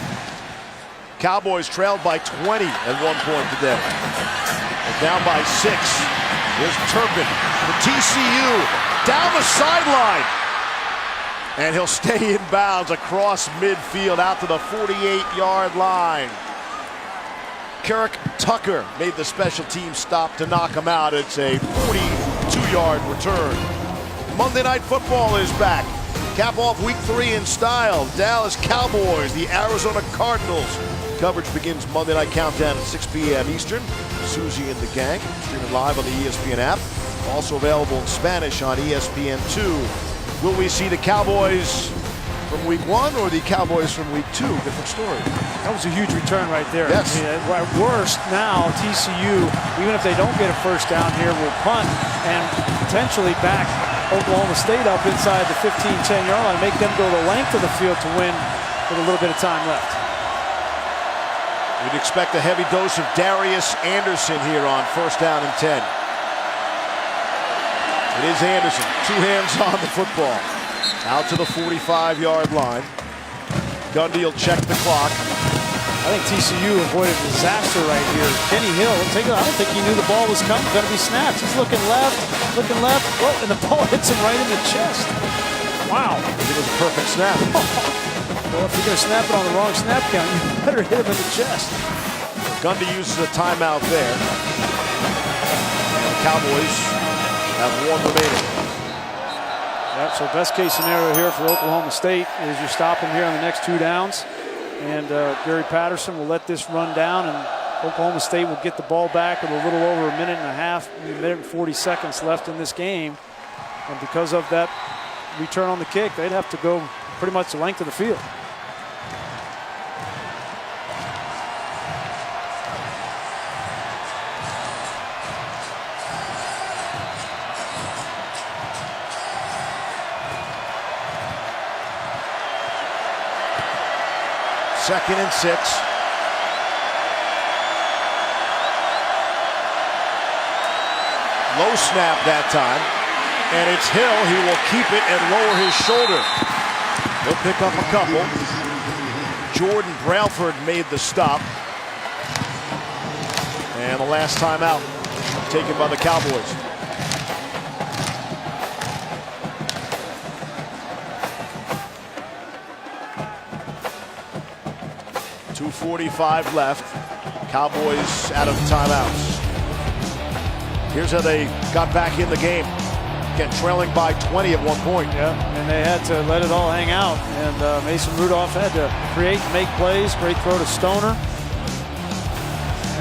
Cowboys trailed by 20 at one point today. They're down by 6. Here's Turpin, the TCU, down the sideline. And he'll stay in bounds across midfield out to the 48-yard line. Kerrick Tucker made the special team stop to knock him out. It's a 42-yard return. Monday Night Football is back. Cap off week 3 in style. Dallas Cowboys, the Arizona Cardinals. Coverage begins Monday Night Countdown at 6 p.m. Eastern. Susie and the gang, streaming live on the ESPN app. Also available in Spanish on ESPN2. Will we see the Cowboys from week 1 or the Cowboys from week 2? Different story.
That was a huge return right there.
Yes.
I mean, at worst, now TCU, even if they don't get a first down here, will punt and potentially back Oklahoma State up inside the 15, 10-yard line, make them go the length of the field to win with a little bit of time left.
You'd expect a heavy dose of Darius Anderson here on first down and 10. It is Anderson, 2 hands on the football. Out to the 45-yard line. Gundy will check the clock.
I think TCU avoided disaster right here. Kenny Hill, I don't think he knew the ball was coming, going to be snapped. He's looking left, whoa, and the ball hits him right in the chest. Wow.
It was a perfect snap.
Well, if you're going to snap it on the wrong snap count, you better hit him in the chest.
Gundy uses a timeout there. And the Cowboys have 1 remaining.
Yep, so best case scenario here for Oklahoma State is you stop them here on the next 2 downs. And Gary Patterson will let this run down, and Oklahoma State will get the ball back with a little over a minute and a half, a minute and 40 seconds left in this game. And because of that return on the kick, they'd have to go pretty much the length of the field.
Second and 6. Low snap that time. And it's Hill. He will keep it and lower his shoulder. He'll pick up a couple. Jordan Brailford made the stop. And the last time out taken by the Cowboys. .245 left. Cowboys out of timeouts. Here's how they got back in the game. Again, trailing by 20 at one point.
Yeah, and they had to let it all hang out. And Mason Rudolph had to create and make plays. Great throw to Stoner.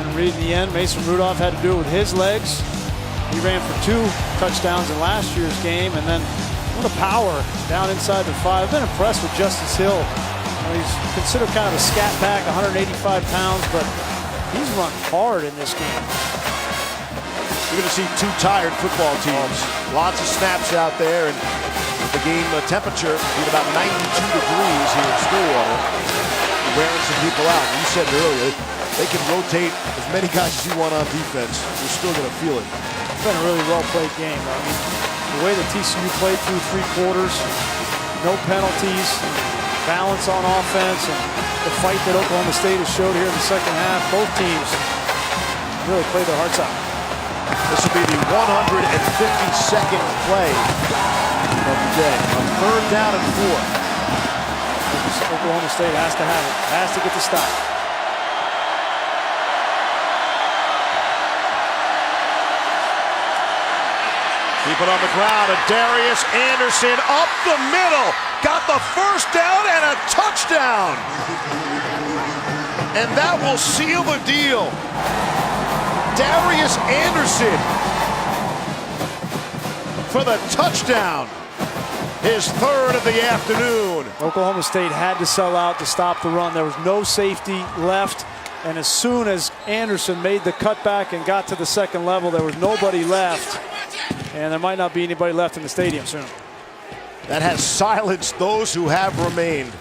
And in the end, Mason Rudolph had to do it with his legs. He ran for 2 touchdowns in last year's game. And then what a power down inside the 5. I've been impressed with Justice Hill. He's considered kind of a scat back, 185 pounds, but he's run hard in this game.
You're going to see 2 tired football teams. Lots of snaps out there, and the game temperature being about 92 degrees here in Stillwater, wearing some people out. You said it earlier, they can rotate as many guys as you want on defense. You're still going to feel it.
It's been a really well-played game. I mean, the way that TCU played through 3 quarters, no penalties, balance on offense, and the fight that Oklahoma State has showed here in the second half. Both teams really played their hearts out.
This will be the 152nd play of the day. A 3rd down and 4.
Oklahoma State has to have it, has to get the stop.
Keep it on the ground, and Darius Anderson up the middle. Got the first down and a touchdown. And that will seal the deal. Darius Anderson for the touchdown. His 3rd of the afternoon.
Oklahoma State had to sell out to stop the run. There was no safety left. And as soon as Anderson made the cutback and got to the second level, there was nobody left. And there might not be anybody left in the stadium soon.
That has silenced those who have remained.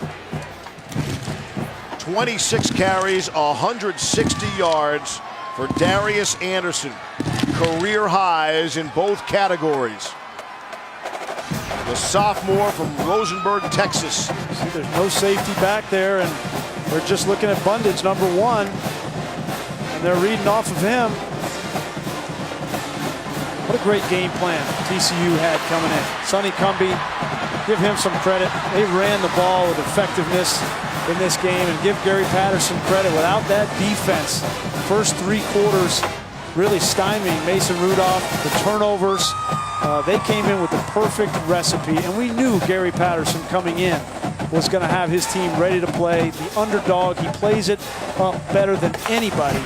26 carries, 160 yards for Darius Anderson. Career highs in both categories. The sophomore from Rosenberg, Texas.
See, there's no safety back there, and they're just looking at Bundage, number 1. And they're reading off of him. What a great game plan TCU had coming in. Sonny Cumbie, give him some credit. They ran the ball with effectiveness in this game, and give Gary Patterson credit. Without that defense, first 3 quarters really stymieing Mason Rudolph, the turnovers, they came in with the perfect recipe, and we knew Gary Patterson coming in was going to have his team ready to play. The underdog, he plays it up better than anybody.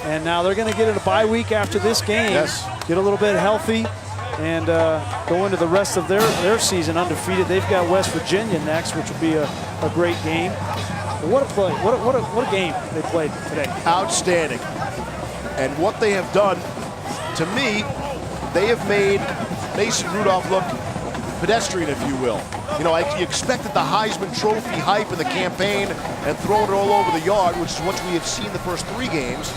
And now they're going to get in a bye week after this game.
Yes.
Get a little bit healthy and go into the rest of their season undefeated. They've got West Virginia next, which will be a great game. But what a play. What a game they played today.
Outstanding. And what they have done, to me, they have made Mason Rudolph look pedestrian, if you will. You know, you expected the Heisman Trophy hype in the campaign and throwing it all over the yard, which is what we have seen the first 3 games,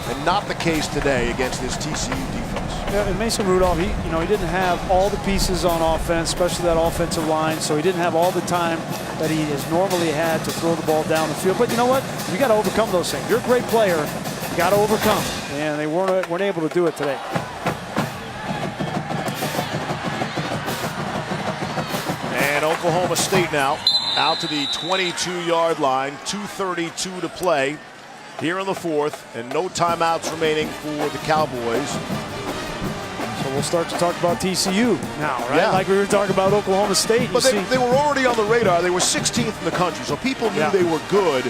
and not the case today against this TCU defense.
Yeah, and Mason Rudolph, he didn't have all the pieces on offense, especially that offensive line, so he didn't have all the time that he has normally had to throw the ball down the field. But you know what? You got to overcome those things. You're a great player. You got to overcome, and they weren't able to do it today.
And Oklahoma State now out to the 22-yard line, 2:32 to play here in the 4th, and no timeouts remaining for the Cowboys.
So we'll start to talk about TCU now, right?
Yeah.
Like we were talking about Oklahoma State.
But they were already on the radar. They were 16th in the country, so people knew they were good.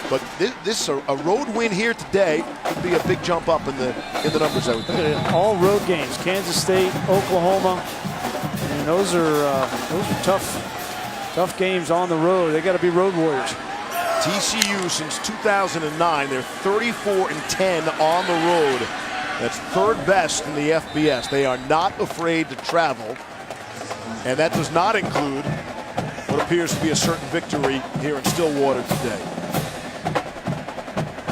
But a road win here today could be a big jump up in the numbers, I would think.
Look at it, all road games: Kansas State, Oklahoma. And those are tough games on the road. They got to be road warriors.
TCU since 2009, they're 34-10 on the road. That's 3rd best in the FBS. They are not afraid to travel, and that does not include what appears to be a certain victory here in Stillwater today.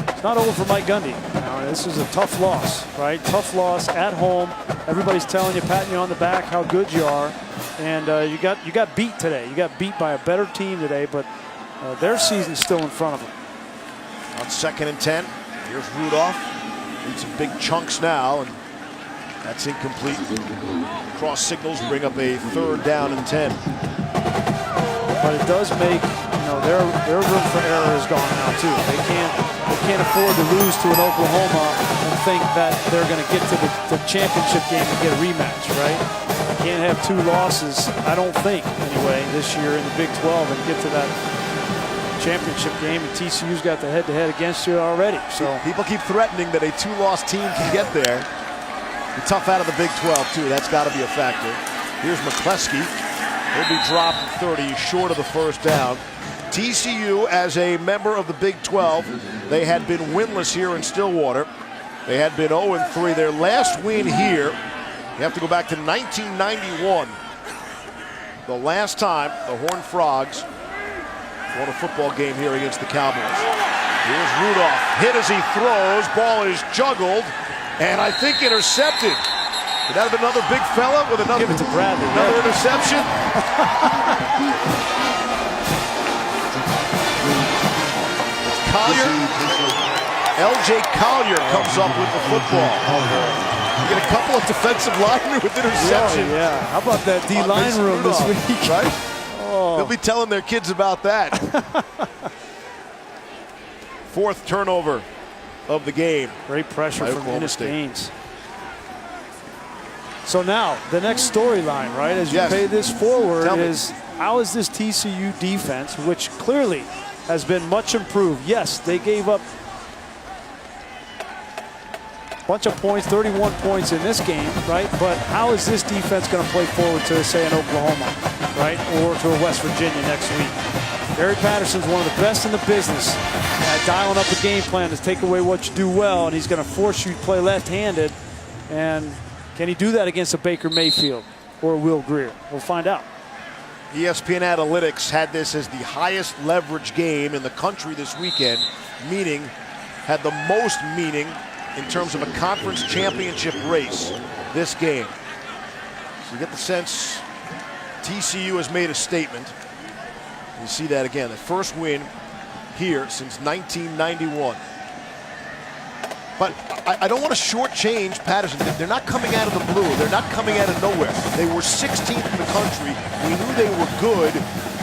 It's not over for Mike Gundy. Now, this is a tough loss, right? Tough loss at home. Everybody's telling you, patting you on the back, how good you are, and you got beat today. You got beat by a better team today, but their season's still in front of them.
On 2nd and 10, here's Rudolph. Needs some big chunks now, and that's incomplete. Cross signals bring up a 3rd down and 10.
But it does make, their room for error is gone now too. They can't afford to lose to an Oklahoma and think that they're going to get to the championship game and get a rematch, right? You can't have 2 losses, I don't think, anyway, this year in the Big 12 and get to that championship game, and TCU's got the head-to-head against you already. So
people keep threatening that a 2-loss team can get there. Be tough out of the Big 12 too. That's got to be a factor. Here's McCleskey. He'll be dropped at 30, short of the 1st down. TCU, as a member of the Big 12, they had been winless here in Stillwater. They had been 0-3. Their last win here, you have to go back to 1991. The last time the Horned Frogs won a football game here against the Cowboys. Here's Rudolph, hit as he throws, ball is juggled, and I think intercepted. Could that have been another big fella with another,
give it to Bradley,
another interception? It's Collier. LJ Collier comes up with the football. You get a couple of defensive linemen with interception.
Yeah. How about that D-line room this week?
Right? They'll be telling their kids about that. 4th turnover of the game.
Great pressure from
Oklahoma
Ennis
State.
Gaines. So now, the next storyline, right, as you
Yes.
pay this forward
Tell me.
is how is this TCU defense, which clearly has been much improved. Yes, they gave up a bunch of points, 31 points in this game, right? But how is this defense going to play forward to, say, an Oklahoma, right, or to a West Virginia next week? Gary Patterson's one of the best in the business at dialing up a game plan to take away what you do well, and he's going to force you to play left-handed. And can he do that against a Baker Mayfield or a Will Greer? We'll find out.
ESPN Analytics had this as the highest leverage game in the country this weekend, meaning had the most meaning in terms of a conference championship race this game. So you get the sense TCU has made a statement. You see that again, the first win here since 1991. But I don't want to shortchange Patterson. They're not coming out of the blue. They're not coming out of nowhere. They were 16th in the country. We knew they were good.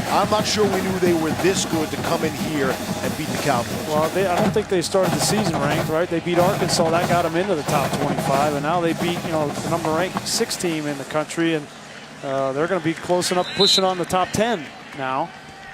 I'm not sure we knew they were this good to come in here and beat the Cowboys.
Well, I don't think they started the season ranked, right? They beat Arkansas. That got them into the top 25. And now they beat, the number ranked 6 team in the country. And they're going to be close enough, pushing on the top 10 now.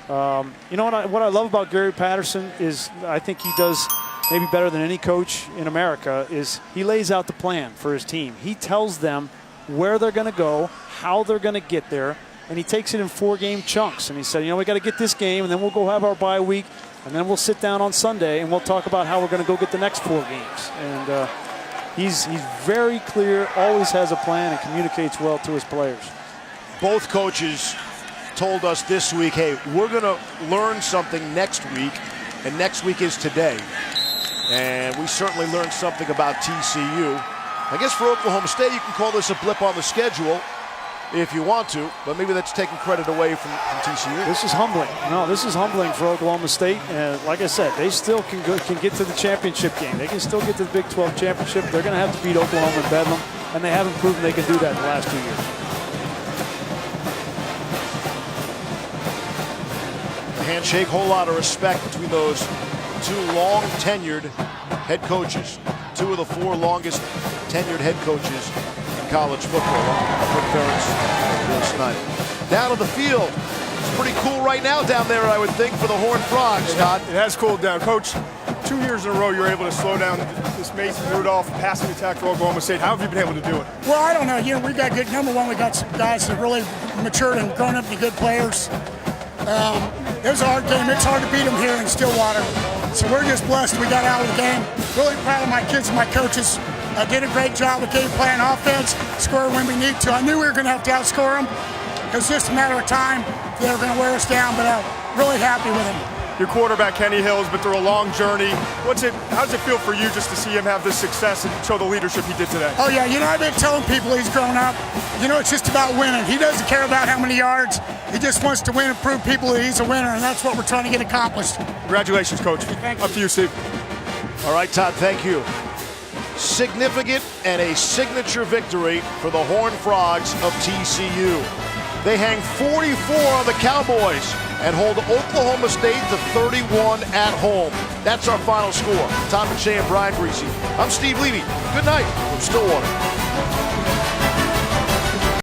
What I love about Gary Patterson is I think he does maybe better than any coach in America is he lays out the plan for his team. He tells them where they're going to go, how they're going to get there, and he takes it in 4-game chunks. And he said, we got to get this game, and then we'll go have our bye week, and then we'll sit down on Sunday, and we'll talk about how we're going to go get the next 4 games. And he's very clear, always has a plan, and communicates well to his players.
Both coaches told us this week, hey, we're going to learn something next week, and next week is today. And we certainly learned something about TCU. I guess for Oklahoma State, you can call this a blip on the schedule if you want to, but maybe that's taking credit away from TCU.
This is humbling. No, this is humbling for Oklahoma State. And like I said, they still can get to the championship game. They can still get to the Big 12 championship. They're going to have to beat Oklahoma and Bedlam, and they haven't proven they can do that in the last 2 years.
A handshake, whole lot of respect between those 2 long-tenured head coaches. 2 of the 4 longest tenured head coaches in college football. Rick Ferentz and Bill Snyder. Down to the field. It's pretty cool right now down there, I would think, for the Horned Frogs, Scott.
It has cooled down. Coach, 2 years in a row you're able to slow down this Mason Rudolph passing attack for Oklahoma State. How have you been able to do it?
Well, I don't know. We got good. Number one, we got some guys that really matured and grown up to good players. It was a hard game. It's hard to beat them here in Stillwater. So we're just blessed we got out of the game. Really proud of my kids and my coaches. Did a great job with game plan offense, score when we need to. I knew we were going to have to outscore them. It was just a matter of time. They were going to wear us down, but really happy with them.
Your quarterback, Kenny Hill, has been through a long journey. How does it feel for you just to see him have this success and show the leadership he did today?
Oh, yeah. I've been telling people he's grown up. It's just about winning. He doesn't care about how many yards. He just wants to win and prove people that he's a winner, and that's what we're trying to get accomplished.
Congratulations, Coach.
Thank you.
Up to you, Steve.
All right, Todd, thank you. Significant and a signature victory for the Horned Frogs of TCU. They hang 44 on the Cowboys and hold Oklahoma State to 31 at home. That's our final score. Tom McShay and Brian Greasy. I'm Steve Levy. Good night from Stillwater.